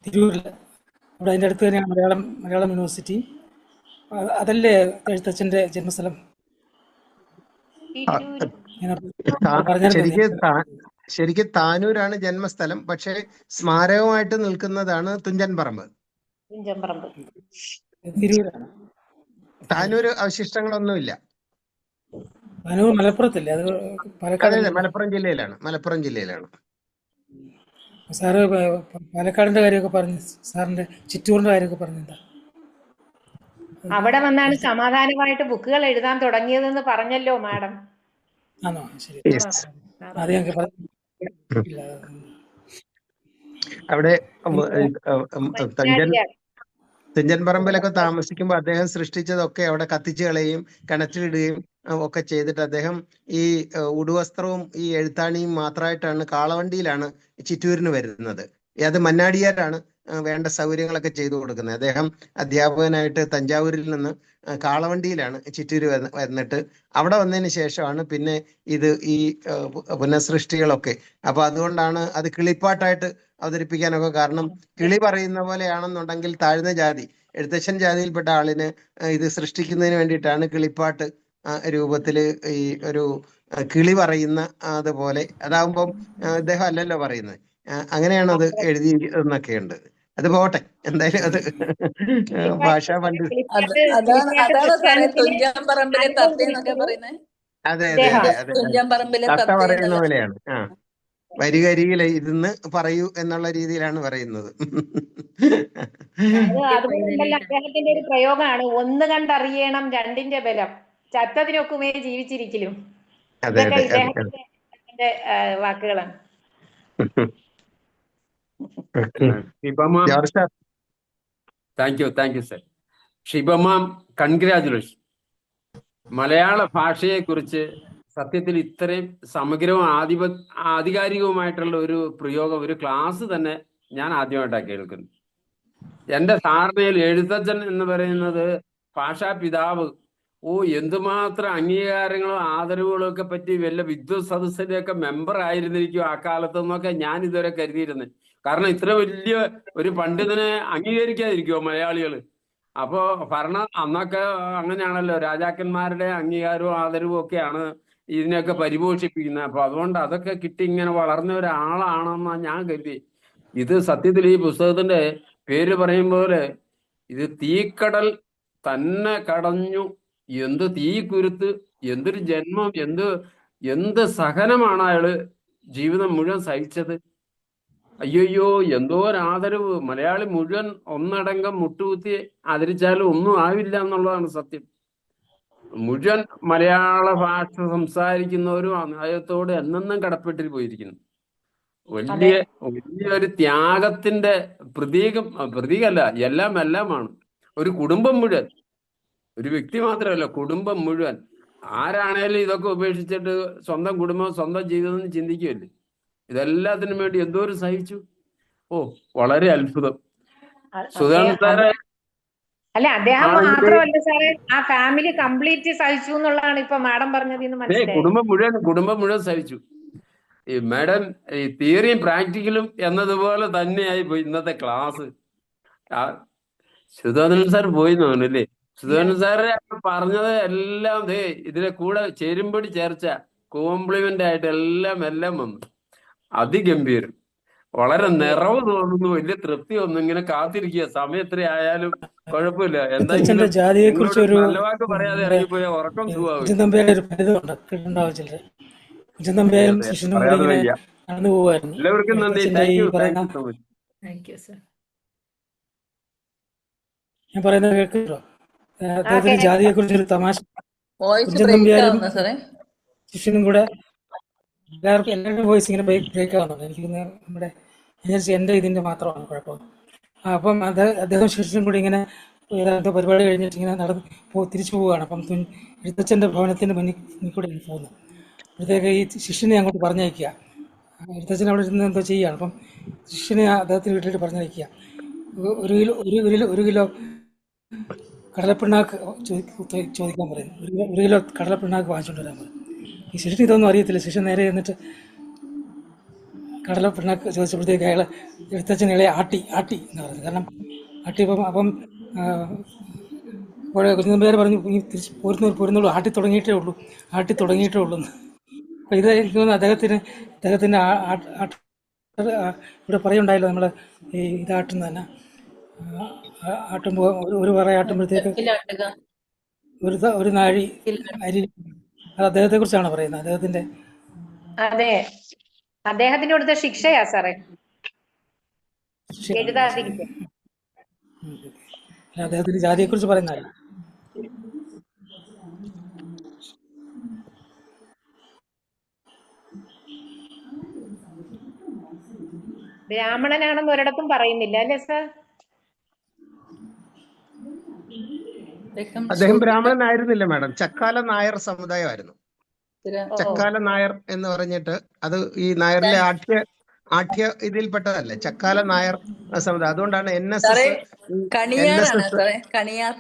തിരൂരിൽ? അവിടെ അതിൻ്റെ അടുത്ത് തന്നെയാണ് മലയാളം യൂണിവേഴ്സിറ്റി. അതല്ലേ എഴുത്തച്ഛൻ്റെ ജന്മസ്ഥലം? ശരിക്കും താനൂരാണ് ജന്മസ്ഥലം, പക്ഷേ സ്മാരകമായിട്ട് നിൽക്കുന്നതാണ് തുഞ്ചൻ പറമ്പ്. തിരൂരാണ്. താനൂര് അവശിഷ്ടങ്ങളൊന്നുമില്ല. താനൂർ മലപ്പുറത്തില്ലേ? അത് പാലക്കാട്. അതെ, മലപ്പുറം ജില്ലയിലാണ്. സാറ് പാലക്കാടിന്റെ കാര്യമൊക്കെ പറഞ്ഞു, സാറിന്റെ ചിറ്റൂറിന്റെ കാര്യമൊക്കെ പറഞ്ഞു. എന്താ അവിടെ വന്നാണ് സമാധാനമായിട്ട് ബുക്കുകൾ എഴുതാൻ തുടങ്ങിയതെന്ന് പറഞ്ഞല്ലോ മാഡം. ആണോ? ശരി. അത് ഞങ്ങൾക്ക് അവിടെ തുഞ്ചൻ പറമ്പിലൊക്കെ താമസിക്കുമ്പോൾ അദ്ദേഹം സൃഷ്ടിച്ചതൊക്കെ അവിടെ കത്തിച്ചു കളയുകയും കിണറ്റിലിടുകയും ഒക്കെ ചെയ്തിട്ട് അദ്ദേഹം ഈ ഉടുവസ്ത്രവും ഈ എഴുത്താണിയും മാത്രമായിട്ടാണ് കാളവണ്ടിയിലാണ് ചിറ്റൂരിന് വരുന്നത്. അത് മന്നാടിയാരാണ് വേണ്ട സൗകര്യങ്ങളൊക്കെ ചെയ്തു കൊടുക്കുന്നത്. അദ്ദേഹം അധ്യാപകനായിട്ട് തഞ്ചാവൂരിൽ നിന്ന് കാളവണ്ടിയിലാണ് ചിറ്റൂര് വന്നിട്ട് അവിടെ വന്നതിന് ശേഷമാണ് പിന്നെ ഈ പുനഃസൃഷ്ടികളൊക്കെ. അപ്പൊ അതുകൊണ്ടാണ് അത് കിളിപ്പാട്ടായിട്ട് അവതരിപ്പിക്കാനൊക്കെ കാരണം. കിളി പറയുന്ന പോലെയാണെന്നുണ്ടെങ്കിൽ താഴ്ന്ന ജാതി, എഴുത്തച്ഛൻ ജാതിയിൽപ്പെട്ട ആളിന് ഇത് സൃഷ്ടിക്കുന്നതിന് വേണ്ടിയിട്ടാണ് കിളിപ്പാട്ട് രൂപത്തില് ഈ ഒരു കിളി പറയുന്ന അതുപോലെ. അതാവുമ്പം ഇദ്ദേഹം അല്ലല്ലോ പറയുന്നത്, അങ്ങനെയാണ് അത് എഴുതി എന്നൊക്കെ ഉണ്ട്. അത് പോട്ടെ, എന്തായാലും അത് ഭാഷാ പണ്ഡിത. അതെ തത്ത പറയുന്ന പോലെയാണ്. വരികരികിൽ ഇരുന്ന് പറയൂ എന്നുള്ള രീതിയിലാണ് പറയുന്നത്. അദ്ദേഹത്തിന്റെ ഒരു പ്രയോഗമാണ്, ഒന്ന് കണ്ടറിയണം രണ്ടിന്റെ ബലം, ചത്തതിനൊക്കുമേ ജീവിച്ചിരിക്കലും. ഇതൊക്കെ ഇദ്ദേഹത്തിന്റെ വാക്കുകളാണ്. Thank you sir. Shiba ma'am, congratulation. മലയാള ഭാഷയെ കുറിച്ച് സത്യത്തിൽ ഇത്രയും സമഗ്രവും ആധികാരികവുമായിട്ടുള്ള ഒരു പ്രയോഗം, ഒരു ക്ലാസ് തന്നെ ഞാൻ ആദ്യമായിട്ടാണ് കേൾക്കുന്നത്. എൻ്റെ ധാരണയിൽ എഴുത്തച്ഛൻ എന്ന് പറയുന്നത് ഭാഷാ പിതാവ്. എന്തുമാത്രം അംഗീകാരങ്ങളും ആദരവുകളും ഒക്കെ പറ്റി വല്ല വിദ്വത് സദസ്സിന്റെയൊക്കെ മെമ്പർ ആയിരുന്നിരിക്കും ആ കാലത്തെന്നൊക്കെ ഞാൻ ഇതുവരെ കരുതിയിരുന്നത്. കാരണം ഇത്ര വലിയ ഒരു പണ്ഡിതനെ അംഗീകരിക്കാതിരിക്കുമോ മലയാളികൾ? അപ്പോ ഭരണം അന്നൊക്കെ അങ്ങനെയാണല്ലോ, രാജാക്കന്മാരുടെ അംഗീകാരവും ആദരവും ഒക്കെയാണ് ഇതിനെയൊക്കെ പരിപോഷിപ്പിക്കുന്നത്. അപ്പൊ അതുകൊണ്ട് അതൊക്കെ കിട്ടി ഇങ്ങനെ വളർന്ന ഒരാളാണെന്നാണ് ഞാൻ കരുതി. ഇത് സത്യത്തിൽ ഈ പുസ്തകത്തിന്റെ പേര് പറയും പോലെ ഇത് തീക്കടൽ തന്നെ കടഞ്ഞു, എന്ത് തീ കുരുത്ത്, എന്തൊരു ജന്മം, എന്ത് സഹനമാണ് അയാള് ജീവിതം മുഴുവൻ സഹിച്ചത്. അയ്യോ, എന്തോ ഒരാദരവ്. മലയാളി മുഴുവൻ ഒന്നടങ്കം മുട്ടുകുത്തി ആദരിച്ചാലും ഒന്നും ആവില്ല എന്നുള്ളതാണ് സത്യം. മുഴുവൻ മലയാള ഭാഷ സംസാരിക്കുന്നവരും അദ്ദേഹത്തോട് എന്നെന്നും കടപ്പെട്ടിൽ പോയിരിക്കുന്നു. വലിയൊരു ത്യാഗത്തിന്റെ പ്രതീകമല്ല, എല്ലാമാണ്. ഒരു കുടുംബം മുഴുവൻ, ഒരു വ്യക്തി മാത്രമല്ല, കുടുംബം മുഴുവൻ. ആരാണേലും ഇതൊക്കെ ഉപേക്ഷിച്ചിട്ട് സ്വന്തം കുടുംബം, സ്വന്തം ജീവിതം ചിന്തിക്കുമല്ലേ? ഇതെല്ലാത്തിനും വേണ്ടി എന്തോരം സഹിച്ചു. വളരെ അത്ഭുതം. സുധാകരൻ സാറെ, അല്ല അദ്ദേഹം മാത്രമല്ല സാറേ, ആ ഫാമിലി കംപ്ലീറ്റ് സഹിച്ചു എന്നുള്ളതാണ് ഇപ്പൊ മാഡം പറഞ്ഞത്. കുടുംബം മുഴുവൻ സഹിച്ചു. ഈ മാഡം ഈ തിയറിയും പ്രാക്ടിക്കലും എന്നതുപോലെ തന്നെയായി പോയി ഇന്നത്തെ ക്ലാസ്. സുധാകരൻ സാർ പോയി തോന്നുന്നല്ലേ? സുധാകരൻ സാറ് പറഞ്ഞത് എല്ലാം ഇതിലെ കൂടെ ചേരുമ്പടി ചേർച്ച, കോംപ്ലിമെന്റ് ആയിട്ട് എല്ലാം വന്നു. അതിഗംഭീരം, വളരെ നിറവ് തോന്നുന്നു, വലിയ തൃപ്തി ഒന്നും. ഇങ്ങനെ കാത്തിരിക്കുക, സമയം എത്ര ആയാലും കുഴപ്പമില്ല. എന്തായാലും നല്ല വാക്ക് പറയാതെ ഇറങ്ങിപ്പോയ ഉറക്കം സുഖമാവും. എല്ലാവർക്കും നന്ദി. Thank you so much. ഞാൻ പറയുന്നത് കേൾക്കുന്നുണ്ടോ? അദ്ദേഹത്തിന്റെ ജാതിയെ കുറിച്ചൊരു തമാശ. ശിഷ്യനും കൂടെ എല്ലാവർക്കും വോയിസ് ഇങ്ങനെ ബ്രേക്ക് ആവുന്നുണ്ട്. എനിക്ക് നമ്മുടെ എന്റെ ഇതിന്റെ മാത്രമാണ് കുഴപ്പം. അപ്പം അദ്ദേഹം ശിഷ്യനും കൂടി ഇങ്ങനെ ഏതാണ്ട് പരിപാടി കഴിഞ്ഞിട്ട് ഇങ്ങനെ തിരിച്ചു പോവുകയാണ്. അപ്പം എഴുത്തച്ഛൻ്റെ ഭവനത്തിൻ്റെ മുന്നിൽ കൂടെ പോകുന്നു. അപ്പോഴത്തേക്ക് ഈ ശിഷ്യനെ അങ്ങോട്ട് പറഞ്ഞയക്കുക. എഴുത്തച്ഛൻ അവിടെ ഇരുന്ന് എന്തോ ചെയ്യുകയാണ്. അപ്പം ശിഷ്യനെ അദ്ദേഹത്തിന് വീട്ടിലേക്ക് പറഞ്ഞയക്കുക. ഒരു കിലോ കടലപ്പിണ്ണാക്ക് ചോദിക്കാൻ പറയുന്നു. ഒരു കിലോ കടലപ്പിണ്ണാക്ക് വാങ്ങിച്ചുകൊണ്ട് വരാൻ പറയും. ഈ ശിഷ്യന് ഇതൊന്നും അറിയത്തില്ല. ശിഷ്യൻ നേരെ എന്നിട്ട് കടലപ്പിണ്ണാക്ക് ചോദിച്ചപ്പോഴത്തേക്ക് അയാൾ എഴുത്തച്ഛൻ ഇളയെ ആട്ടി എന്ന് പറയുന്നത്. കാരണം അപ്പം കുഞ്ഞുമ്പേര് പറഞ്ഞു തിരിച്ച് പോരുന്നുള്ളൂ, ആട്ടി തുടങ്ങിയിട്ടേ ഉള്ളൂ എന്ന്. അപ്പം ഇത് എനിക്ക് തോന്നുന്നു അദ്ദേഹത്തിന് ഇവിടെ പറയുണ്ടായല്ലോ, നമ്മൾ ഈ ഇതാട്ടുന്ന തന്നെ ആട്ടുമ്പോൾ ഒരു പറ ആട്ടുമ്പോഴത്തേക്ക് ഒരു നാഴി അരി, അത് അദ്ദേഹത്തെ കുറിച്ചാണ് പറയുന്നത്. അതെ, അദ്ദേഹത്തിന് കൊടുത്ത ശിക്ഷയാ സാറേ എഴുതാതിരിക്കുക. അദ്ദേഹത്തിന്റെ ജാതിയെ കുറിച്ച് പറയുന്നതല്ല. ബ്രാഹ്മണനാണെന്ന് ഒരിടത്തും പറയുന്നില്ല അല്ലേ സാർ? അദ്ദേഹം ബ്രാഹ്മണനായിരുന്നില്ല മാഡം, ചക്കാല നായർ സമുദായമായിരുന്നു. ചക്കാല നായർ എന്ന് പറഞ്ഞിട്ട് അത് ഈ നായരിലെ ആഠ്യ ഇതിൽപ്പെട്ടതല്ലേ, ചക്കാല നായർ സമുദായം. അതുകൊണ്ടാണ് NSS ചക്കാല നായർ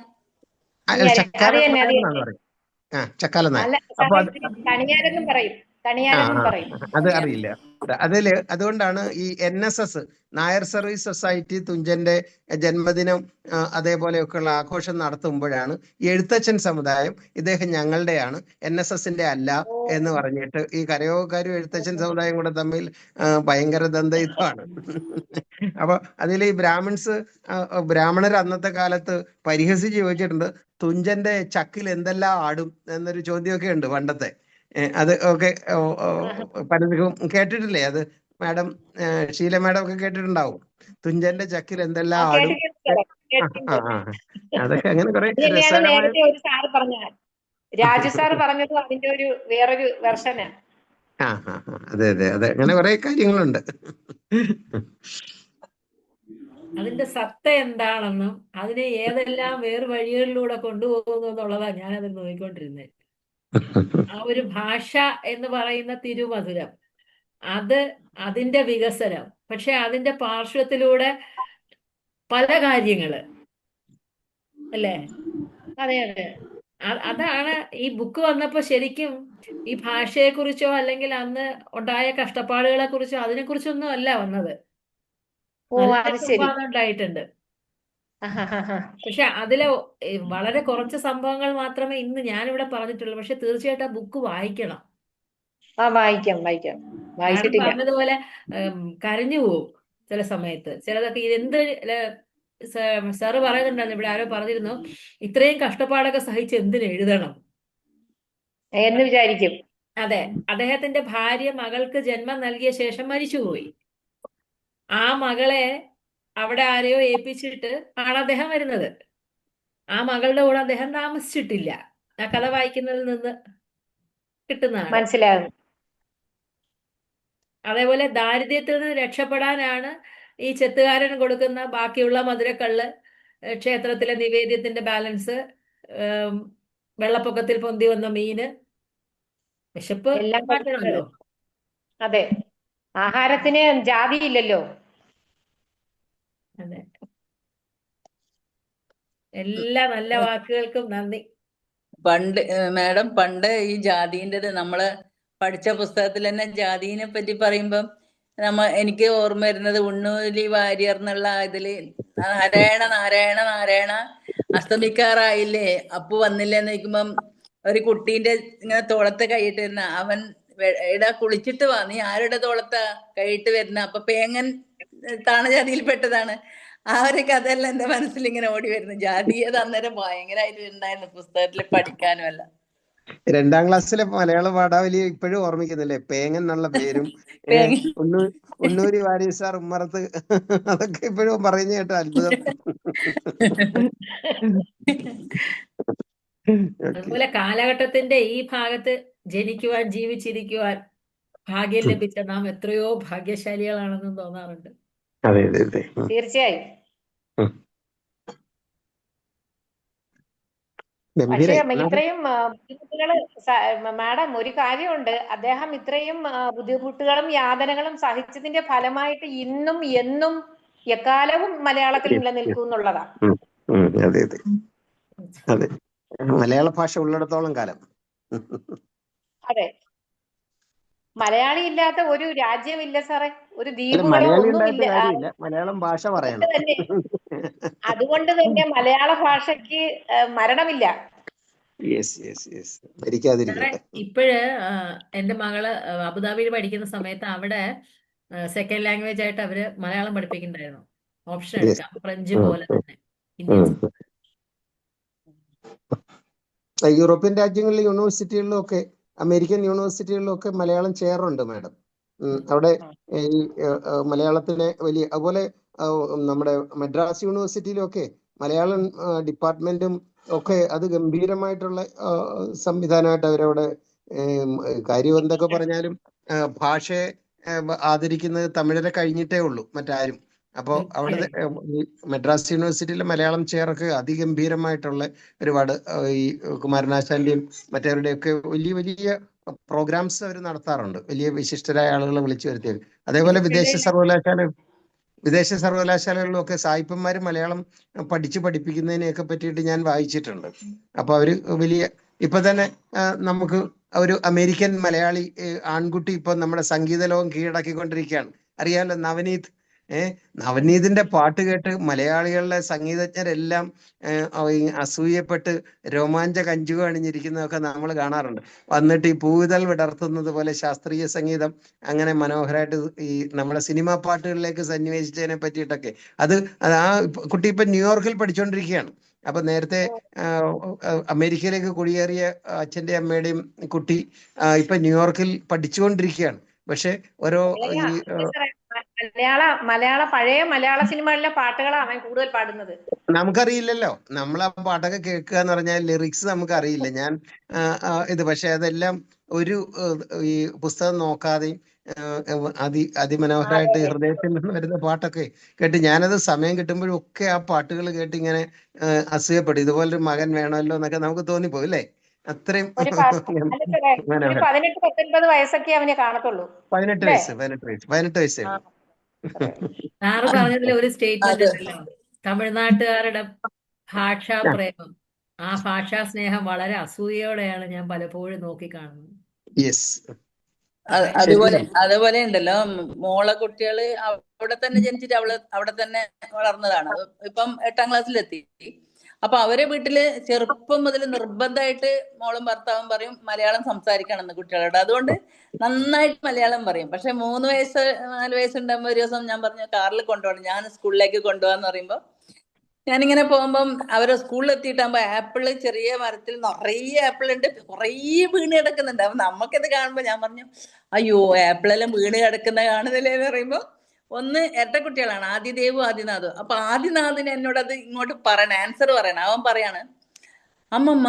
എന്നാണ് പറയുന്നത്. ചക്കാല നായർ. അപ്പൊ അത് അറിയില്ല. അതുകൊണ്ടാണ് ഈ NSS, നായർ സർവീസ് സൊസൈറ്റി, തുഞ്ചന്റെ ജന്മദിനം അതേപോലെയൊക്കെയുള്ള ആഘോഷം നടത്തുമ്പോഴാണ് എഴുത്തച്ഛൻ സമുദായം ഇദ്ദേഹം ഞങ്ങളുടെയാണ്, NSSന്റെ അല്ല എന്ന് പറഞ്ഞിട്ട് ഈ കരയോഗക്കാരും എഴുത്തച്ഛൻ സമുദായം കൂടെ തമ്മിൽ ഭയങ്കര ദ്വന്ദ്വയുദ്ധമാണ്. അപ്പൊ അതിൽ ഈ ബ്രാഹ്മണർ അന്നത്തെ കാലത്ത് പരിഹസിച്ച് ചോദിച്ചിട്ടുണ്ട്, തുഞ്ചന്റെ ചക്കിൽ എന്തെല്ലാം ആടും എന്നൊരു ചോദ്യമൊക്കെ ഉണ്ട് പണ്ടത്തെ. അത് ഒക്കെ പലർക്കും കേട്ടിട്ടില്ലേ? അത് മാഡം, ഷീല മാഡം ഒക്കെ കേട്ടിട്ടുണ്ടാവും. തുഞ്ചന്റെ ചക്കിൽ എന്തെല്ലാം ആടും. അതൊക്കെ അങ്ങനെ കുറെ നേരത്തെ ഒരു സാറ് പറഞ്ഞ രാജു സാറ് പറഞ്ഞതും അതിന്റെ ഒരു വേറൊരു വെർഷനാ. അതെ അങ്ങനെ കുറെ കാര്യങ്ങളുണ്ട്. അതിന്റെ സത്ത എന്താണെന്നും അതിനെ ഏതെല്ലാം വേറെ വഴികളിലൂടെ കൊണ്ടുപോകുന്നു എന്നുള്ളതാണ് ഞാനത് നോക്കിക്കൊണ്ടിരുന്നത്. ആ ഒരു ഭാഷ എന്ന് പറയുന്ന തിരുമധുരം, അതിന്റെ വികസനം, പക്ഷെ അതിന്റെ പാർശ്വത്തിലൂടെ പല കാര്യങ്ങള് അല്ലേ? അതെ. അതാണ് ഈ ബുക്ക് വന്നപ്പോ ശരിക്കും ഈ ഭാഷയെ കുറിച്ചോ അല്ലെങ്കിൽ അന്ന് ഉണ്ടായ കഷ്ടപ്പാടുകളെ കുറിച്ചോ അതിനെക്കുറിച്ചൊന്നും അല്ല വന്നത്. സംവാദം ഉണ്ടായിട്ടുണ്ട്, പക്ഷെ അതിലെ വളരെ കുറച്ച് സംഭവങ്ങൾ മാത്രമേ ഇന്ന് ഞാനിവിടെ പറഞ്ഞിട്ടുള്ളൂ. പക്ഷെ തീർച്ചയായിട്ടും ആ ബുക്ക് വായിക്കണം. വായിക്കാം. പറഞ്ഞതുപോലെ കരഞ്ഞു പോവും ചില സമയത്ത്. ചിലതൊക്കെ ഇതെന്ത് സാറ് പറയുന്നുണ്ടായിരുന്നു, ഇവിടെ ആരോ പറഞ്ഞിരുന്നു, ഇത്രയും കഷ്ടപ്പാടൊക്കെ സഹിച്ച് എന്തിനു എഴുതണം എന്ന് വിചാരിക്കും. അതെ, അദ്ദേഹത്തിന്റെ ഭാര്യ മകൾക്ക് ജന്മം നൽകിയ ശേഷം മരിച്ചുപോയി. ആ മകളെ അവിടെ ആരെയോ ഏൽപ്പിച്ചിട്ട് ആണ് അദ്ദേഹം വരുന്നത്. ആ മകളുടെ കൂടെ അദ്ദേഹം താമസിച്ചിട്ടില്ല. ആ കഥ വായിക്കുന്നതിൽ നിന്ന് കിട്ടുന്നതാണ്, മനസ്സിലാകും. അതേപോലെ ദാരിദ്ര്യത്തിൽ നിന്ന് രക്ഷപ്പെടാനാണ് ഈ ചെത്തുകാരൻ കൊടുക്കുന്ന ബാക്കിയുള്ള മധുരക്കള്ള്, ക്ഷേത്രത്തിലെ നിവേദ്യത്തിന്റെ ബാലൻസ്, വെള്ളപ്പൊക്കത്തിൽ പൊന്തി വന്ന മീന്, വിശപ്പ് എല്ലാം മാറ്റണമല്ലോ. അതെ, ആഹാരത്തിന് ജാതിയില്ലല്ലോ. അതെ, എല്ലാ നല്ല വാക്കുകൾക്കും നന്ദി. പണ്ട് ഈ ജാതിൻ്റെത് നമ്മള് പഠിച്ച പുസ്തകത്തിൽ തന്നെ ജാതിനെ പറ്റി പറയുമ്പം എനിക്ക് ഓർമ്മ വരുന്നത് ഉണ്ണൂലി വാര്യർ എന്നുള്ള ഇതില് നാരായണ അസ്തമിക്കാറായില്ലേ, അപ്പു വന്നില്ലെന്ന് ചോദിക്കുമ്പം ഒരു കുട്ടീന്റെ ഇങ്ങനെ തോളത്ത് കൈയിട്ട് വരുന്ന, അവൻ എടാ കുളിച്ചിട്ട് വാ, നീ ആരുടെ തോളത്താ കൈയിട്ട് വരുന്ന? അപ്പൊ പേങ്ങൻ താണജാതിയിൽപ്പെട്ടതാണ്. ആ ഒരു കഥയെല്ലാം എന്റെ മനസ്സിൽ ഇങ്ങനെ ഓടി വരുന്നു. ജാതീയത അന്നേരം ഭയങ്കരമായിട്ട് ഉണ്ടായിരുന്നു പുസ്തകത്തിൽ പഠിക്കാനും അല്ല. 2ാം ക്ലാസ്സിലെ മലയാള പാഠാവലി ഇപ്പോഴും ഓർമ്മിക്കുന്നില്ലേ പേങ്ങൻ എന്നുള്ള പേരും ഉണ്ണൂരി വാര്യർ സാർ ഉമ്മറത്ത്, അതൊക്കെ ഇപ്പോഴും പറയുന്ന കേട്ടോ, അത്ഭുതം. അതുപോലെ കാലഘട്ടത്തിന്റെ ഈ ഭാഗത്ത് ജനിക്കുവാൻ, ജീവിച്ചിരിക്കുവാൻ ഭാഗ്യം ലഭിച്ച നാം എത്രയോ ഭാഗ്യശാലികളാണെന്നും തോന്നാറുണ്ട്. അതെ. തീർച്ചയായും. ഉം. പക്ഷേ ഗംഭീരായി. എന്നാലും ഇത്രയും ബുദ്ധിമുട്ടുകള് മാഡം, ഒരു കാര്യമുണ്ട്, അദ്ദേഹം ഇത്രയും ബുദ്ധിമുട്ടുകളും യാതനകളും സഹിച്ചതിന്റെ ഫലമായിട്ട് ഇന്നും എന്നും എക്കാലവും മലയാളത്തിൽ yes, yes. നിലനിൽക്കും എന്നുള്ളതാ. അതെ അതെ അതെ. മലയാള ഭാഷ ഉള്ളിടത്തോളം കാലം. അതെ, മലയാളി ഇല്ലാത്ത ഒരു രാജ്യമില്ല സാറേ, ഒരു അല്ല, ദ്വീപുകളോ മലയാളി ഒന്നുമില്ല. ഉണ്ടായിട്ട് കാര്യമില്ല, മലയാളം ഭാഷ പറയണം. അതുകൊണ്ട് തന്നെ മലയാള ഭാഷയ്ക്ക് മരണമില്ല. യെസ് യെസ് യെസ്, സാറേ, മരിക്കാതിരിക്കട്ടെ. ഇപ്പോഴ് എൻ്റെ മകള് അബുദാബിയിൽ പഠിക്കുന്ന സമയത്ത് അവിടെ സെക്കൻഡ് ലാംഗ്വേജ് ആയിട്ട് അവര് മലയാളം പഠിപ്പിക്കുന്നുണ്ടായിരുന്നു. Option yes. എടുക്കാം, ഫ്രഞ്ച് പോലെ തന്നെ ഇന്ത്യൻ. യൂറോപ്യൻ രാജ്യങ്ങളിലെ യൂണിവേഴ്സിറ്റികളിലും ഒക്കെ അമേരിക്കൻ യൂണിവേഴ്സിറ്റികളിലും ഒക്കെ മലയാളം ചെയറുണ്ട് മാഡം. അവിടെ ഈ മലയാളത്തിന് വലിയ, അതുപോലെ നമ്മുടെ മദ്രാസ് യൂണിവേഴ്സിറ്റിയിലും ഒക്കെ മലയാളം ഡിപ്പാർട്ട്മെന്റും ഒക്കെ അത് ഗംഭീരമായിട്ടുള്ള സംവിധാനമായിട്ട് അവരവിടെ കാര്യം എന്തൊക്കെ പറഞ്ഞാലും ഭാഷയെ ആദരിക്കുന്നത് തമിഴരെ കഴിഞ്ഞിട്ടേ ഉള്ളൂ മറ്റാരും. അപ്പോൾ അവിടെ ഈ മദ്രാസ് യൂണിവേഴ്സിറ്റിയിലെ മലയാളം ചെയറൊക്കെ അതിഗംഭീരമായിട്ടുള്ള ഒരുപാട് ഈ കുമാരനാശാന്റെയും മറ്റവരുടെയൊക്കെ വലിയ വലിയ പ്രോഗ്രാംസ് അവർ നടത്താറുണ്ട്, വലിയ വിശിഷ്ടരായ ആളുകളെ വിളിച്ചു വരുത്തിയത്. അതേപോലെ വിദേശ സർവകലാശാലകളിലും ഒക്കെ സായിപ്പന്മാർ മലയാളം പഠിപ്പിക്കുന്നതിനെയൊക്കെ പറ്റിയിട്ട് ഞാൻ വായിച്ചിട്ടുണ്ട്. അപ്പൊ അവര് വലിയ, ഇപ്പൊ തന്നെ നമുക്ക് ഒരു അമേരിക്കൻ മലയാളി ആൺകുട്ടി ഇപ്പൊ നമ്മുടെ സംഗീത ലോകം കീഴടക്കിക്കൊണ്ടിരിക്കുകയാണ്. അറിയാമല്ലോ, നവനീത്. നവനീതിന്റെ പാട്ട് കേട്ട് മലയാളികളുടെ സംഗീതജ്ഞരെല്ലാം അസൂയപ്പെട്ട് രോമാഞ്ച കഞ്ചുക അണിഞ്ഞിരിക്കുന്നതൊക്കെ നമ്മൾ കാണാറുണ്ട്. വന്നിട്ട് ഈ പൂവിതൾ വിടർത്തുന്നത് പോലെ ശാസ്ത്രീയ സംഗീതം അങ്ങനെ മനോഹരമായിട്ട് ഈ നമ്മുടെ സിനിമാ പാട്ടുകളിലേക്ക് സന്നിവേശിച്ചതിനെ പറ്റിയിട്ടൊക്കെ അത് ആ കുട്ടി ഇപ്പൊ ന്യൂയോർക്കിൽ പഠിച്ചുകൊണ്ടിരിക്കുകയാണ്. അപ്പൊ നേരത്തെ അമേരിക്കയിലേക്ക് കുടിയേറിയ അച്ഛന്റെ അമ്മയുടെയും കുട്ടി ഇപ്പൊ ന്യൂയോർക്കിൽ പഠിച്ചുകൊണ്ടിരിക്കുകയാണ്. പക്ഷെ ഓരോ ഈ പഴയ മലയാള സിനിമകളിലെ പാട്ടുകളാണ് അവൻ കൂടുതൽ പാടുന്നത്. നമുക്കറിയില്ലല്ലോ, നമ്മൾ ആ പാട്ടൊക്കെ കേൾക്കുക എന്ന് പറഞ്ഞാൽ ലിറിക്സ് നമുക്കറിയില്ല. ഞാൻ പക്ഷെ അതെല്ലാം ഒരു ഈ പുസ്തകം നോക്കാതെയും അതിമനോഹരമായിട്ട് ഹൃദയത്തിൽ നിന്ന് വരുന്ന പാട്ടൊക്കെ കേട്ട് ഞാനത് സമയം കിട്ടുമ്പോഴും ഒക്കെ ആ പാട്ടുകൾ കേട്ട് ഇങ്ങനെ അസൂയപ്പെടും. ഇതുപോലൊരു മകൻ വേണമല്ലോ എന്നൊക്കെ നമുക്ക് തോന്നിപ്പോകും അല്ലേ? അത്രയും 18-19 വയസ്സൊക്കെ അവന് കാണത്തുള്ളൂ. 18 വയസ്സേ. സാറ് പറഞ്ഞതിൽ ഒരു സ്റ്റേറ്റ്മെന്റ് ഉണ്ടല്ലോ, തമിഴ്നാട്ടുകാരുടെ ഭാഷാ പ്രേമം, ആ ഭാഷാ സ്നേഹം വളരെ അസൂയയോടെയാണ് ഞാൻ പലപ്പോഴും നോക്കിക്കാണുന്നത്. യെസ്. അതുപോലെ ഉണ്ടല്ലോ, മോളെ കുട്ടികള് അവിടെ തന്നെ ജനിച്ചിട്ട് അവിടെ തന്നെ വളർന്നതാണ്. ഇപ്പം 8ാം ക്ലാസ്സിലെത്തി. അപ്പൊ അവരെ വീട്ടില് ചെറുപ്പം മുതൽ നിർബന്ധമായിട്ട് മോളും ഭർത്താവും പറയും മലയാളം സംസാരിക്കണമെന്ന് കുട്ടികളോട്. അതുകൊണ്ട് നന്നായിട്ട് മലയാളം പറയും. പക്ഷെ 3 വയസ്സ് 4 വയസ്സുണ്ടാകുമ്പോ ഒരു ദിവസം ഞാൻ പറഞ്ഞു കാറിൽ കൊണ്ടുപോകണം, ഞാൻ സ്കൂളിലേക്ക് കൊണ്ടുപോകാന്ന് പറയുമ്പോ ഞാനിങ്ങനെ പോകുമ്പം അവരെ സ്കൂളിൽ എത്തിയിട്ടാകുമ്പോ ആപ്പിള് ചെറിയ മരത്തിൽ നിറയെ ആപ്പിൾ ഉണ്ട്, കുറേ വീണ് കിടക്കുന്നുണ്ട്. അപ്പൊ നമുക്കിത് കാണുമ്പോ ഞാൻ പറഞ്ഞു അയ്യോ ആപ്പിളെല്ലാം വീണ് കിടക്കുന്ന കാണുന്നില്ലേ എന്ന് പറയുമ്പോ, ഒന്ന് ഇരട്ടക്കുട്ടികളാണ്, ആദിദേവും ആദിനാഥും. അപ്പൊ ആദിനാഥിന് എന്നോടത് ഇങ്ങോട്ട് പറയണം, ആൻസർ പറയണം. അവൻ പറയാണ് അമ്മമ്മ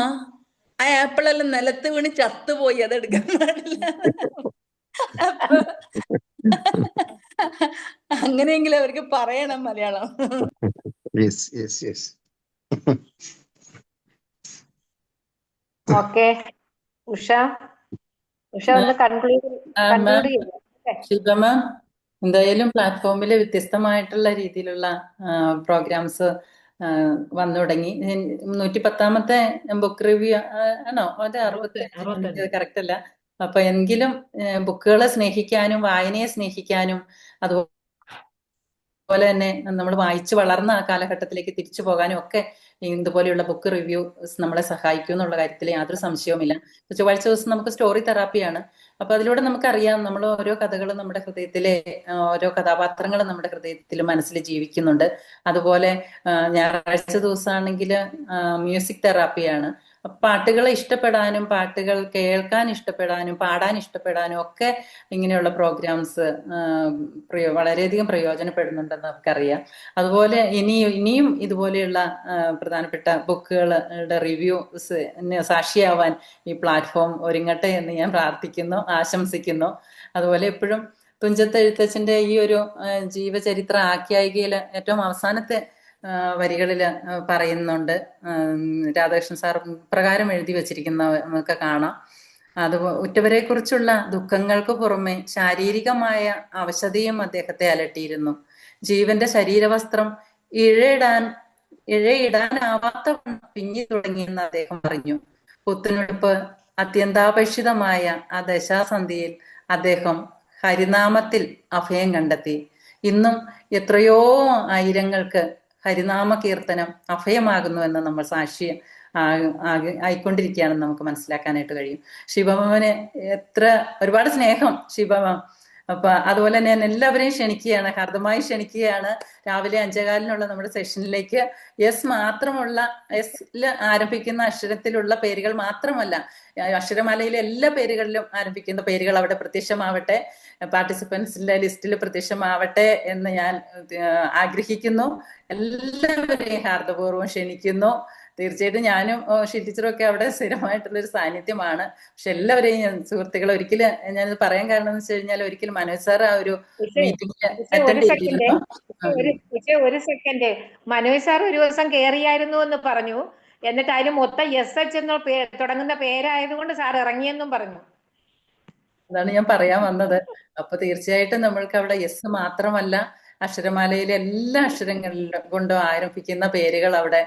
ആ ആപ്പിളെല്ലാം നിലത്ത് വീണ് ചത്തുപോയി, അത് എടുക്കാൻ പാടില്ല. അപ്പൊ അങ്ങനെയെങ്കിലും അവർക്ക് പറയണം മലയാളം. ഓക്കെ, ഉഷ ഒന്ന് കൺക്ലൂഡ് ശിവമ, എന്തായാലും പ്ലാറ്റ്ഫോമിൽ വ്യത്യസ്തമായിട്ടുള്ള രീതിയിലുള്ള പ്രോഗ്രാംസ് വന്നു തുടങ്ങി. 110ാമത്തെ ബുക്ക് റിവ്യൂ ആണോ? അത് 65 കറക്റ്റ് അല്ല. അപ്പൊ എങ്കിലും ബുക്കുകളെ സ്നേഹിക്കാനും വായനയെ സ്നേഹിക്കാനും അതുപോലെ തന്നെ നമ്മൾ വായിച്ചു വളർന്ന ആ കാലഘട്ടത്തിലേക്ക് തിരിച്ചു പോകാനും ഒക്കെ ഇതുപോലെയുള്ള ബുക്ക് റിവ്യൂസ് നമ്മളെ സഹായിക്കും എന്നുള്ള കാര്യത്തിൽ യാതൊരു സംശയവുമില്ല. ചൊവ്വാഴ്ച ദിവസം നമുക്ക് സ്റ്റോറി തെറാപ്പിയാണ്. അപ്പൊ അതിലൂടെ നമുക്കറിയാം നമ്മൾ ഓരോ കഥകളും നമ്മുടെ ഹൃദയത്തിലെ ഓരോ കഥാപാത്രങ്ങളും നമ്മുടെ ഹൃദയത്തിൽ മനസ്സിൽ ജീവിക്കുന്നുണ്ട്. അതുപോലെ ഞായറാഴ്ച ദിവസമാണെങ്കിൽ മ്യൂസിക് തെറാപ്പിയാണ്. പാട്ടുകളെ ഇഷ്ടപ്പെടാനും പാട്ടുകൾ കേൾക്കാൻ ഇഷ്ടപ്പെടാനും പാടാൻ ഇഷ്ടപ്പെടാനും ഒക്കെ ഇങ്ങനെയുള്ള പ്രോഗ്രാംസ് വളരെയധികം പ്രയോജനപ്പെടുന്നുണ്ടെന്ന് നമുക്കറിയാം. അതുപോലെ ഇനിയും ഇതുപോലെയുള്ള പ്രധാനപ്പെട്ട ബുക്കുകളുടെ റിവ്യൂസ് സാക്ഷിയാവാൻ ഈ പ്ലാറ്റ്ഫോം ഒരുങ്ങട്ടെ എന്ന് ഞാൻ പ്രാർത്ഥിക്കുന്നു, ആശംസിക്കുന്നു. അതുപോലെ എപ്പോഴും തുഞ്ചത്ത് എഴുത്തച്ഛൻ്റെ ഈ ഒരു ജീവചരിത്ര ആഖ്യായികയിൽ ഏറ്റവും അവസാനത്തെ വരികളിൽ പറയുന്നുണ്ട്. രാധാകൃഷ്ണൻ സാർ പ്രകാരം എഴുതി വച്ചിരിക്കുന്ന നമുക്ക് കാണാം. അത് ഉറ്റവരെ കുറിച്ചുള്ള ദുഃഖങ്ങൾക്ക് പുറമെ ശാരീരികമായ അവശതയും അദ്ദേഹത്തെ അലട്ടിയിരുന്നു. ജീവന്റെ ശരീരവസ്ത്രം ഇഴയിടാനാവാത്ത പിഞ്ഞി തുടങ്ങിയെന്ന് അദ്ദേഹം പറഞ്ഞു. പുത്തനുടുപ്പ് അത്യന്താപേക്ഷിതമായ ആ ദശാസന്ധിയിൽ അദ്ദേഹം ഹരിനാമത്തിൽ അഭയം കണ്ടെത്തി. ഇന്നും എത്രയോ ആയിരങ്ങൾക്ക് ഹരിനാമ കീർത്തനം അഭയമാകുന്നുവെന്ന് നമ്മൾ സാക്ഷി ആയിക്കൊണ്ടിരിക്കുകയാണെന്ന് നമുക്ക് മനസ്സിലാക്കാനായിട്ട് കഴിയും. ശിവമാമന് ഒരുപാട് സ്നേഹം ശിവമാം. അപ്പൊ അതുപോലെ തന്നെ ഞാൻ എല്ലാവരെയും ക്ഷണിക്കുകയാണ്, ഹാർദമായി ക്ഷണിക്കുകയാണ് രാവിലെ 5:15 നമ്മുടെ സെഷനിലേക്ക്. എസ് ആരംഭിക്കുന്ന അക്ഷരത്തിലുള്ള പേരുകൾ മാത്രമല്ല, അക്ഷരമാലയിലെ എല്ലാ പേരുകളിലും ആരംഭിക്കുന്ന പേരുകൾ അവിടെ പ്രത്യക്ഷമാവട്ടെ, പാർട്ടിസിപ്പൻസിന്റെ ലിസ്റ്റിൽ പ്രത്യക്ഷമാവട്ടെ എന്ന് ഞാൻ ആഗ്രഹിക്കുന്നു. എല്ലാവരെയും ഹാർദപൂർവ്വം ക്ഷണിക്കുന്നു. തീർച്ചയായിട്ടും ഞാനും ടീച്ചറും ഒക്കെ അവിടെ സ്ഥിരമായിട്ടുള്ളൊരു സാന്നിധ്യമാണ്. പക്ഷെ എല്ലാവരെയും സുഹൃത്തുക്കളെ ഒരിക്കലും ഞാനിത് പറയാൻ കാരണം എന്ന് വെച്ച് കഴിഞ്ഞാൽ, ഒരിക്കലും മനോജ് സാർ ആ ഒരു മീറ്റിംഗിൽ അറ്റൻഡ് ചെയ്തിരുന്നു. ഒരു സെക്കൻഡ്, മനോജ് സാർ ഒരു ദിവസം കയറിയായിരുന്നു എന്ന് പറഞ്ഞു. എന്നിട്ട് അതിന് മൊത്തം SH എന്ന് തുടങ്ങുന്ന പേരായതുകൊണ്ട് സാർ ഇറങ്ങിയെന്നും പറഞ്ഞു. അതാണ് ഞാൻ പറയാൻ വന്നത്. അപ്പൊ തീർച്ചയായിട്ടും നമ്മൾക്ക് അവിടെ എസ് മാത്രമല്ല, അക്ഷരമാലയിലെ എല്ലാ അക്ഷരങ്ങളിലും കൊണ്ടും ആരംഭിക്കുന്ന പേരുകൾ അവിടെ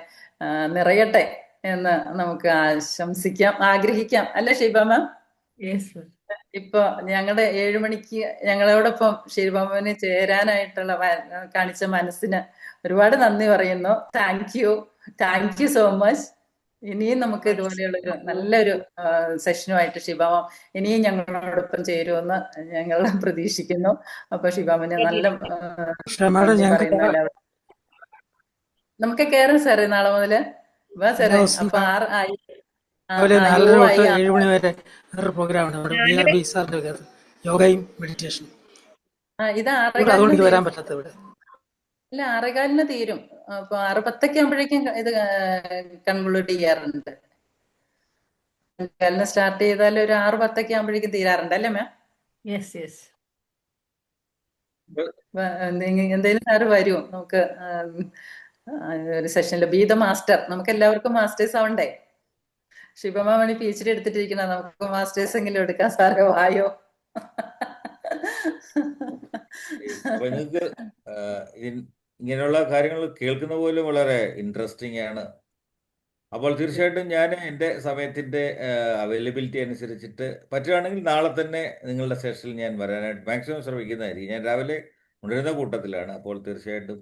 നിറയട്ടെ എന്ന് നമുക്ക് ആശംസിക്കാം, ആഗ്രഹിക്കാം. അല്ലെ ഷീബ മാം? ഇപ്പൊ ഞങ്ങളുടെ 7 മണിക്ക് ഞങ്ങളോടൊപ്പം ഷീബാമന് ചേരാനായിട്ടുള്ള കാണിച്ച മനസ്സിന് ഒരുപാട് നന്ദി പറയുന്നു. Thank you so much. ഇനിയും നമുക്ക് ഇതുപോലെയുള്ളൊരു നല്ലൊരു സെഷനുമായിട്ട് ശിവമാം ഇനിയും ഞങ്ങളോടൊപ്പം ചേരുമെന്ന് ഞങ്ങൾ പ്രതീക്ഷിക്കുന്നു. അപ്പൊ ശിവമാമന് നല്ല നമുക്ക് കയറാം സാറേ നാളെ മുതല്. വാ സാറേ. അപ്പൊ 7 മണി വരെ വേറൊരു പ്രോഗ്രാം യോഗയും മെഡിറ്റേഷനും. ഇത് 6:15 വരാൻ പറ്റാത്ത ഇവിടെ. ഇല്ല, 6:15 തീരും. അപ്പൊ 6:10 ആകുമ്പോഴേക്കും ഇത് കൺക്ലൂഡ് ചെയ്യാറുണ്ട്. 6:15 സ്റ്റാർട്ട് ചെയ്താൽ ഒരു 6:10 ആകുമ്പോഴേക്കും തീരാറുണ്ട് അല്ലേ മാം? എന്തെങ്കിലും സാറ് വരുമോ? നമുക്ക് ഒരു സെഷനിൽ ബി ദ മാസ്റ്റർ. നമുക്ക് എല്ലാവർക്കും മാസ്റ്റേഴ്സ് ആവണ്ടേ? ശിവമാമണി PhD എടുത്തിട്ടിരിക്കുന്ന നമുക്ക് മാസ്റ്റേഴ്സ് എങ്കിലും എടുക്കാൻ സാറേ വായോ. അപ്പൊ നിങ്ങൾക്ക് ഇങ്ങനെയുള്ള കാര്യങ്ങൾ കേൾക്കുന്ന പോലും വളരെ ഇൻട്രസ്റ്റിംഗ് ആണ്. അപ്പോൾ തീർച്ചയായിട്ടും ഞാൻ എൻ്റെ സമയത്തിൻ്റെ അവൈലബിലിറ്റി അനുസരിച്ചിട്ട് പറ്റുകയാണെങ്കിൽ നാളെ തന്നെ നിങ്ങളുടെ സെഷനിൽ ഞാൻ വരാനായിട്ട് മാക്സിമം ശ്രമിക്കുന്നതായിരിക്കും. ഞാൻ രാവിലെ ഉണരുന്ന കൂട്ടത്തിലാണ്. അപ്പോൾ തീർച്ചയായിട്ടും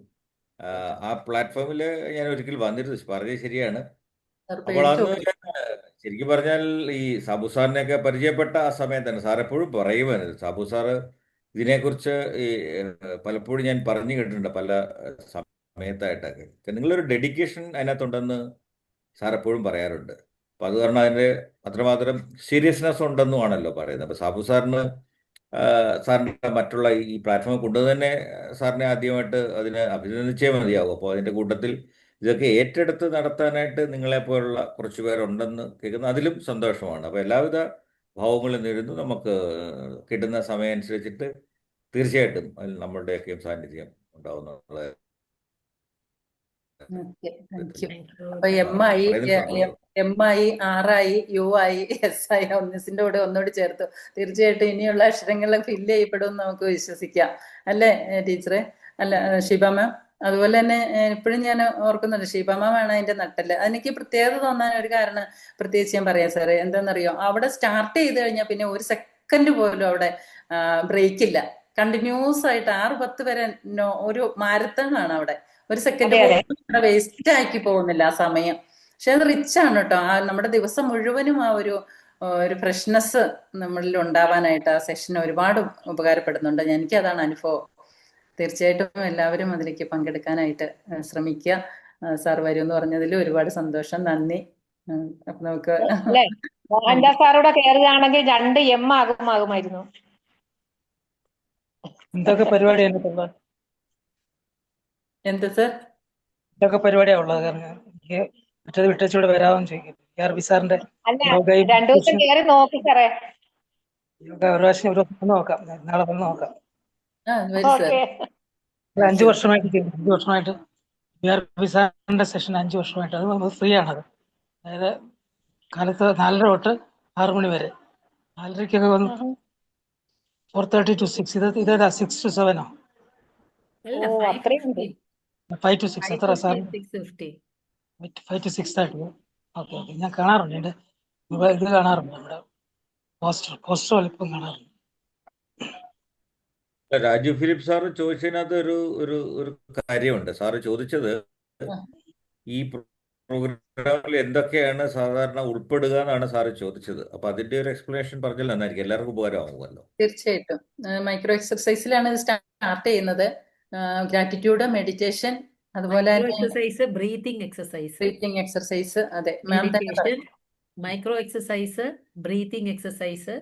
ആ പ്ലാറ്റ്ഫോമിൽ ഞാൻ ഒരിക്കൽ വന്നിരുന്നു, പറഞ്ഞത് ശരിയാണ്. അപ്പോൾ അന്ന് ശരിക്കും പറഞ്ഞാൽ ഈ സാബു സാറിനെയൊക്കെ പരിചയപ്പെട്ട ആ സമയത്താണ് സാർ എപ്പോഴും പറയുമായിരുന്നു. സാബു സാറ് ഇതിനെക്കുറിച്ച് ഈ പലപ്പോഴും ഞാൻ പറഞ്ഞു കേട്ടിട്ടുണ്ട് പല സമയത്തായിട്ടൊക്കെ. നിങ്ങളൊരു ഡെഡിക്കേഷൻ അതിനകത്തുണ്ടെന്ന് സാർ എപ്പോഴും പറയാറുണ്ട്. അപ്പം അത് കാരണം അതിൻ്റെ അത്രമാത്രം സീരിയസ്നെസ് ഉണ്ടെന്നുമാണല്ലോ പറയുന്നത്. അപ്പോൾ സാബു സാറിൻ്റെ മറ്റുള്ള ഈ പ്ലാറ്റ്ഫോം കൊണ്ടുതന്നെ സാറിനെ ആദ്യമായിട്ട് അതിനെ അഭിനന്ദിച്ചേ മതിയാവും. അപ്പോൾ അതിൻ്റെ കൂട്ടത്തിൽ ഇതൊക്കെ ഏറ്റെടുത്ത് നടത്താനായിട്ട് നിങ്ങളെപ്പോലുള്ള കുറച്ച് പേരുണ്ടെന്ന് കേൾക്കുന്നു, അതിലും സന്തോഷമാണ്. അപ്പോൾ എല്ലാവിധ ഭാവങ്ങളും നേരുന്നു. നമുക്ക് കിട്ടുന്ന സമയം അനുസരിച്ചിട്ട് തീർച്ചയായിട്ടും അതിൽ നമ്മളുടെയൊക്കെയും സാന്നിധ്യം ഉണ്ടാവുന്നത്. അപ്പൊ MI RI UI SI ഒന്നിന്റെ കൂടെ ഒന്നുകൂടി ചേർത്തു. തീർച്ചയായിട്ടും ഇനിയുള്ള അക്ഷരങ്ങളെ ഫില്ല് ചെയ്യപ്പെടും നമുക്ക് വിശ്വസിക്കാം. അല്ലേ ടീച്ചറെ? അല്ല ഷീബ മാം? അതുപോലെ തന്നെ ഇപ്പോഴും ഞാൻ ഓർക്കുന്നുണ്ട്, ഷീബ മാമാണ് അതിന്റെ നട്ടല്. അതെനിക്ക് പ്രത്യേകത തോന്നാൻ ഒരു കാരണം പ്രത്യേകിച്ച് ഞാൻ പറയാം സാറേ. എന്താണെന്നറിയോ, അവിടെ സ്റ്റാർട്ട് ചെയ്ത് കഴിഞ്ഞാൽ പിന്നെ ഒരു സെക്കൻഡ് പോലും അവിടെ ബ്രേക്ക് ഇല്ല. കണ്ടിന്യൂസ് ആയിട്ട് 6-10 വരെ ഒരു മാരത്തണാണ് അവിടെ. ഒരു സെക്കൻഡ് പോലും വേസ്റ്റ് ആക്കി പോകുന്നില്ല ആ സമയം. പക്ഷെ അത് റിച്ച് ആണ് കേട്ടോ. നമ്മുടെ ദിവസം മുഴുവനും ആ ഒരു ഫ്രഷ്നെസ് നമ്മളിൽ ഉണ്ടാവാനായിട്ട് ആ സെഷൻ ഒരുപാട് ഉപകാരപ്പെടുന്നുണ്ട്. എനിക്കതാണ് അനുഭവം. തീർച്ചയായിട്ടും എല്ലാവരും അതിലേക്ക് പങ്കെടുക്കാനായിട്ട് ശ്രമിക്കുക. സാർ വരും എന്ന് പറഞ്ഞതിൽ ഒരുപാട് സന്തോഷം, നന്ദി. അപ്പൊ നമുക്ക് സാറൂടെ കയറുകയാണെങ്കിൽ 2 M ആകുമായിരുന്നു. എന്തൊക്കെ പരിപാടിയാണ്? എന്ത് സാർ? എന്തൊക്കെ പരിപാടിയാ ഉള്ളത്? കാരണം എനിക്ക് മറ്റേത് വിട്ടൂടെ വരാമെന്ന് ചോദിക്കും. സാറിന്റെ 2 ദിവസം കയറി നോക്കി സാറേ. ഒരു പ്രാവശ്യം നോക്കാം. നാളെ വന്ന് നോക്കാം. 5 വർഷമായിട്ട് BRP സാറിന്റെ സെഷൻ 5 വർഷമായിട്ട് അത് ഫ്രീ ആണത്. അതായത് കാലത്ത് 4:30 തൊട്ട് 6 മണി വരെ. 4:30 വന്ന് 4:30 to 6. ഇതേതാ 6 to 7 അല്ല, ഓ 5 അത്രയുണ്ട്. 5 to 6 എത്ര 5:50 സാർ? and 6:50. 5 to 6:30. ഓക്കെ. ഞാൻ കാണാറുണ്ട്, എൻ്റെ ഇത് കാണാറുണ്ട്, നമ്മുടെ പോസ്റ്റർ വലിപ്പം കാണാറുണ്ട്. രാജു ഫിലിപ്പ് സാറ് ചോദിച്ചതിനകത്ത് ഒരു കാര്യമുണ്ട്. സാറ് ചോദിച്ചത് ഈ പ്രോഗ്രാമിൽ എന്തൊക്കെയാണ് സാധാരണ ഉൾപ്പെടുക എന്നാണ് സാറ് ചോദിച്ചത്. അപ്പൊ അതിന്റെ ഒരു എക്സ്പ്ലനേഷൻ പറഞ്ഞാൽ നന്നായിരിക്കും, എല്ലാവർക്കും ഉപകാരമാകുമല്ലോ. തീർച്ചയായിട്ടും മൈക്രോ എക്സർസൈസിലാണ് ഇത് സ്റ്റാർട്ട് ചെയ്യുന്നത്. ഗ്രാറ്റിറ്റ്യൂഡ്, മെഡിറ്റേഷൻ, അതുപോലെ മൈക്രോ തന്നെ exercise, breathing exercise, breathing exercise. അതെ, മാം തന്നെ മെഡിറ്റേഷൻ, പറയും. Micro exercise, breathing exercise,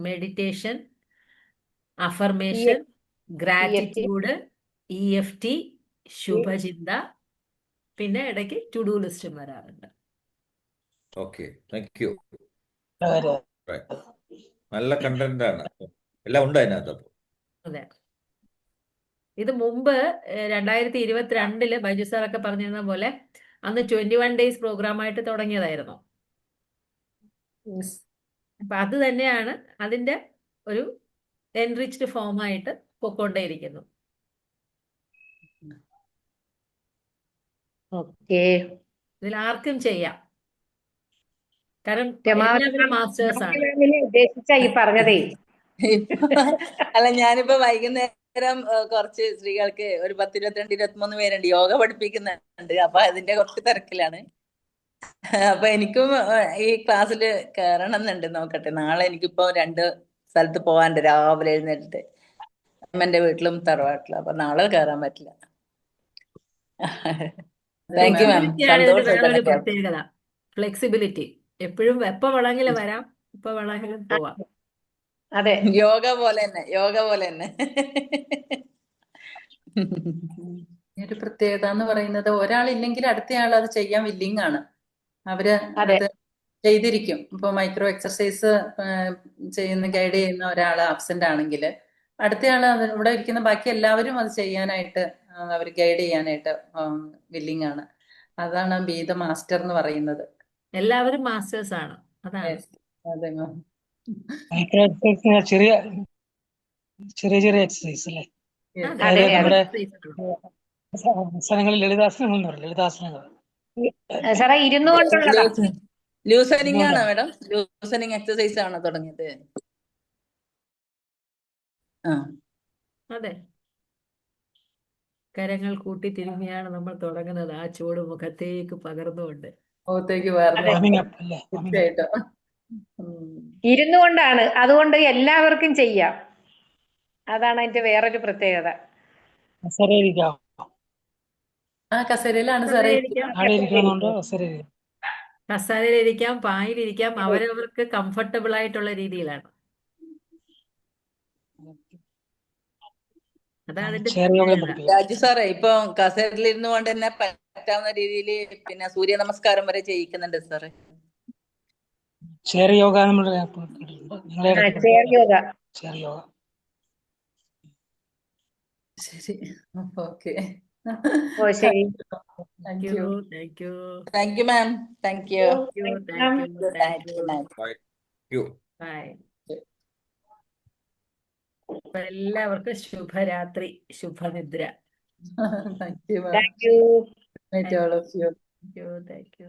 meditation, affirmation, gratitude, EFT, ശുഭചിന്ത, പിന്നെ ഇടയ്ക്ക് ടു ഡു ലിസ്റ്റും വരാറുണ്ട്. Okay, thank U. നല്ല കണ്ടന്റ് ആണ്, എല്ലാം ഉണ്ട് അതിനകത്ത്. അപ്പോൾ അതെ, ഇത് മുമ്പ് 2022 ബൈജു സാറൊക്കെ പറഞ്ഞിരുന്ന പോലെ അന്ന് 21 ഡേയ്സ് പ്രോഗ്രാമായിട്ട് തുടങ്ങിയതായിരുന്നു. അപ്പൊ അത് തന്നെയാണ് അതിന്റെ ഒരു എൻറിച്ച്ഡ് ഫോമായിട്ട് പൊക്കോണ്ടേയിരിക്കുന്നു. ഓക്കെ. ഇതിൽ ആർക്കും ചെയ്യാം, കാരണം എല്ലാവരും മാസ്റ്റേഴ്സ് ആണ്. ഉദ്ദേശിച്ച ഈ പറഞ്ഞതേ. അല്ല, ഞാനിപ്പോ വൈകുന്നേരം കുറച്ച് സ്ത്രീകൾക്ക് ഒരു 10, 22, 23 പേരുണ്ട് യോഗ പഠിപ്പിക്കുന്നുണ്ട്. അപ്പൊ അതിന്റെ കുറച്ച് തിരക്കിലാണ്. അപ്പൊ എനിക്കും ഈ ക്ലാസ്സിൽ കയറണം എന്നുണ്ട്. നോക്കട്ടെ, നാളെ എനിക്കിപ്പോ 2 സ്ഥലത്ത് പോകാനുണ്ട് രാവിലെ എഴുന്നേറ്റിട്ട്. എന്റെ വീട്ടിലും തറവാട്ടിലും. അപ്പൊ നാളെ കയറാൻ പറ്റില്ല. താങ്ക് യു മാം. വേറൊരു പ്രത്യേകത ഫ്ലെക്സിബിലിറ്റി. എപ്പോഴും എപ്പോ വേണമെങ്കിലും വരാം, എപ്പോ വേണമെങ്കിലും പോവാം. അതെ, യോഗ പോലെ തന്നെ, യോഗ പോലെ തന്നെ. ഒരു പ്രത്യേകത എന്ന് പറയുന്നത് ഒരാളില്ലെങ്കിൽ അടുത്തയാൾ അത് ചെയ്യാൻ വില്ലിങ് ആണ്. അവര് അത് ചെയ്തിരിക്കും. ഇപ്പൊ മൈക്രോ എക്സർസൈസ് ഗൈഡ് ചെയ്യുന്ന ഒരാൾ ആബ്സെന്റ് ആണെങ്കിൽ അടുത്തയാള് ഇവിടെ ഇരിക്കുന്ന ബാക്കി എല്ലാവരും അത് ചെയ്യാനായിട്ട് അവർ ഗൈഡ് ചെയ്യാനായിട്ട് വില്ലിങ് ആണ്. അതാണ് ബി ദ മാസ്റ്റർ എന്ന് പറയുന്നത്. എല്ലാവരും മാസ്റ്റേഴ്സ് ആണ്. അതാണ്. അതെ മാം. മൈക്രോ എക്സസൈസ് ചെറിയ എക്സസൈസ് അല്ലേ? നമ്മുടെ ആസനങ്ങളിൽ ലളിതാസനങ്ങൾ എന്ന് പറയും. ലളിതാസനങ്ങൾ സാറേ ഇരുന്നു കൊണ്ടുള്ളതാ. ലൂസനിങ് ആണോ മാഡം? ലൂസനിങ് എക്സസൈസ് ആണോ തുടങ്ങിയത്? അതെ, കരങ്ങൾ കൂട്ടി തിരുമ്മിയാണ് നമ്മൾ തുടങ്ങുന്നത്. ആ ചൂട് മുഖത്തേക്ക് പകർന്നുകൊണ്ട്. ഇരുന്നു കൊണ്ടാണ്, അതുകൊണ്ട് എല്ലാവർക്കും ചെയ്യാം. അതാണ് അതിന്റെ വേറൊരു പ്രത്യേകത. കസേരയിലാണ് സാറേ. കസേരയിലിരിക്കാം, പായിലിരിക്കാം, അവരവർക്ക് കംഫർട്ടബിൾ ആയിട്ടുള്ള രീതിയിലാണ്. രാജു സാറേ, ഇപ്പൊ കസേരയിൽ ഇരുന്നു കൊണ്ട് തന്നെ പറ്റാവുന്ന രീതിയിൽ പിന്നെ സൂര്യ നമസ്കാരം വരെ ചെയ്യിക്കുന്നുണ്ട് സാറേ. ചെയർ യോഗ ശരി, okay. Thank you ma'am. Thank you. Bye. എല്ലാവർക്കും ശുഭരാത്രി, ശുഭനിദ്ര. Thank you. Thank you. Night all of you. Thank you.